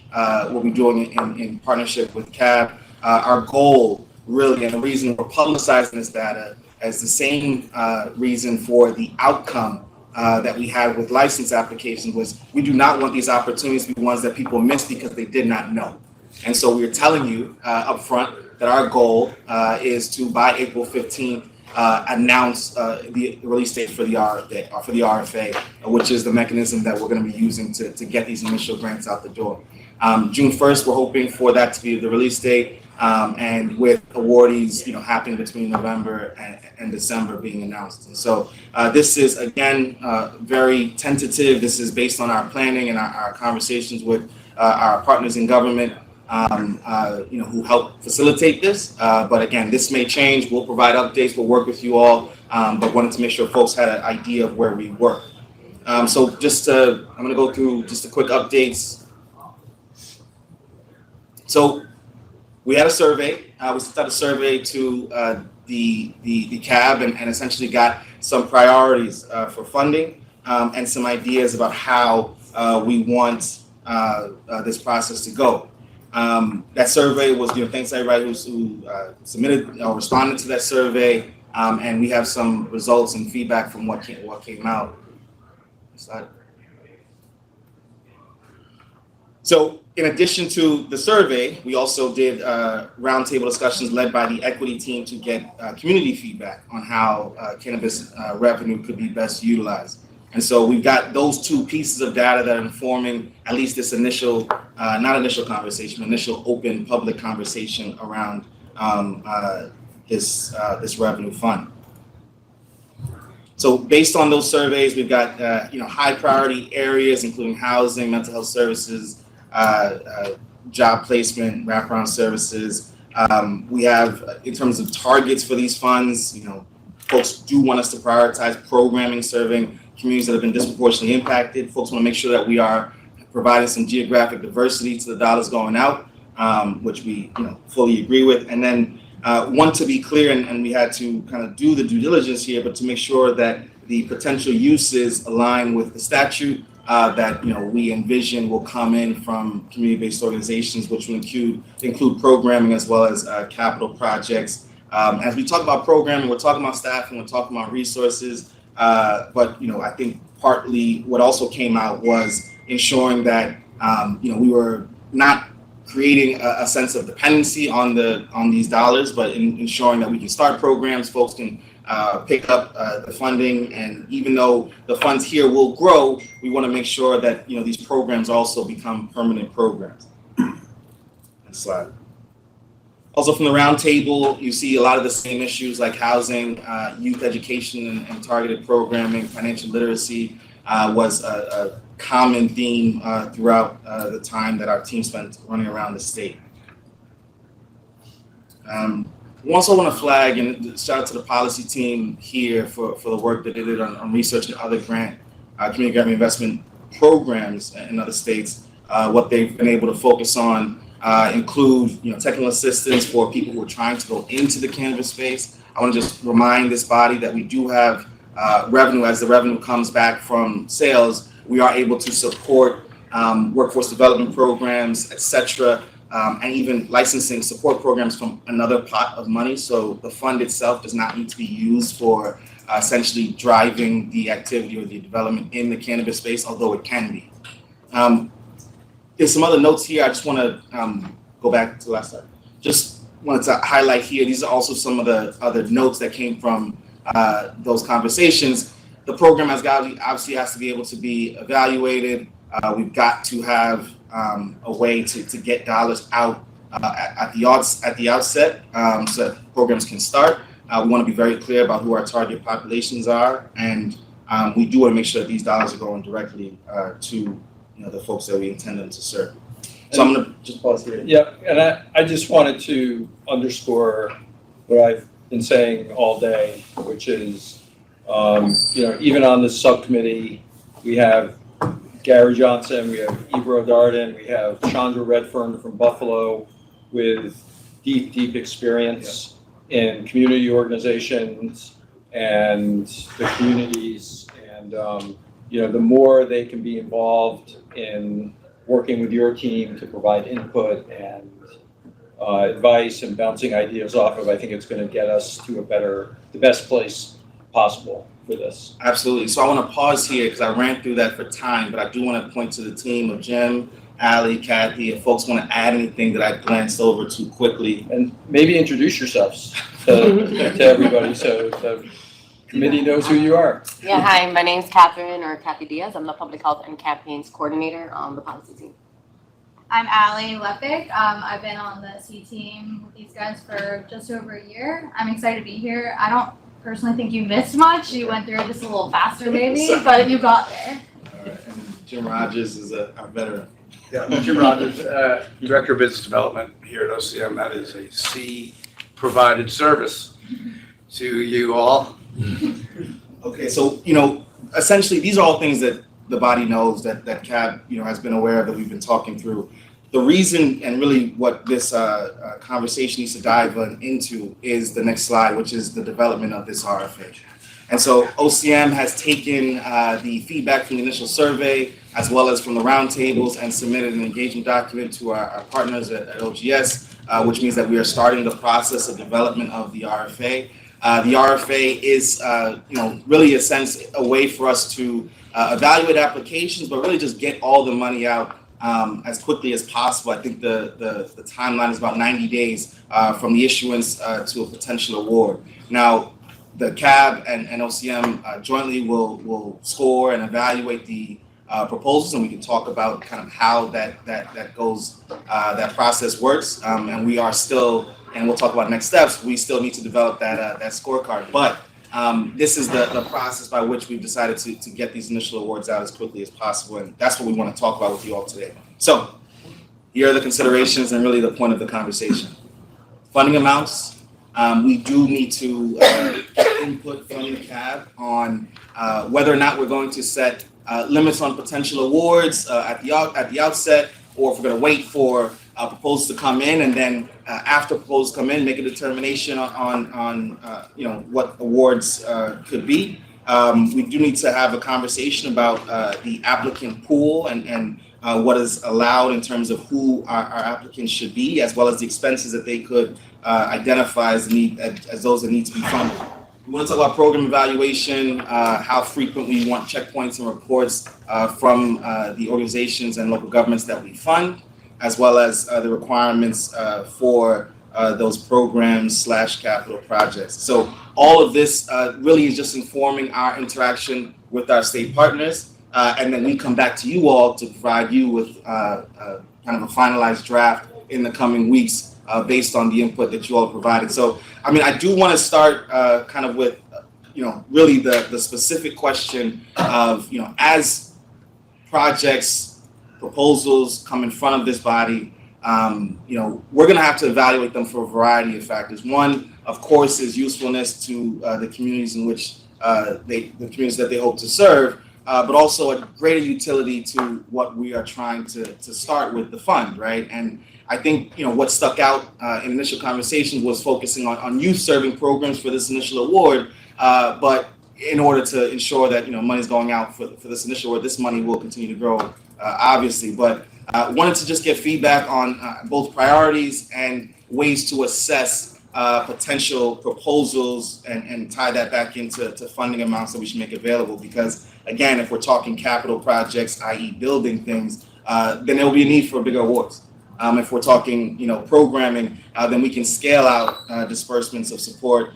will be doing in partnership with CAB. Our goal, really, and the reason we're publicizing this data is the same reason for the outcome that we had with license applications was we do not want these opportunities to be ones that people miss because they did not know. And so we're telling you up front that our goal is to, by April 15th, announce the release date for the RFA, which is the mechanism that we're going to be using to get these initial grants out the door. June 1st, we're hoping for that to be the release date, and with awardees, happening between November and December being announced. And so this is, again, very tentative. This is based on our planning and our conversations with our partners in government, who help facilitate this. But again, this may change. We'll provide updates. We'll work with you all, but wanted to make sure folks had an idea of where we were. So I'm going to go through just a quick updates. So we had a survey. We sent out a survey to the CAB and essentially got some priorities for funding and some ideas about how we want this process to go. That survey was, thanks to everybody who submitted or responded to that survey, and we have some results and feedback from what came out. So in addition to the survey, we also did roundtable discussions led by the equity team to get community feedback on how cannabis revenue could be best utilized. And so we've got those two pieces of data that are informing at least this initial open public conversation around this revenue fund. So based on those surveys, we've got high priority areas, including housing, mental health services, job placement, wraparound services. We have, in terms of targets for these funds, folks do want us to prioritize programming serving communities that have been disproportionately impacted. Folks want to make sure that we are providing some geographic diversity to the dollars going out, which we fully agree with. And then want to be clear, and we had to kind of do the due diligence here, but to make sure that the potential uses align with the statute that we envision will come in from community-based organizations, which will include programming as well as capital projects. As we talk about programming, we're talking about staffing, we're talking about resources, but I think partly what also came out was ensuring that we were not creating a sense of dependency on these dollars, but ensuring that we can start programs, folks can pick up the funding, and even though the funds here will grow, we want to make sure that these programs also become permanent programs. Next slide. Also from the roundtable, you see a lot of the same issues like housing, youth education and targeted programming, financial literacy was a common theme throughout the time that our team spent running around the state. We also want to flag and shout out to the policy team here for the work that they did on research and other community grant investment programs in other states. What they've been able to focus on include, technical assistance for people who are trying to go into the cannabis space. I want to just remind this body that we do have revenue. As the revenue comes back from sales, we are able to support workforce development programs, et cetera, and even licensing support programs from another pot of money. So the fund itself does not need to be used for essentially driving the activity or the development in the cannabis space, although it can be. There's some other notes here. I just want to go back to the last slide. Just wanted to highlight here. These are also some of the other notes that came from those conversations. The program obviously has to be able to be evaluated. We've got to have a way to get dollars out at the outset so that programs can start. We want to be very clear about who our target populations are, and we do want to make sure that these dollars are going directly to the folks that we intend them to serve. So I'm going to just pause here. Yeah, and I just wanted to underscore what I've been saying all day, which is, even on this subcommittee, we have Gary Johnson, we have Ebro Darden, we have Chandra Redfern from Buffalo with deep experience in community organizations and the communities, and the more they can be involved in working with your team to provide input and advice and bouncing ideas off of, I think it's going to get us to the best place possible for this. Absolutely. So I want to pause here because I ran through that for time, but I do want to point to the team of Jim, Allie, Kathy, if folks want to add anything that I glanced over too quickly. And maybe introduce yourselves to everybody so the committee knows who you are. Yeah, hi, my name's Catherine, or Kathy Diaz. I'm the Public Health and Campaigns Coordinator on the policy team. I'm Allie Leppick. I've been on the C team with these guys for just over a year. I'm excited to be here. I don't personally think you missed much. You went through it just a little faster maybe, but you got there. All right. And Jim Rogers is our veteran. Yeah, I'm Jim Rogers, Director of Business Development here at OCM. That is a C-provided service to you all. Okay, so, essentially, these are all things that the body knows that CAB, has been aware of, that we've been talking through. The reason, and really what this conversation needs to dive into, is the next slide, which is the development of this RFA. And so OCM has taken the feedback from the initial survey, as well as from the roundtables, and submitted an engagement document to our partners at OGS, which means that we are starting the process of development of the RFA. The RFA is, really a way for us to evaluate applications, but really just get all the money out as quickly as possible. I think the timeline is about 90 days from the issuance to a potential award. Now, the CAB and OCM jointly will score and evaluate the proposals, and we can talk about kind of how that goes, that process works. And we are still, and we'll talk about next steps, we still need to develop that scorecard. But this is the process by which we've decided to get these initial awards out as quickly as possible, and that's what we want to talk about with you all today. So here are the considerations and really the point of the conversation. Funding amounts. We do need to get input from the CAB on whether or not we're going to set limits on potential awards at the outset, or if we're going to wait for proposals to come in, and then after proposals come in, make a determination on what awards could be. We do need to have a conversation about the applicant pool and what is allowed in terms of who our applicants should be, as well as the expenses that they could identify as those that need to be funded. We want to talk about program evaluation, how frequent we want checkpoints and reports from the organizations and local governments that we fund, as well as the requirements for those programs / capital projects. So all of this really is just informing our interaction with our state partners, and then we come back to you all to provide you with kind of a finalized draft in the coming weeks based on the input that you all provided. So, I do want to start kind of with, really the specific question of, as projects, proposals come in front of this body, we're going to have to evaluate them for a variety of factors. One, of course, is usefulness to the communities in which the communities that they hope to serve. but also a greater utility to what we are trying to start with the fund, right? And I think, what stuck out in initial conversations was focusing on youth serving programs for this initial award, but in order to ensure that, money's going out for this initial award, this money will continue to grow, obviously, but wanted to just get feedback on both priorities and ways to assess potential proposals and tie that back into funding amounts that we should make available. Because again, if we're talking capital projects, i.e. building things, then there will be a need for bigger awards. If we're talking, programming, then we can scale out disbursements of support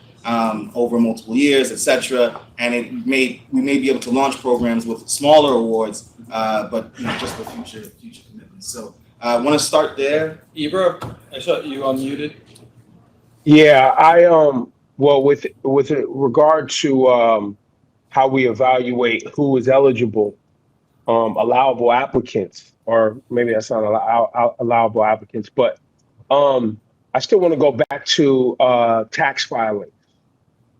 over multiple years, etc. And we may be able to launch programs with smaller awards, but just for future commitments. So I want to start there. Ibra, I saw you unmuted. Yeah, well, with regard to how we evaluate who is eligible, allowable applicants, or maybe that's not allowable applicants, but I still want to go back to tax filing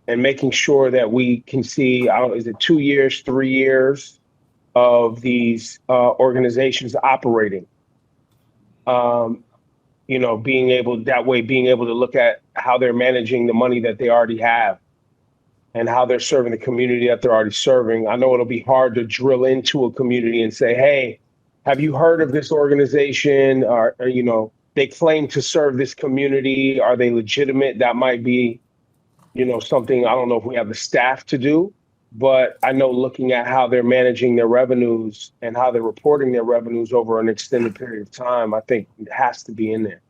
and making sure that we can see, is it 2 years, 3 years of these organizations operating? Being able to look at how they're managing the money that they already have and how they're serving the community that they're already serving. I know it'll be hard to drill into a community and say, hey, have you heard of this organization? Or they claim to serve this community. Are they legitimate? That might be, something, I don't know if we have the staff to do, but I know looking at how they're managing their revenues and how they're reporting their revenues over an extended period of time, I think it has to be in there.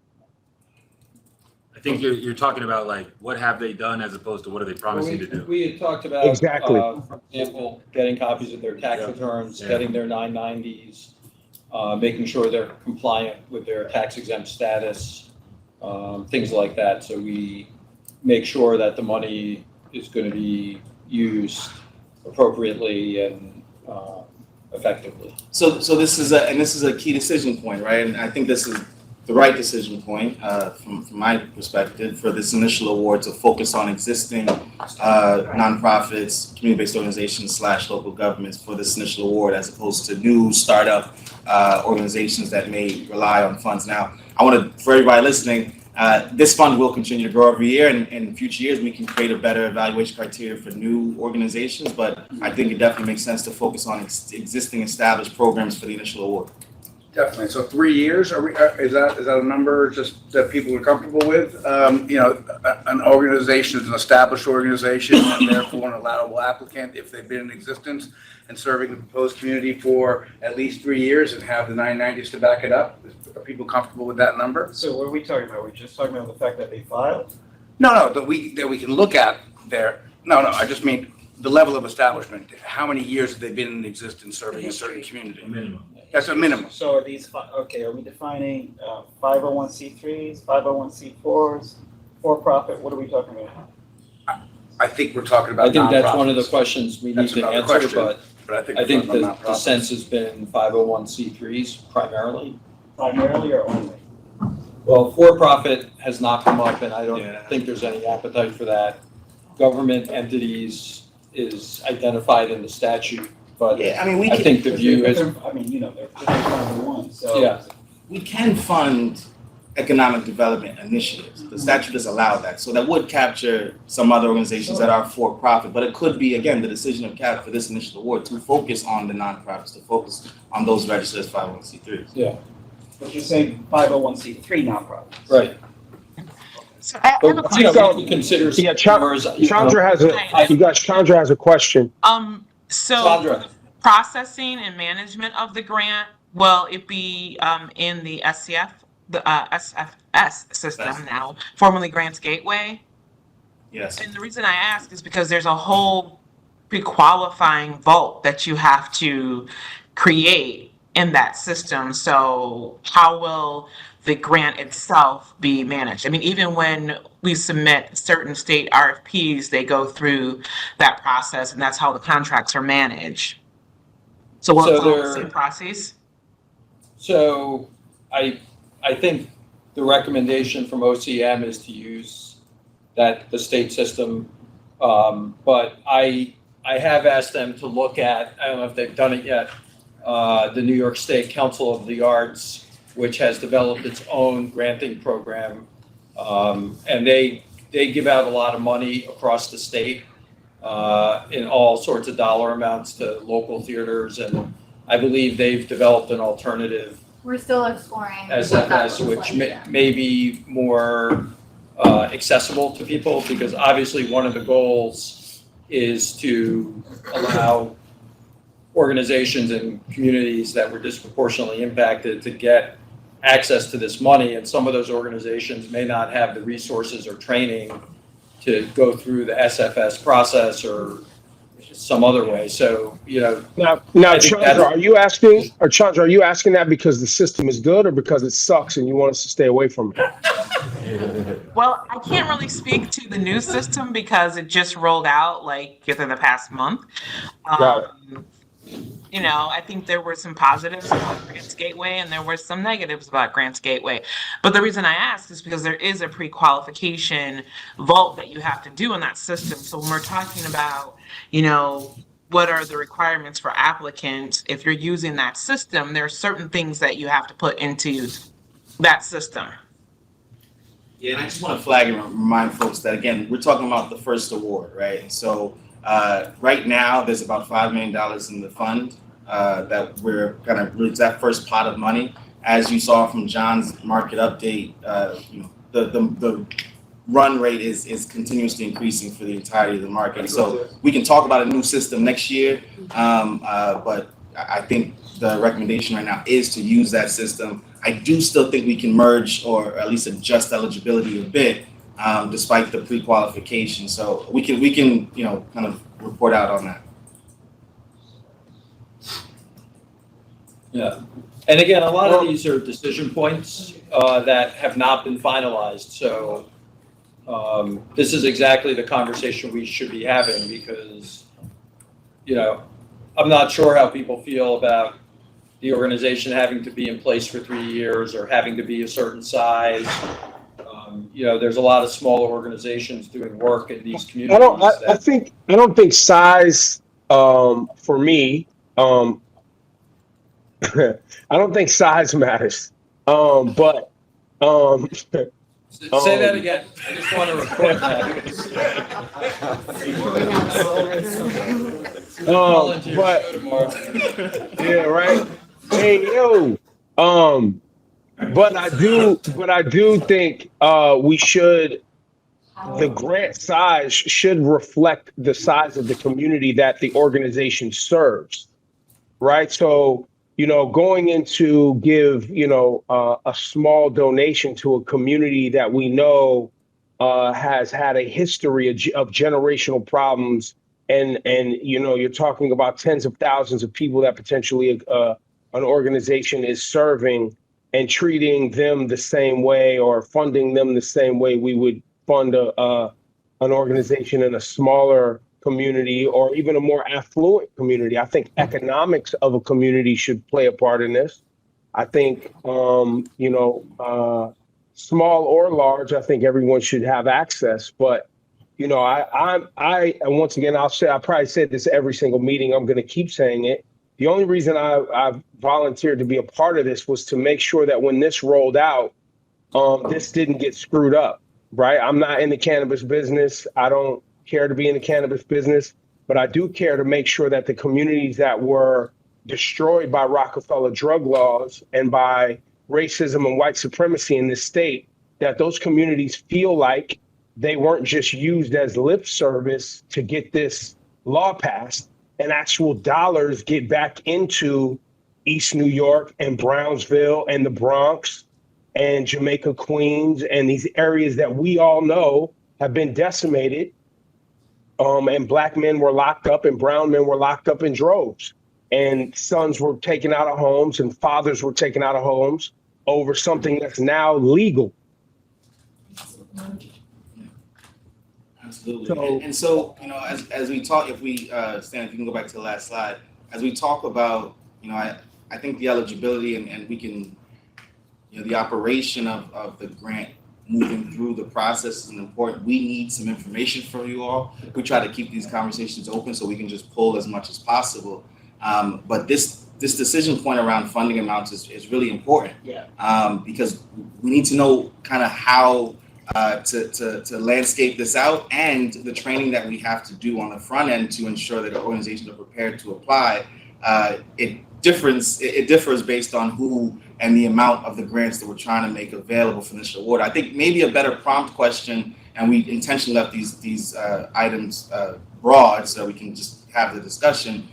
I think you're talking about like what have they done as opposed to what are they promising to do. We had talked about, Exactly. For example, getting copies of their tax returns, getting their 990s, making sure they're compliant with their tax exempt status, things like that. So we make sure that the money is going to be used appropriately and effectively. So this is a key decision point, right? And I think this is the right decision point from my perspective for this initial award to focus on existing nonprofits, community-based organizations / local governments for this initial award, as opposed to new startup organizations that may rely on funds. Now, I want to, for everybody listening, this fund will continue to grow every year, and in future years we can create a better evaluation criteria for new organizations, but I think it definitely makes sense to focus on existing established programs for the initial award. Definitely. So 3 years, is that a number just that people are comfortable with? An organization is an established organization and therefore an allowable applicant if they've been in existence and serving the proposed community for at least 3 years and have the 990s to back it up. Are people comfortable with that number? So what are we talking about? We're just talking about the fact that they filed? No, that we can look at there. No, I just mean the level of establishment. How many years have they been in existence serving a certain community? Minimum. That's a minimum. So are these, are we defining 501c3s, 501c4s, for-profit? What are we talking about? I think we're talking about I think that's one of the nonprofits. questions we need That's to another answer, question, but I think I think we're talking the about nonprofits. sense has been 501c3s primarily. Primarily or only? Well, for-profit has not come up, and I don't Yeah. think there's any appetite for that. Government entities is identified in the statute, but Yeah, I mean, we I can, think the view is, They're just one, so. yeah. we can fund economic development initiatives. The statute does allow that. So that would capture some other organizations that are for profit, but it could be, again, the decision of CAP for this initial award to focus on the nonprofits, to focus on those registered as 501c3s. Yeah, But you're saying 501c3 nonprofits. right. So I have a But, you know, question. we consider Yeah, yours, you know, Chandra has a question. So Sandra. processing and management of the grant, will it be in the SCF, the SFS system now, formerly Grants Gateway? Yes. And the reason I ask is because there's a whole pre-qualifying vault that you have to create in that system. So how will the grant itself be managed? I mean, even when we submit certain state RFPs, they go through that process, and that's how the contracts are managed. So will it follow the same process? So I think the recommendation from OCM is to use the state system. But I I have asked them to look at, I don't know if they've done it yet, the New York State Council of the Arts, which has developed its own granting program. And they give out a lot of money across the state in all sorts of dollar amounts to local theaters. And I believe they've developed an alternative We're still exploring what that SFS, looks which like. may be more accessible to people, because obviously one of the goals is to allow organizations and communities that were disproportionately impacted to get access to this money, and some of those organizations may not have the resources or training to go through the SFS process or some other way. So, Now, I think Chandra, are you asking that because the system is good or because it sucks and you want us to stay away from it? Well, I can't really speak to the new system because it just rolled out like within the past month. Got it. I think there were some positives about Grants Gateway and there were some negatives about Grants Gateway. But the reason I ask is because there is a pre-qualification vault that you have to do in that system. So when we're talking about, what are the requirements for applicants, if you're using that system, there are certain things that you have to put into that system. Yeah, and I just want to flag and remind folks that, again, we're talking about the first award, right? And so right now, there's about $5 million in the fund that we're kind of, it's that first pot of money. As you saw from John's market update, the run rate is continuously increasing for the entirety of the market. So we can talk about a new system next year, but I think the recommendation right now is to use that system. I do still think we can merge or at least adjust eligibility a bit, despite the pre-qualification. So we can kind of report out on that. Yeah. And again, a lot of these are decision points that have not been finalized. So this is exactly the conversation we should be having, because, I'm not sure how people feel about the organization having to be in place for 3 years or having to be a certain size. There's a lot of smaller organizations doing work in these communities. I don't think size, for me, I don't think size matters. But say that again. I just want to record that. But yeah, right. Hey, yo. But I do think we should. The grant size should reflect the size of the community that the organization serves, right? So, going into give, a small donation to a community that we know has had a history of generational problems, and you're talking about tens of thousands of people that potentially an organization is serving, and treating them the same way or funding them the same way we would fund an organization in a smaller community or even a more affluent community. I think economics of a community should play a part in this. I think, small or large, I think everyone should have access. But, I once again, I probably said this every single meeting. I'm going to keep saying it. The only reason I volunteered to be a part of this was to make sure that when this rolled out, this didn't get screwed up, right? I'm not in the cannabis business. I don't care to be in the cannabis business, but I do care to make sure that the communities that were destroyed by Rockefeller drug laws and by racism and white supremacy in this state, that those communities feel like they weren't just used as lip service to get this law passed, and actual dollars get back into East New York and Brownsville and the Bronx and Jamaica, Queens, and these areas that we all know have been decimated. And black men were locked up and brown men were locked up in droves. And sons were taken out of homes and fathers were taken out of homes over something that's now legal. Absolutely. So, as we talk, if we, Stan, if you can go back to the last slide, as we talk about, I think the eligibility and we can, the operation of the grant moving through the process is important. We need some information from you all. We try to keep these conversations open so we can just pull as much as possible. But this decision point around funding amounts is really important. Yeah. Because we need to know kind of how to landscape this out, and the training that we have to do on the front end to ensure that organizations are prepared to apply. It differs based on who and the amount of the grants that we're trying to make available for this award. I think maybe a better prompt question, and we intentionally left these items broad so we can just have the discussion,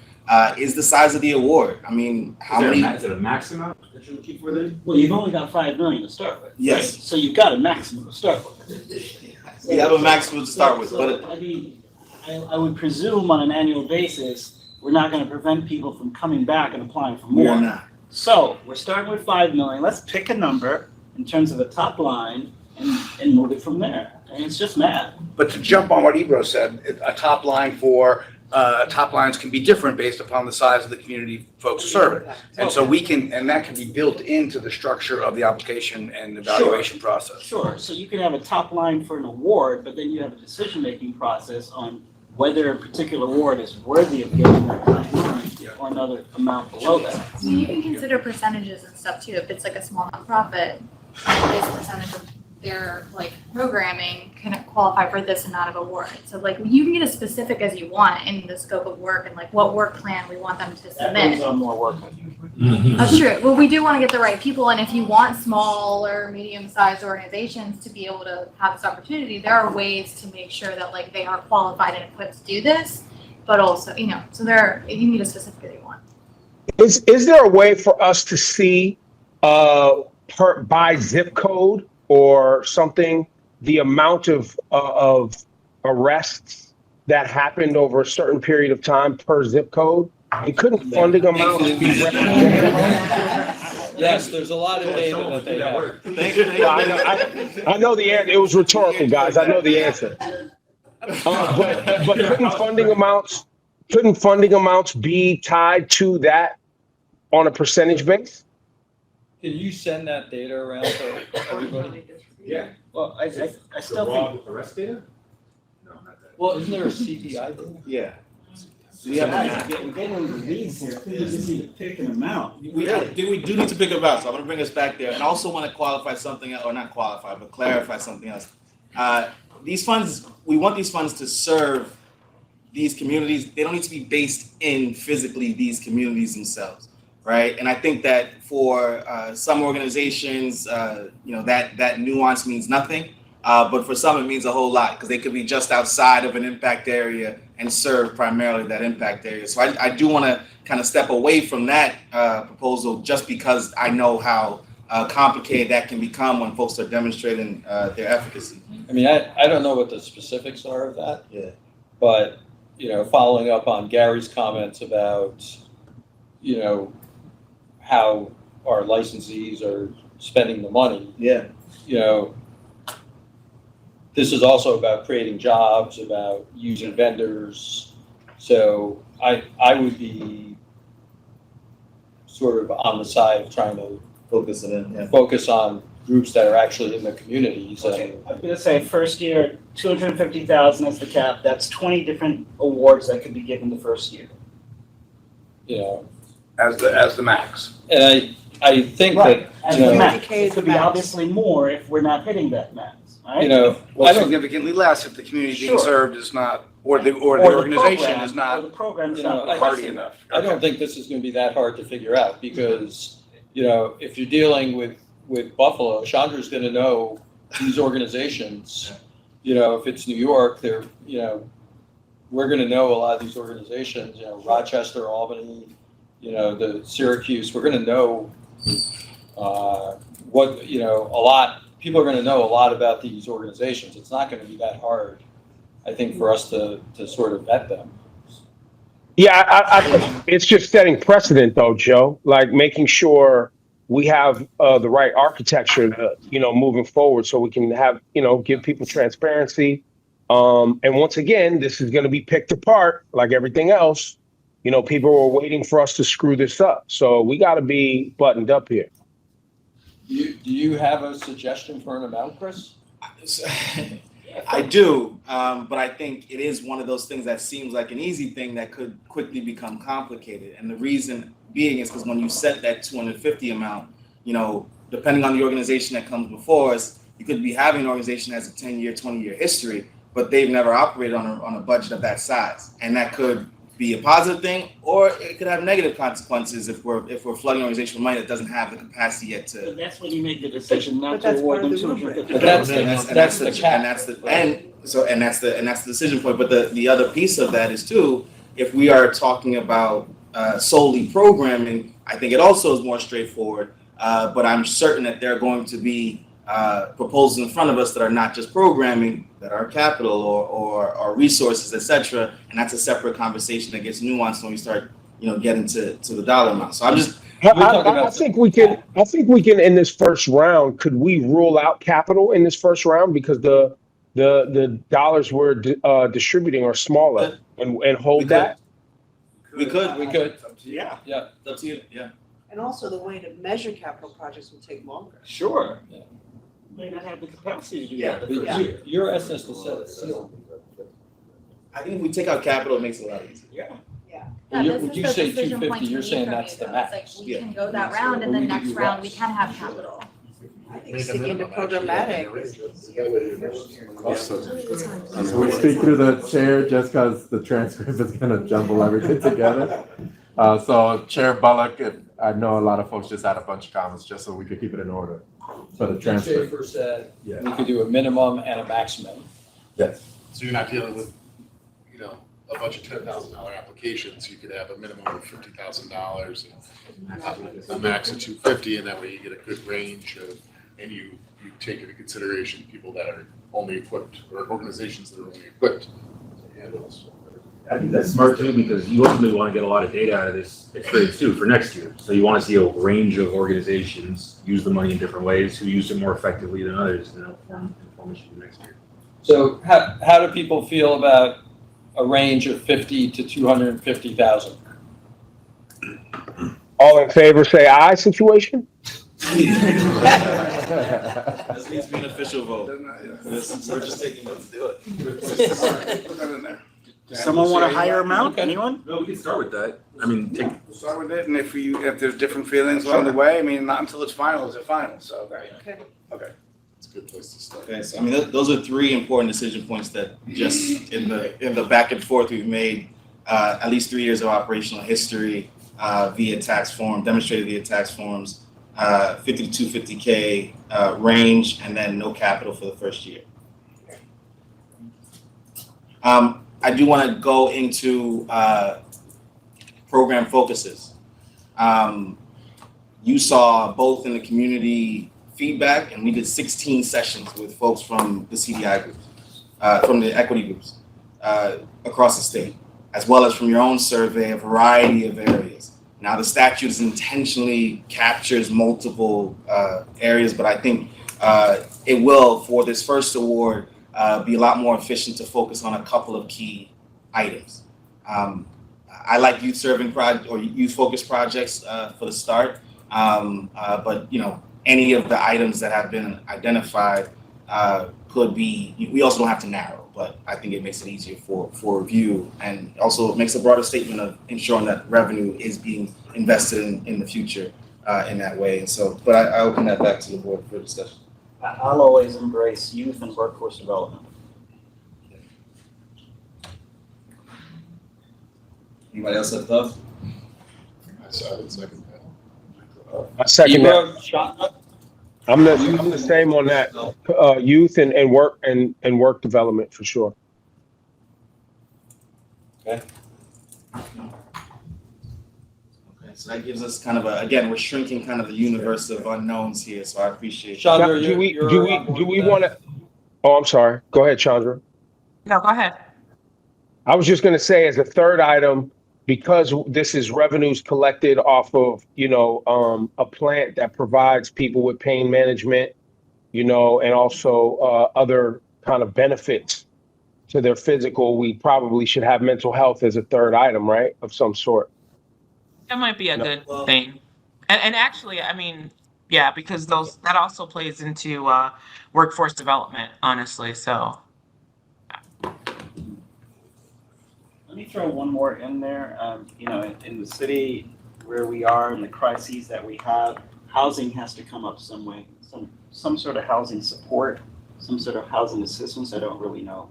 is the size of the award. I mean, how many? Is it a maximum that you're looking for then? Well, you've only got 5 million to start with. Yes. Right? So you've got a maximum to start with. We have a maximum to start with, So, but I mean, I would presume on an annual basis, we're not gonna prevent people from coming back and applying for we more. are not. So we're starting with 5 million. Let's pick a number in terms of a top line and move it from there. And it's just math. But to jump on what Ebro said, a top line for, top lines can be different based upon the size of the community folks serving. And so that can be built into the structure of the application and evaluation process. Sure. So you can have a top line for an award, but then you have a decision-making process on whether a particular award is worthy of getting that top line or another amount below that. I mean, you can consider percentages and stuff too. If it's like a small nonprofit, this percentage of their like programming can qualify for this amount of award. So like you can get as specific as you want in the scope of work and like what work plan we want them to That submit. brings on more work. That's true. Well, we do want to get the right people, and if you want small or medium-sized organizations to be able to have this opportunity, there are ways to make sure that like they are qualified and equipped to do this. But also, so you need a specific that you want. Is there a way for us to see by zip code or something the amount of arrests that happened over a certain period of time per zip code? And couldn't funding amounts be represented? Yes, there's a lot of data that they have. I know the answer. It was rhetorical, guys. I know the answer. But couldn't funding amounts be tied to that on a percentage base? Can you send that data around to everybody? Yeah. Well, I still think. Arrest data? No, not that. Well, isn't there a CPI data? Yeah. We're getting into the weeds here. Please just need to pick an amount. We do need to pick up out, so I'm gonna bring us back there. And I also want to qualify something, or not qualify, but clarify something else. These funds, we want these funds to serve these communities. They don't need to be based in physically these communities themselves, right? And I think that for some organizations, that nuance means nothing. But for some, it means a whole lot because they could be just outside of an impact area and serve primarily that impact area. So I do want to kind of step away from that proposal just because I know how complicated that can become when folks are demonstrating their efficacy. I mean, I don't know what the specifics are of that. Yeah. But, following up on Gary's comments about, how our licensees are spending the money. Yeah. This is also about creating jobs, about using vendors. So I would be sort of on the side of trying to focus on groups that are actually in the communities. Okay, I'm gonna say first year, 250,000 is the cap. That's 20 different awards that could be given the first year. As the max. And I think Right, that, as the max. It could be obviously more if we're not hitting that max, right? Well, significantly less if the community being served is not, or the organization is not. Or the program's not hardy enough. I don't think this is going to be that hard to figure out because, if you're dealing with Buffalo, Chandra's going to know these organizations. If it's New York, we're going to know a lot of these organizations. Rochester, Albany, the Syracuse. We're going to know a lot. People are going to know a lot about these organizations. It's not going to be that hard, I think, for us to sort of vet them. Yeah, I think it's just setting precedent, though, Joe. Like making sure we have the right architecture, moving forward, so we can have, give people transparency. And once again, this is going to be picked apart, like everything else. People are waiting for us to screw this up, so we got to be buttoned up here. Do you have a suggestion for an amount, Chris? I do, but I think it is one of those things that seems like an easy thing that could quickly become complicated. And the reason being is because when you set that 250 amount, depending on the organization that comes before us, you could be having an organization that has a 10-year, 20-year history, but they've never operated on a budget of that size. And that could be a positive thing, or it could have negative consequences if we're flooding an organization with money that doesn't have the capacity yet to. But that's when you make the decision not But to that's award part them of the 250. But that's the cap. That's the decision point. But the other piece of that is too, if we are talking about solely programming, I think it also is more straightforward. But I'm certain that there are going to be proposals in front of us that are not just programming, that are capital or resources, etc. And that's a separate conversation that gets nuanced when we start, getting to the dollar amount. So I'm just. I think we can in this first round. Could we rule out capital in this first round because the dollars we're distributing are smaller and hold that? We could. Yeah. Yeah. That's it. Yeah. And also the way to measure capital projects will take longer. Sure. May not have the capacity to do that. But your essence to set a seal. I think if we take out capital, it makes it a lot easier. Yeah. Yeah, You- this would is you the say decision 250? point to You're me saying from that's you, the though. It's max. like we can go that round, and then next round we can have capital. I think sticking to programmatic. So we speak through the chair just because the transcript is gonna jumble everything together. So Chair Bullock, I know a lot of folks just had a bunch of comments just so we could keep it in order for the transcript. Schaefer said Yeah. we could do a minimum and a maximum. Yes. So you're not dealing with, a bunch of $10,000 applications. You could have a minimum of $50,000 and a max of $250, and that way you get a good range and you take into consideration people that are only equipped or organizations that are only equipped to handle this. I think that's smart too, because you ultimately want to get a lot of data out of this experience too for next year. So you want to see a range of organizations use the money in different ways, who use it more effectively than others, and that'll form information for next year. So how do people feel about a range of 50 to 250,000? All in favor, say aye. Situation. This needs to be an official vote. We're just taking it to do it. Put that in there. Does someone want a higher amount? Anyone? No, we can start with that. I mean, We'll start with it, and if there's different feelings along the way, not until it's final, is it final, so. Okay. It's a good place to start. Okay, so those are three important decision points that just in the back and forth we've made, at least 3 years of operational history via tax form, demonstrated via tax forms, 50 to 250K range, and then no capital for the first year. I do want to go into program focuses. You saw both in the community feedback, and we did 16 sessions with folks from the CDI groups, from the equity groups across the state, as well as from your own survey, a variety of areas. Now, the statute intentionally captures multiple areas, but I think it will, for this first award, be a lot more efficient to focus on a couple of key items. I like youth serving or youth focused projects for the start, but any of the items that have been identified could be. We also don't have to narrow, but I think it makes it easier for review, and also makes a broader statement of ensuring that revenue is being invested in the future in that way. And so, but I open that back to the board for discussion. I'll always embrace youth and workforce development. Anybody else have thoughts? I would second that. I second that. Chandra? I'm the same on that. Youth and work development for sure. Okay. Okay, so that gives us kind of again, we're shrinking kind of the universe of unknowns here, so I appreciate it. Chandra, Do we want to? Oh, I'm sorry. Go ahead, Chandra. No, go ahead. I was just going to say, as a third item, because this is revenues collected off of, a plant that provides people with pain management, and also other kind of benefits to their physical, we probably should have mental health as a third item, right? Of some sort. That might be a good thing. And actually, Yeah, because that also plays into workforce development, honestly. So Let me throw one more in there. In the city where we are and the crises that we have, housing has to come up some way, some sort of housing support, some sort of housing assistance. I don't really know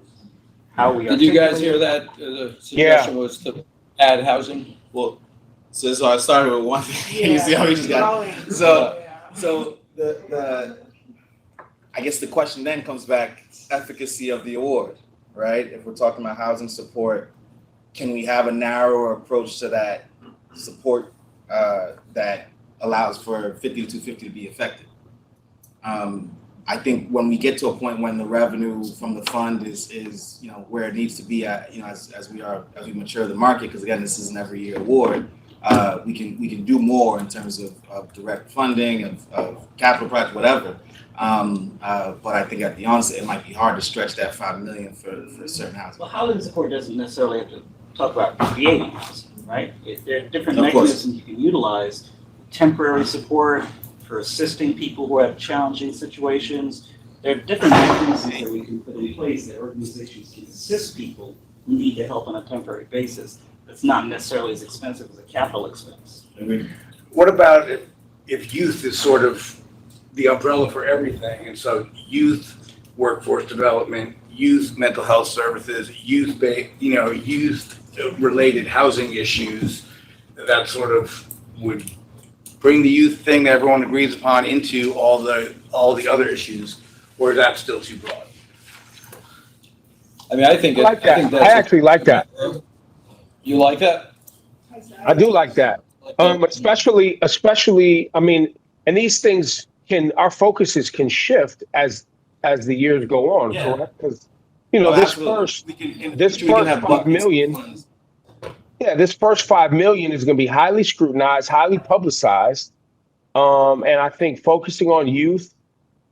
how we are. Did you guys hear that? The suggestion was to add housing? Well, so I started with one thing. You see how we just got so the I guess the question then comes back, efficacy of the award, right? If we're talking about housing support, can we have a narrower approach to that support that allows for 50 to 250 to be effective? I think when we get to a point when the revenue from the fund is where it needs to be at, as we mature the market, because again, this is an every year award, we can do more in terms of direct funding, of capital projects, whatever. But I think at the onset, it might be hard to stretch that $5 million for certain housing. Well, housing support doesn't necessarily have to talk about creating housing, right? There are different Of course. mechanisms you can utilize. Temporary support for assisting people who have challenging situations. There are different mechanisms that we can put in place that organizations can assist people who need the help on a temporary basis. It's not necessarily as expensive as a capital expense. What about if youth is sort of the umbrella for everything? And so youth workforce development, youth mental health services, youth related housing issues, that sort of would bring the youth thing that everyone agrees upon into all the other issues, or is that still too broad? I mean, I think I actually like that. You like that? I do like that. Especially, I mean, and these things our focuses can shift as the years go on, correct? Because this first $5 million. Yeah, this first $5 million is going to be highly scrutinized, highly publicized, and I think focusing on youth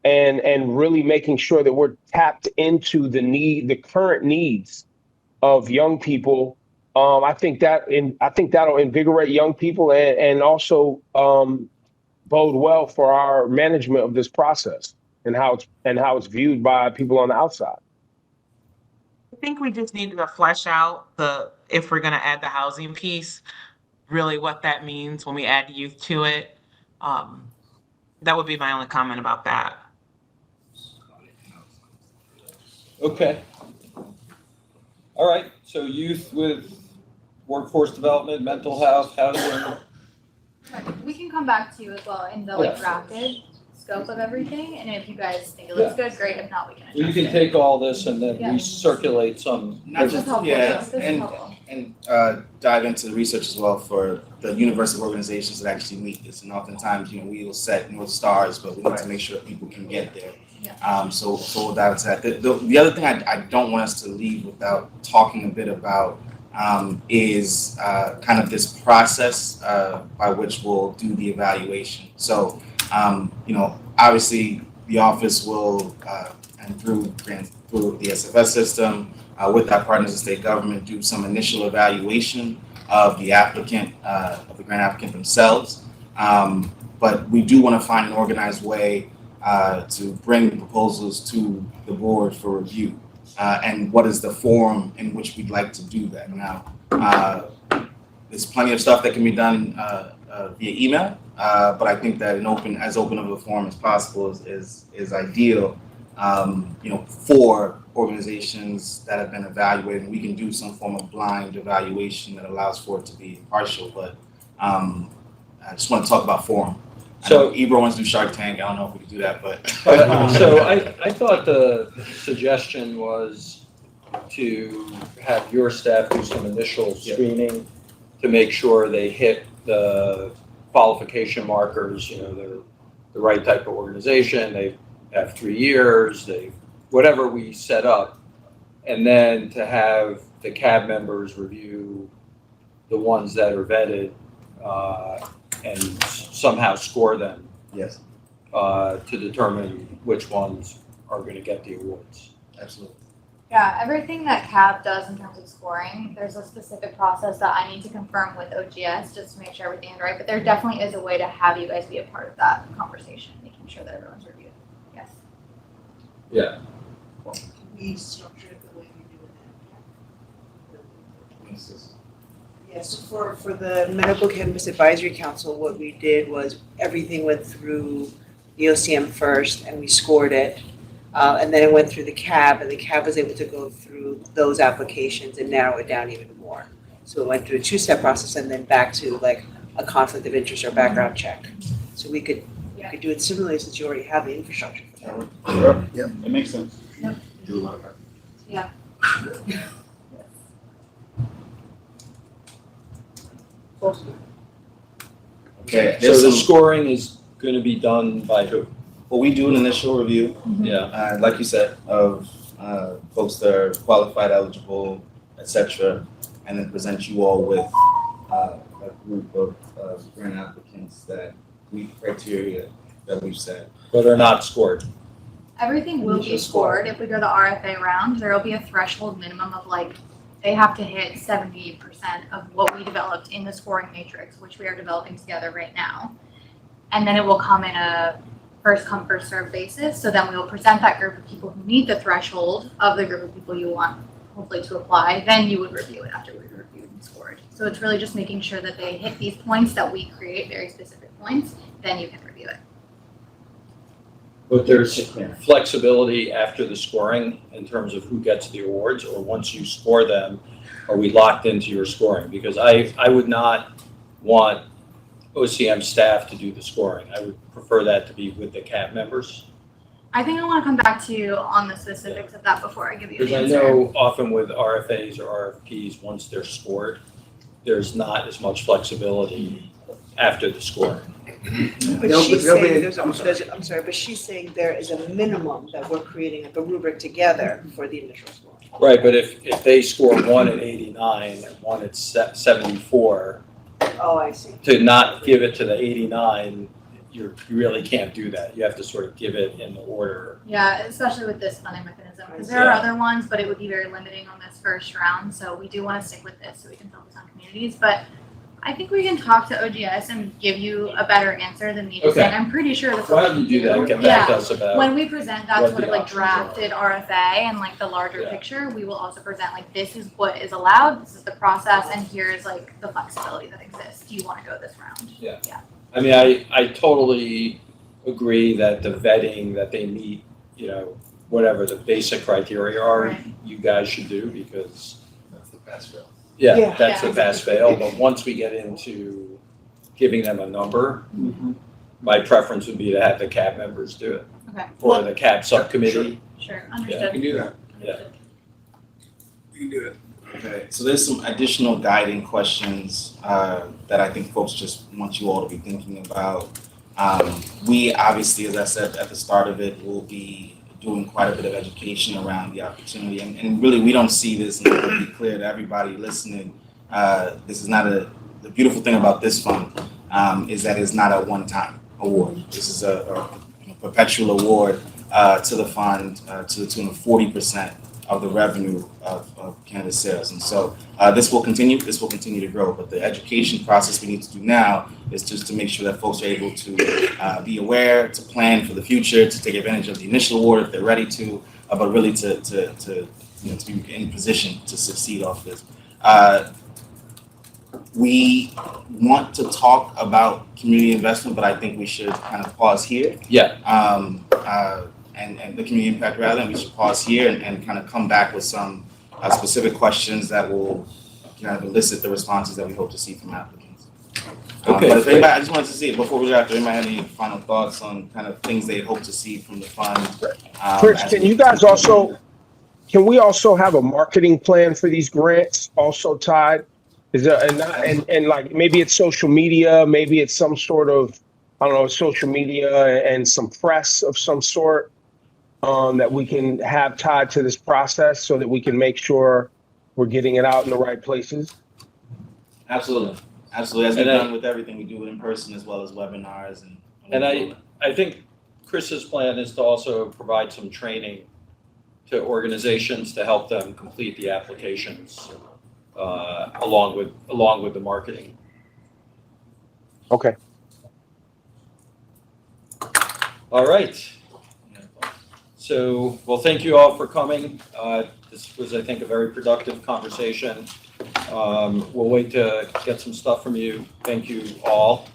and really making sure that we're tapped into the current needs of young people. I think that'll invigorate young people and also bode well for our management of this process and how it's viewed by people on the outside. I think we just need to flesh out if we're going to add the housing piece, really what that means when we add youth to it. That would be my only comment about that. Okay. All right. So youth with workforce development, mental health, housing. We can come back to you as well in the rapid scope of everything, and if you guys think it looks good, great. If not, we can adjust You can it. take all this and then recirculate some. This is helpful. This is helpful. Dive into the research as well for the universe of organizations that actually meet this. And oftentimes, we will set North Stars, but we need to make sure that people can get there. Yeah. So we'll dive into that. The other thing I don't want us to leave without talking a bit about is kind of this process by which we'll do the evaluation. So, obviously the office will, and through the SFS system, with our partners in state government, do some initial evaluation of the applicant, of the grant applicant themselves. But we do want to find an organized way to bring proposals to the board for review. And what is the forum in which we'd like to do that? Now, there's plenty of stuff that can be done via email, but I think that as open of a forum as possible is ideal. For organizations that have been evaluated, and we can do some form of blind evaluation that allows for it to be impartial. But I just want to talk about forum. So Ebro wants to do Shark Tank. I don't know if we can do that, but So I thought the suggestion was to have your staff do some initial screening to make sure they hit the qualification markers. They're the right type of organization. They have 3 years. Whatever we set up, and then to have the CAB members review the ones that are vetted and somehow score them. Yes. To determine which ones are going to get the awards. Absolutely. Yeah, everything that CAB does in terms of scoring, there's a specific process that I need to confirm with OGS just to make sure everything is right. But there definitely is a way to have you guys be a part of that conversation, making sure that everyone's reviewed. Yes. Yeah. We structure it the way we do it. Yes, for the Medical Cannabis Advisory Council, what we did was everything went through the OCM first and we scored it. And then it went through the CAB and the CAB was able to go through those applications and narrow it down even more. So it went through a two-step process and then back to like a conflict of interest or background check. So we could do it similarly since you already have the infrastructure for that. Sure, yeah, that makes sense. Do a lot of that. Yeah. Okay, So the scoring is gonna be done by who? Well, we do an initial review, Yeah. like you said, of folks that are qualified, eligible, etc., and then present you all with a group of grant applicants that meet criteria that we've set. But are not scored. Everything will be scored. If we go the RFA round, there will be a threshold minimum of like, they have to hit 70% of what we developed in the scoring matrix, which we are developing together right now. And then it will come in a first come, first served basis. So then we will present that group of people who meet the threshold of the group of people you want hopefully to apply. Then you would review it after we've reviewed and scored. So it's really just making sure that they hit these points that we create, very specific points, then you can review it. But there's flexibility after the scoring in terms of who gets the awards, or once you score them, are we locked into your scoring? Because I would not want OCM staff to do the scoring. I would prefer that to be with the CAB members. I think I want to come back to you on the specifics of that before I give you the Because I answer. know often with RFAs or RFPs, once they're scored, there's not as much flexibility after the scoring. But she's saying I'm sorry, but she's saying there is a minimum that we're creating like a rubric together for the initial score. Right, but if they score one at 89 and one at 74, Oh, I see. to not give it to the 89, you really can't do that. You have to sort of give it in the order. Yeah, especially with this funding mechanism, because there are other ones, but it would be very limiting on this first round. So we do want to stick with this so we can focus on communities. But I think we can talk to OGS and give you a better answer than me. Okay. And I'm pretty sure that's Why what don't we you do that and get back to us about when we present that what sort of the like options are. drafted RFA and like the larger Yeah. picture, we will also present like this is what is allowed, this is the process, and here's like the flexibility that exists. Do you want to go this round? Yeah. Yeah. I mean, I totally agree that the vetting that they meet, whatever the basic criteria are, Right. you guys should do, because That's the pass fail. Yeah. that's Yeah. a pass fail. But once we get into giving them a number, my preference would be to have the CAB members do it, Okay. or the CAB subcommittee. Sure. Yeah. Understood. We can do that. Yeah. We can do it. Okay, so there's some additional guiding questions that I think folks just want you all to be thinking about. We obviously, as I said at the start of it, will be doing quite a bit of education around the opportunity. And really, we don't see this, and to be clear to everybody listening, this is not the beautiful thing about this fund is that it's not a one-time award. This is a perpetual award to the fund to the tune of 40% of the revenue of cannabis sales. And so this will continue to grow, but the education process we need to do now is just to make sure that folks are able to be aware, to plan for the future, to take advantage of the initial award if they're ready to, but really to be in position to succeed off this. We want to talk about community investment, but I think we should kind of pause here. Yeah. And the community impact rather, and we should pause here and kind of come back with some specific questions that will kind of elicit the responses that we hope to see from applicants. Okay. But if anybody, I just wanted to see, before we wrap, if anybody had any final thoughts on kind of things they hope to see from the fund. Chris, can we also have a marketing plan for these grants also, Todd? Is there, and like, maybe it's social media, maybe it's some sort of, I don't know, social media and some press of some sort that we can have tied to this process so that we can make sure we're getting it out in the right places? Absolutely. As we've done with everything, we do it in person as well as webinars. And I think Chris's plan is to also provide some training to organizations to help them complete the applications along with the marketing. Okay. All right. So, well, thank you all for coming. This was, I think, a very productive conversation. We'll wait to get some stuff from you. Thank you all.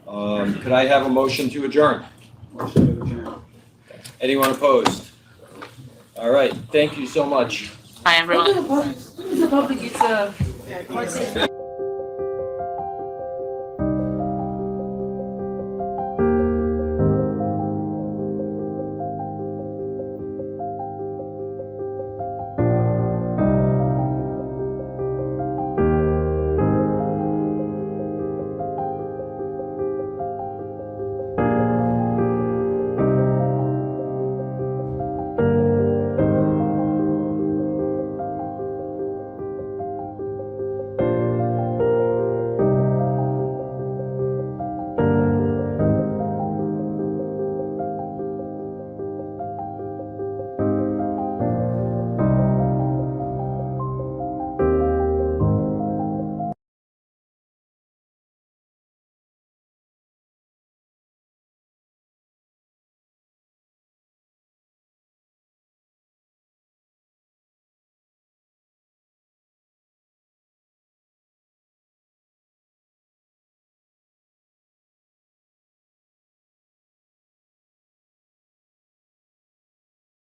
Could I have a motion to adjourn? Motion to adjourn. Anyone opposed? All right. Thank you so much. Bye, everyone. When is the public use of